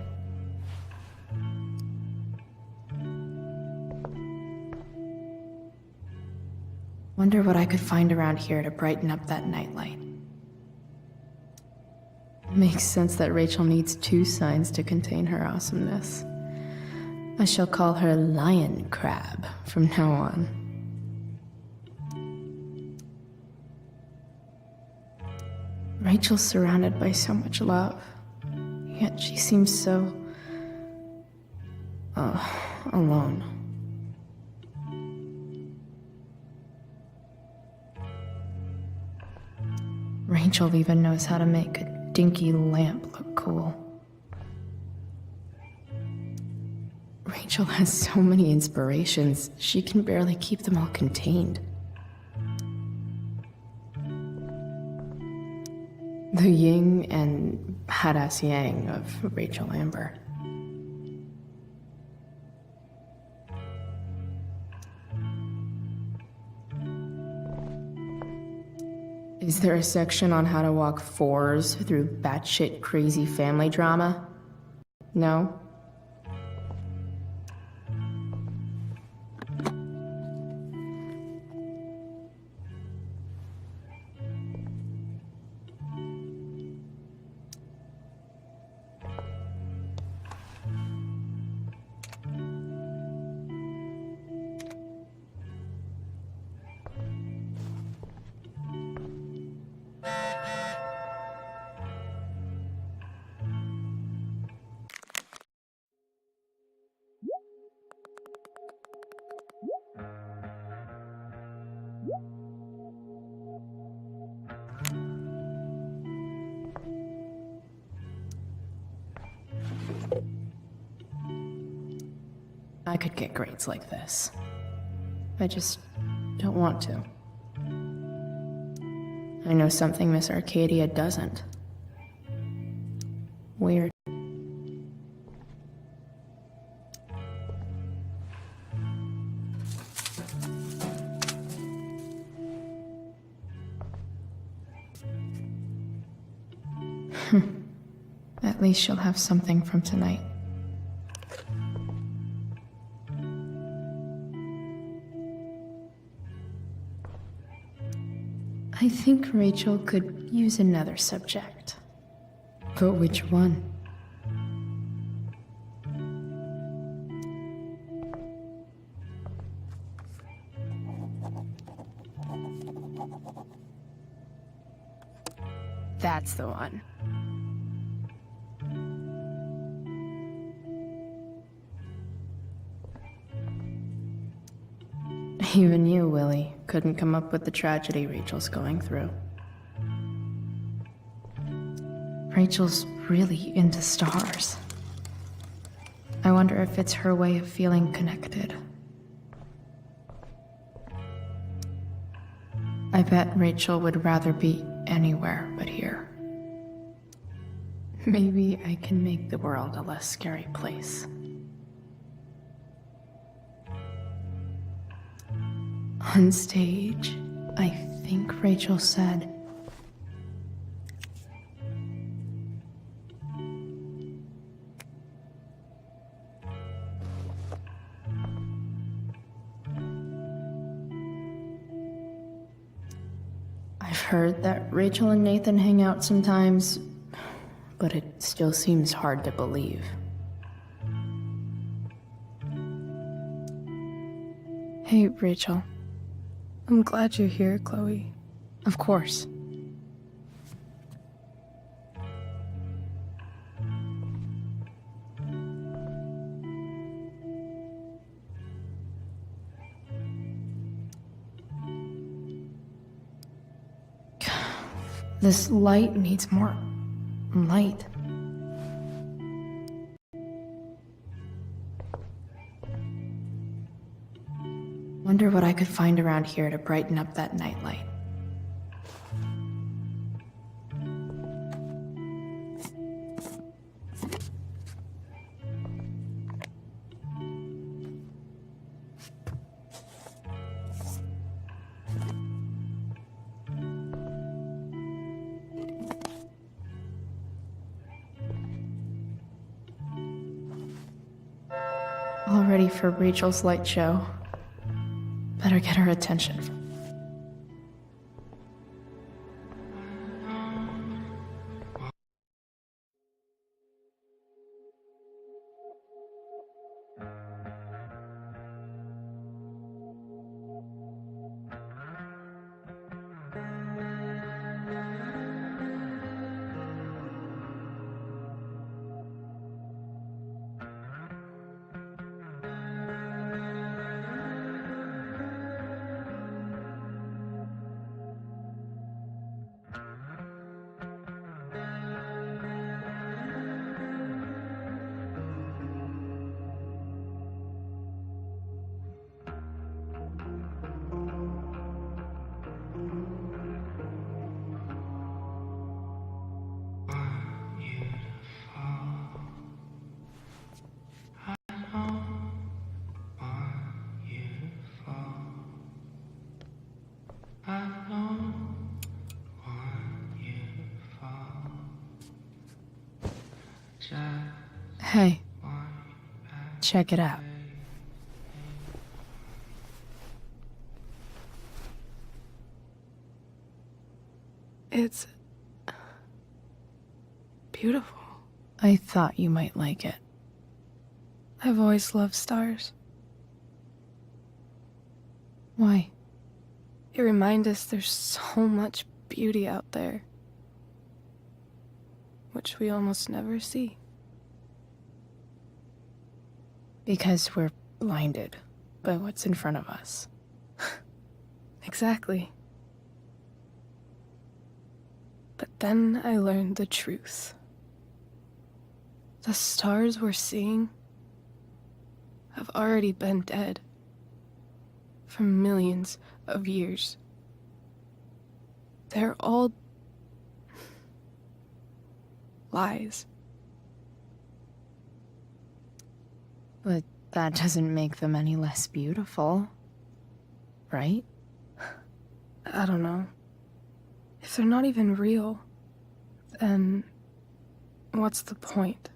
Wonder what I could find around here to brighten up that nightlight. Makes sense that Rachel needs 2 signs to contain her awesomeness. I shall call her Lion Crab from now on. Rachel's surrounded by so much love, yet she seems so... alone. Rachel even knows how to make a dinky lamp look cool. Rachel has so many inspirations, she can barely keep them all contained. The yin and badass yang of Rachel Amber. Is there a section on how to walk 4s through batshit crazy family drama? No? I could get grades like this. I just don't want to. I know something Miss Arcadia doesn't. Weird. At least she'll have something from tonight. I think Rachel could use another subject. But which one? That's the one. Even you, Willie, couldn't come up with the tragedy Rachel's going through. Rachel's really into stars. I wonder if it's her way of feeling connected. I bet Rachel would rather be anywhere but here. Maybe I can make the world a less scary place. On stage, I think Rachel said, I've heard that Rachel and Nathan hang out sometimes, but it still seems hard to believe. Hey, Rachel. I'm glad you're here, Chloe. Of course. This light needs more light. Wonder what I could find around here to brighten up that nightlight. All ready for Rachel's light show. Better get her attention. Hey, check it out. It's beautiful. I thought you might like it. I've always loved stars. Why? They remind us there's so much beauty out there, which we almost never see. Because we're blinded by what's in front of us. Exactly. But then I learned the truth. The stars we're seeing have already been dead for millions of years. They're all lies. But that doesn't make them any less beautiful, right? I don't know. If they're not even real, then what's the point?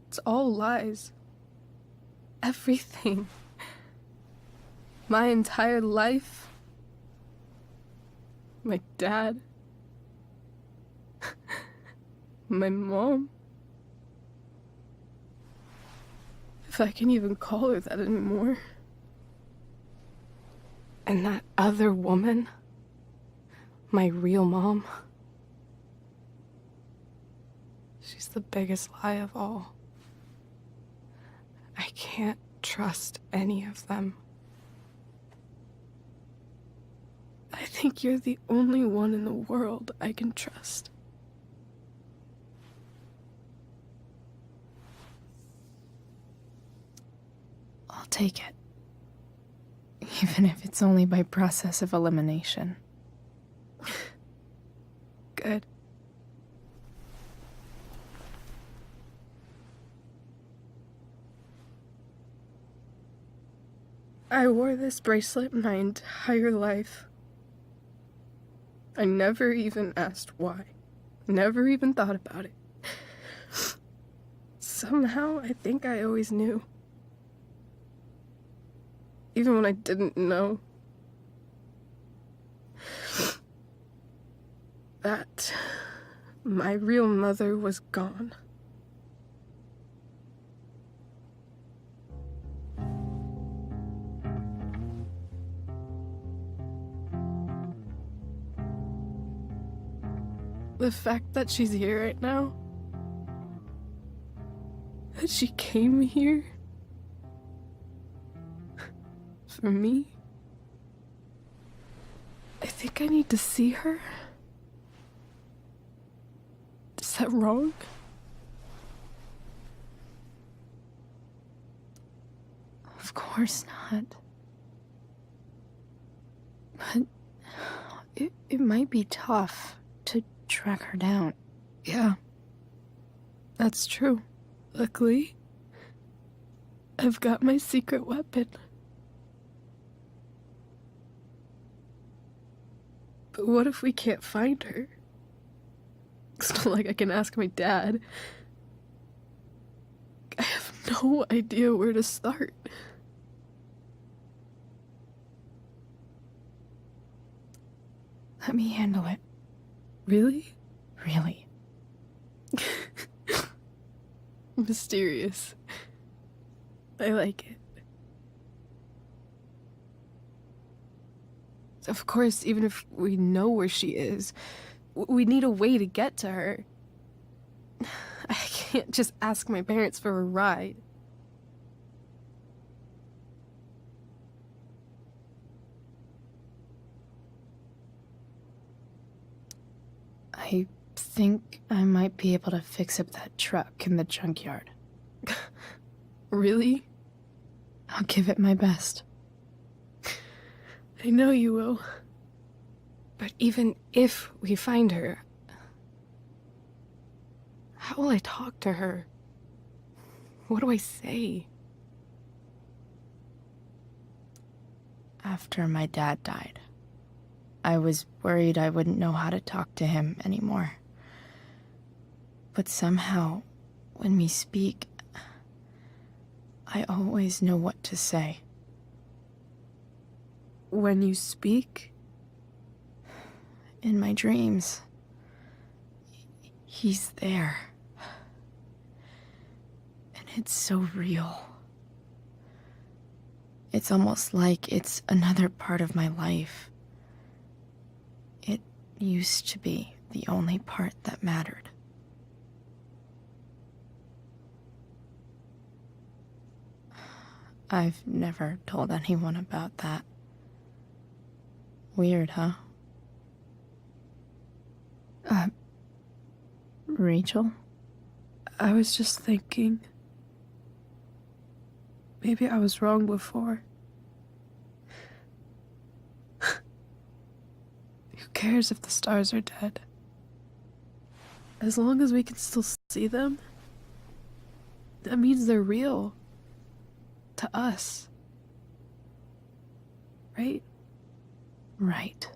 It's all lies. Everything. My entire life. My dad. My mom. If I can even call her that anymore. And that other woman, my real mom, she's the biggest lie of all. I can't trust any of them. I think you're the only one in the world I can trust. I'll take it. Even if it's only by process of elimination. Good. I wore this bracelet my entire life. I never even asked why. Never even thought about it. Somehow, I think I always knew. Even when I didn't know. That my real mother was gone. The fact that she's here right now, that she came here for me, I think I need to see her. Is that wrong? Of course not. But it might be tough to track her down. Yeah, that's true. Luckily, I've got my secret weapon. But what if we can't find her? It's not like I can ask my dad. I have no idea where to start. Let me handle it. Really? Really. Mysterious. I like it. Of course, even if we know where she is, we need a way to get to her. I can't just ask my parents for a ride. I think I might be able to fix up that truck in the junkyard. Really? I'll give it my best. I know you will. But even if we find her, how will I talk to her? What do I say? After my dad died, I was worried I wouldn't know how to talk to him anymore. But somehow, when we speak, I always know what to say. When you speak? In my dreams. He's there. And it's so real. It's almost like it's another part of my life. It used to be the only part that mattered. I've never told anyone about that. Weird, huh? Rachel? I was just thinking. Maybe I was wrong before. Who cares if the stars are dead? As long as we can still see them, that means they're real. To us. Right? Right.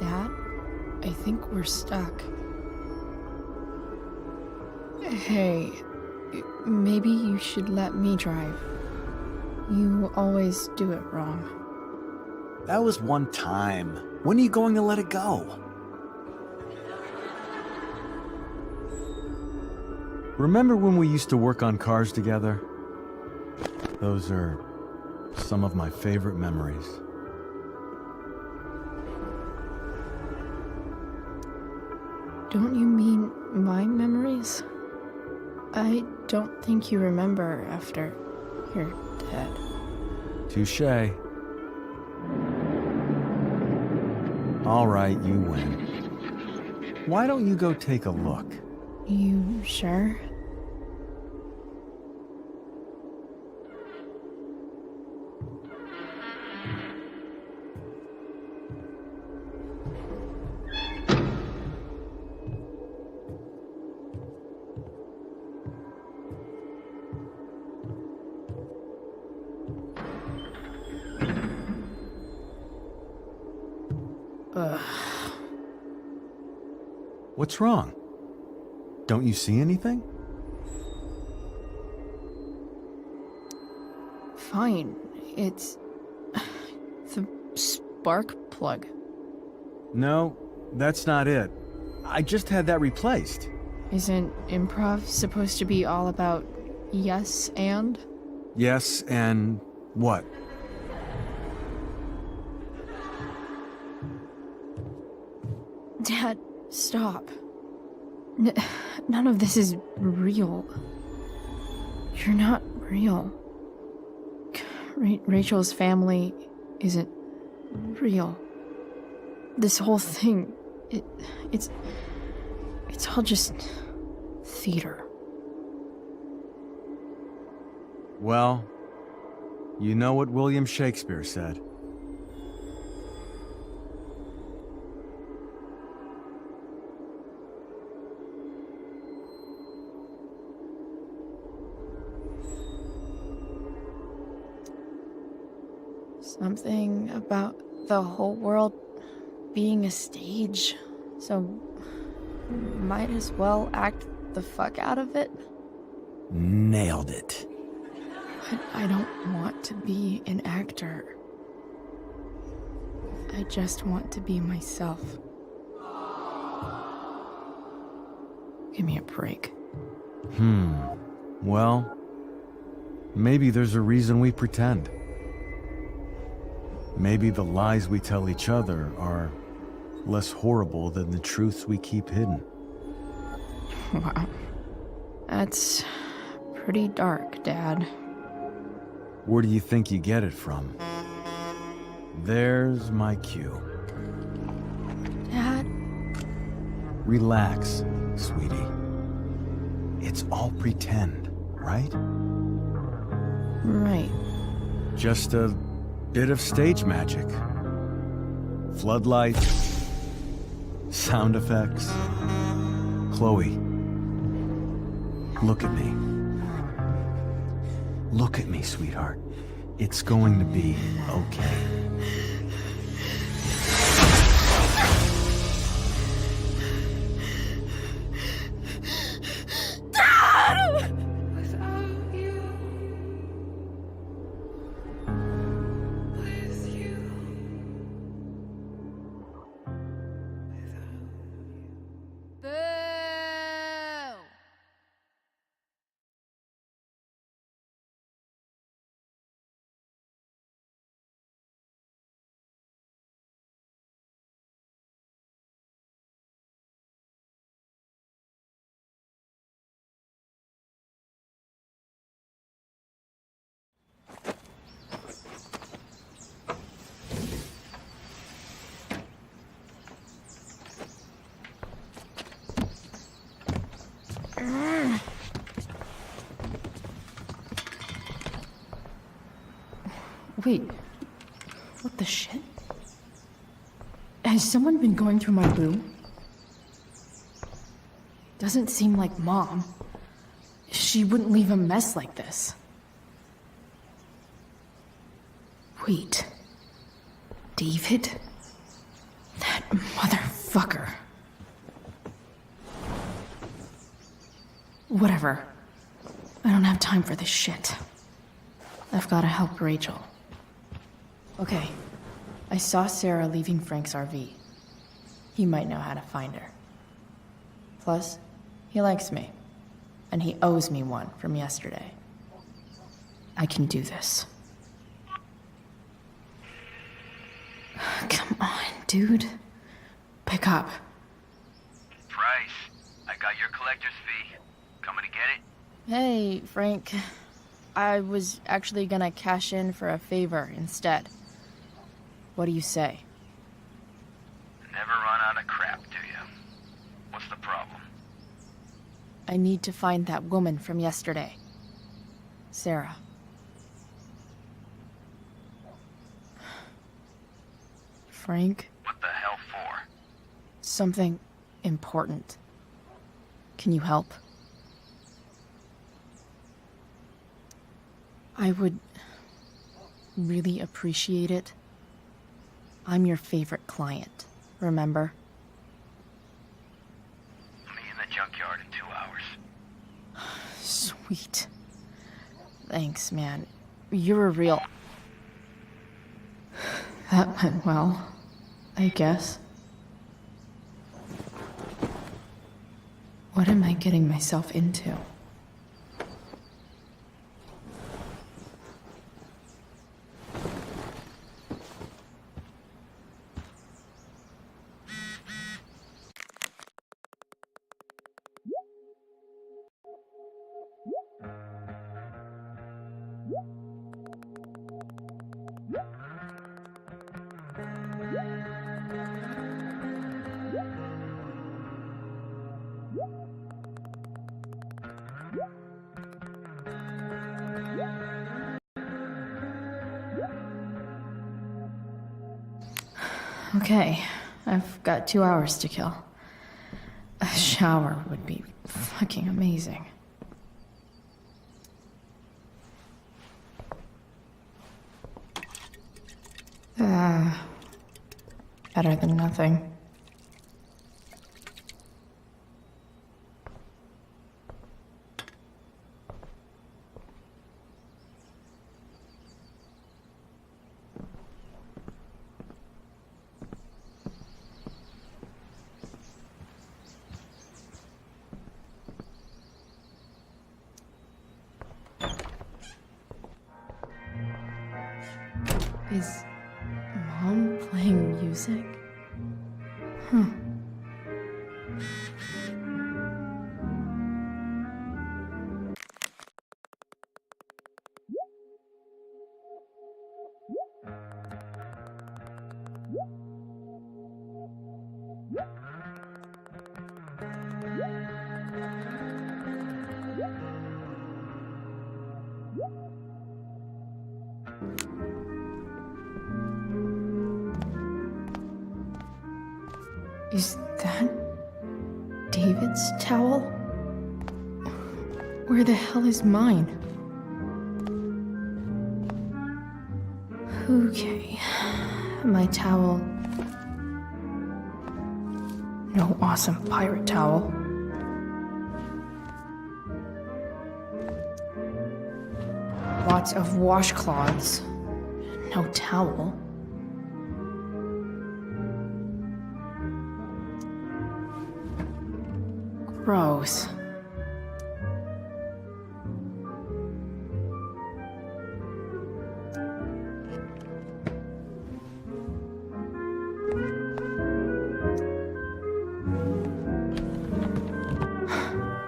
Dad, I think we're stuck. Hey, maybe you should let me drive. You always do it wrong. That was one time. When are you going to let it go? Remember when we used to work on cars together? Those are some of my favorite memories. Don't you mean my memories? I don't think you remember after you're dead. Touché. All right, you win. Why don't you go take a look? You sure? What's wrong? Don't you see anything? Fine. It's the spark plug. No, that's not it. I just had that replaced. Isn't improv supposed to be all about yes and? Yes, and what? Dad, stop. None of this is real. You're not real. Rachel's family isn't real. This whole thing, it's all just theater. Well, you know what William Shakespeare said. Something about the whole world being a stage, so might as well act the fuck out of it. Nailed it. But I don't want to be an actor. I just want to be myself. Give me a break. Well, maybe there's a reason we pretend. Maybe the lies we tell each other are less horrible than the truths we keep hidden. Wow. That's pretty dark, Dad. Where do you think you get it from? There's my cue. Dad? Relax, sweetie. It's all pretend, right? Right. Just a bit of stage magic. Floodlights, sound effects. Chloe, look at me. Look at me, sweetheart. It's going to be okay. Dad! Wait, what the shit? Has someone been going through my room? Doesn't seem like Mom. She wouldn't leave a mess like this. Wait. David? That Motherfucker. Whatever. I don't have time for this shit. I've gotta help Rachel. Okay. I saw Sarah leaving Frank's RV. He might know how to find her. Plus, he likes me. And he owes me one from yesterday. I can do this. Come on, dude. Pick up. Price, I got your collector's fee. Coming to get it? Hey, Frank. I was actually gonna cash in for a favor instead. What do you say? Never run out of crap, do you? What's the problem? I need to find that woman from yesterday. Sarah. Frank? What the hell for? Something important. Can you help? I would really appreciate it. I'm your favorite client, remember? I'll be in the junkyard in 2 hours. Sweet. Thanks, man. You're a real... That went well, I guess. What am I getting myself into? Okay, I've got 2 hours to kill. A shower would be fucking amazing. Better than nothing. Is Mom playing music? Huh. Is that David's towel? Where the hell is mine? Okay, my towel. No awesome pirate towel. Lots of washcloths. No towel. Gross.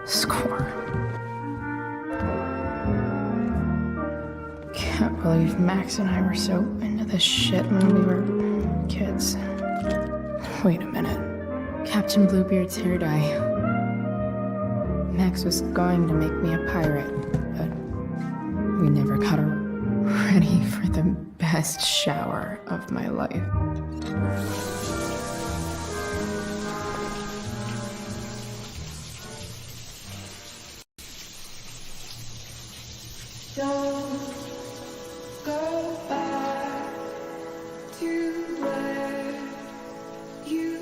Score. Can't believe Max and I were so into this shit when we were kids. Wait a minute. Captain Bluebeard's hair dye. Max was going to make me a pirate, but we never got ready for the best shower of my life. Don't go back to where you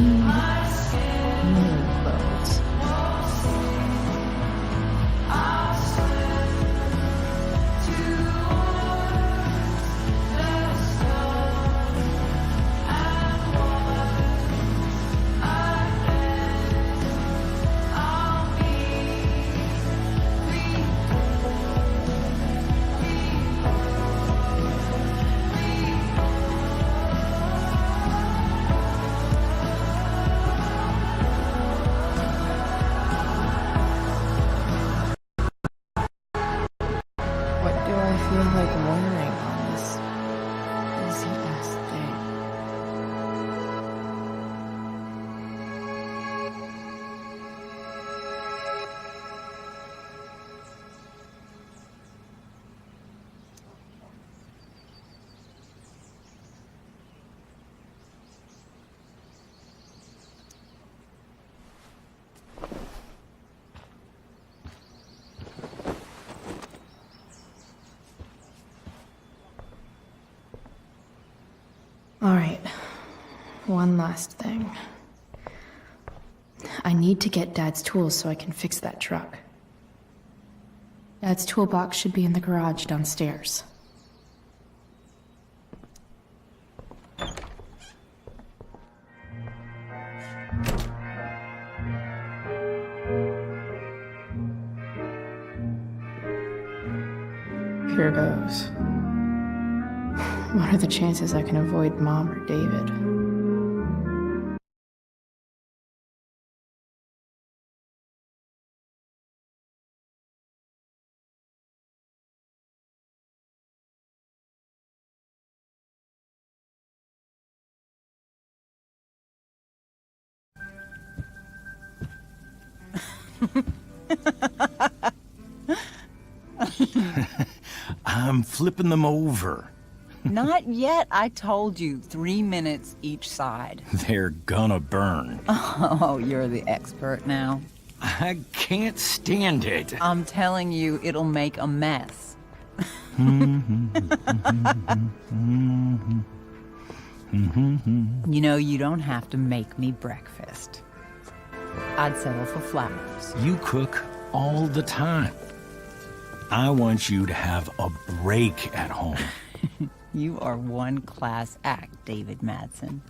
need new clothes. What do I feel like wearing on this busy-ass day? All right, one last thing. I need to get Dad's tools so I can fix that truck. Dad's toolbox should be in the garage downstairs. Here goes. What are the chances I can avoid Mom or David? I'm flipping them over. Not yet. I told you, 3 minutes each side. They're gonna burn. Oh, you're the expert now. I can't stand it. I'm telling you, it'll make a mess. You know, you don't have to make me breakfast. I'd settle for flowers. You cook all the time. I want you to have a break at home. You are one class act, David Madsen.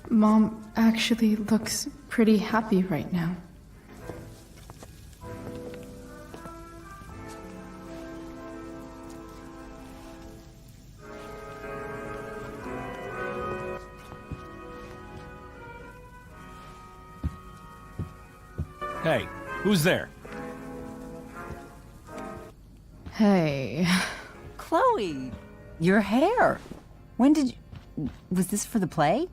Mom actually looks pretty happy right now. Hey, who's there? Hey. Chloe, your hair. When did you... Was this for the play?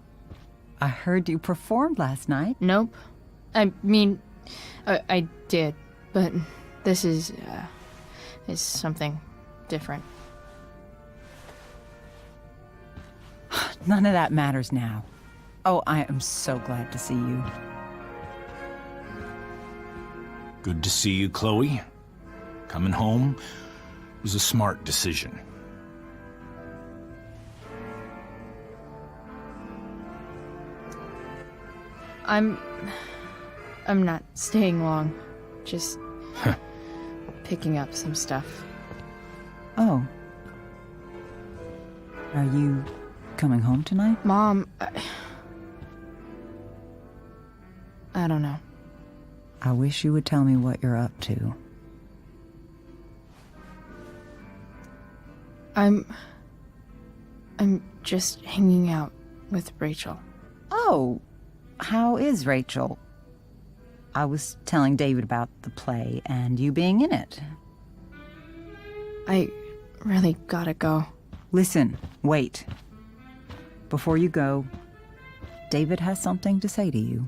I heard you performed last night. Nope. I mean, I did, but this is something different. None of that matters now. Oh, I am so glad to see you. Good to see you, Chloe. Coming home was a smart decision. I'm not staying long. Just picking up some stuff. Oh. Are you coming home tonight? Mom, I don't know. I wish you would tell me what you're up to. I'm just hanging out with Rachel. Oh, how is Rachel? I was telling David about the play and you being in it. I really gotta go. Listen, wait. Before you go, David has something to say to you.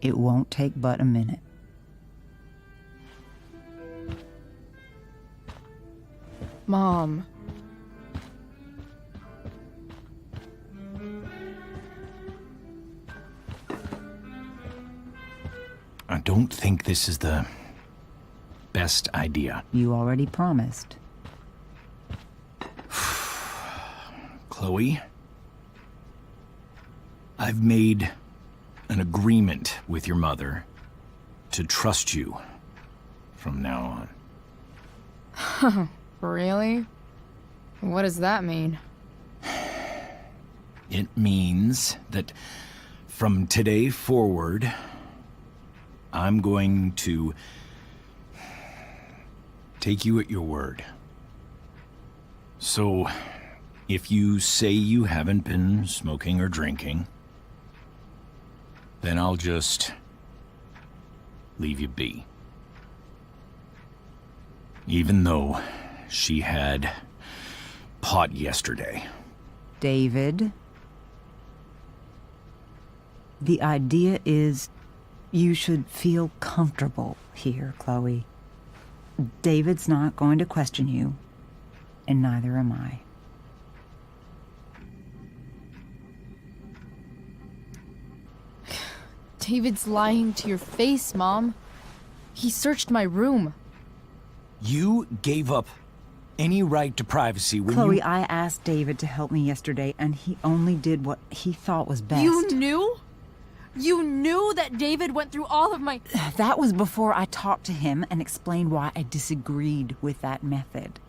It won't take but a minute. Mom. I don't think this is the best idea. You already promised. Chloe, I've made an agreement with your mother to trust you from now on. Really? What does that mean? It means that from today forward, I'm going to take you at your word. So, if you say you haven't been smoking or drinking, then I'll just leave you be. Even though she had pot yesterday. David, the idea is you should feel comfortable here, Chloe. David's not going to question you, and neither am I. David's lying to your face, Mom. He searched my room. You gave up any right to privacy when Chloe, you... I asked David to help me yesterday, and he only did what he thought was best. You knew? You knew that David went through all of my... That was before I talked to him and explained why I disagreed with that method.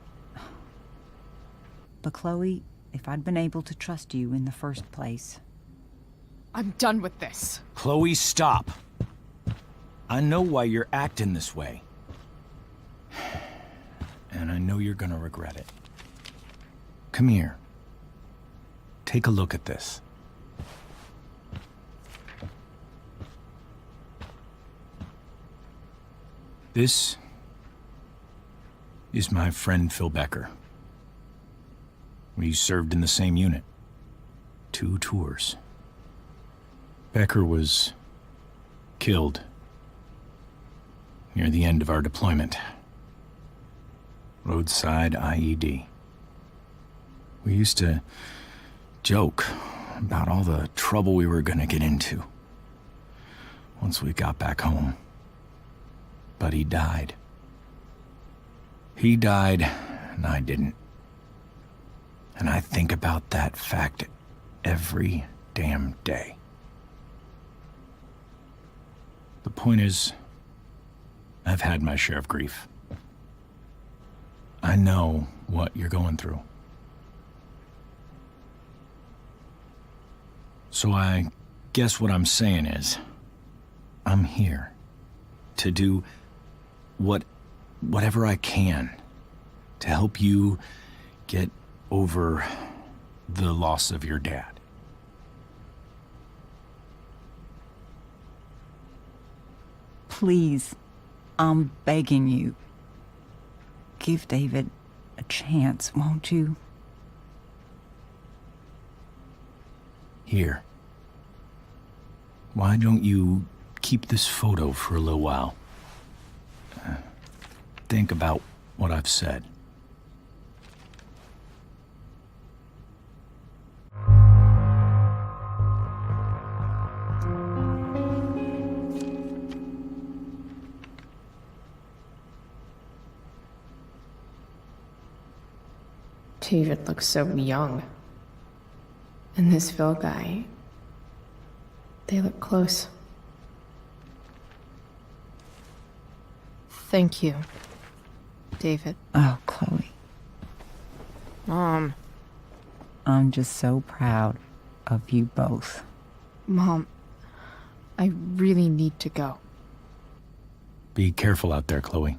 But Chloe, if I'd been able to trust you in the first place... I'm done with this. Chloe, stop. I know why you're acting this way. And I know you're gonna regret it. Come here. Take a look at this. This is my friend Phil Becker. We served in the same unit. 2 tours. Becker was killed near the end of our deployment. Roadside IED. We used to joke about all the trouble we were gonna get into once we got back home. But he died. He died, and I didn't. And I think about that fact every damn day. The point is, I've had my share of grief. I know what you're going through. So I guess what I'm saying is, I'm here to do whatever I can to help you get over the loss of your dad. Please, I'm begging you. Give David a chance, won't you? Here. Why don't you keep this photo for a little while? Think about what I've said. David looks so young. And this Phil guy, they look close. Thank you, David. Oh, Chloe. Mom. I'm just so proud of you both. Mom, I really need to go. Be careful out there, Chloe.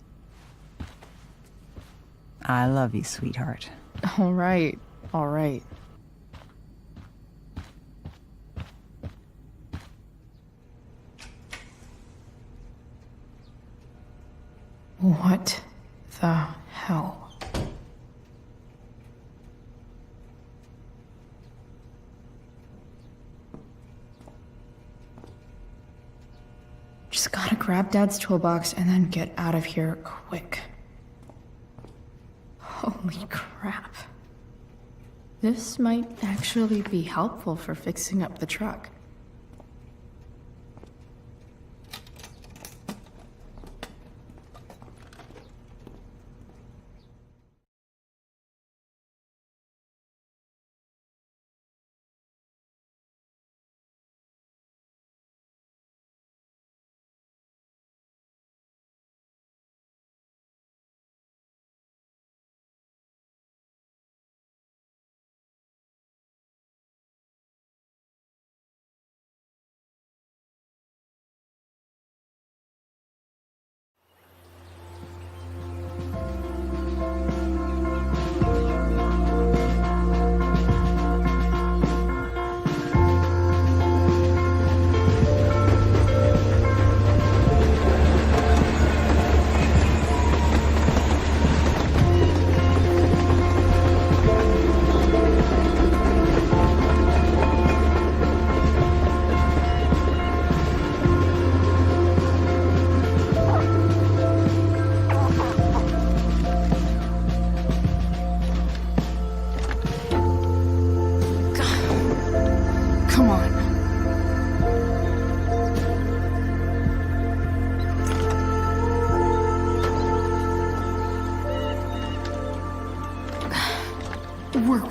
I love you, sweetheart. All right, all right. What the hell? Just gotta grab Dad's toolbox and then get out of here quick. Holy crap. This might actually be helpful for fixing up the truck.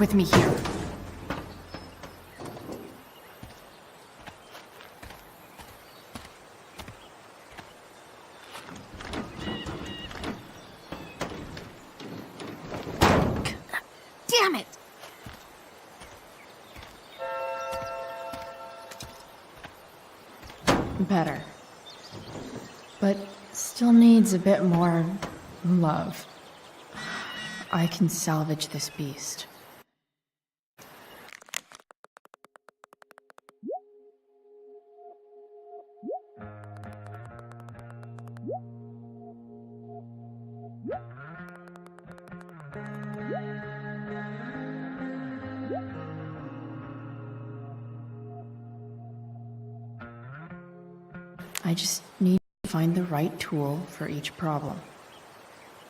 with me here. Damn it! Better. But still needs a bit more love. I can salvage this beast. I just need to find the right tool for each problem.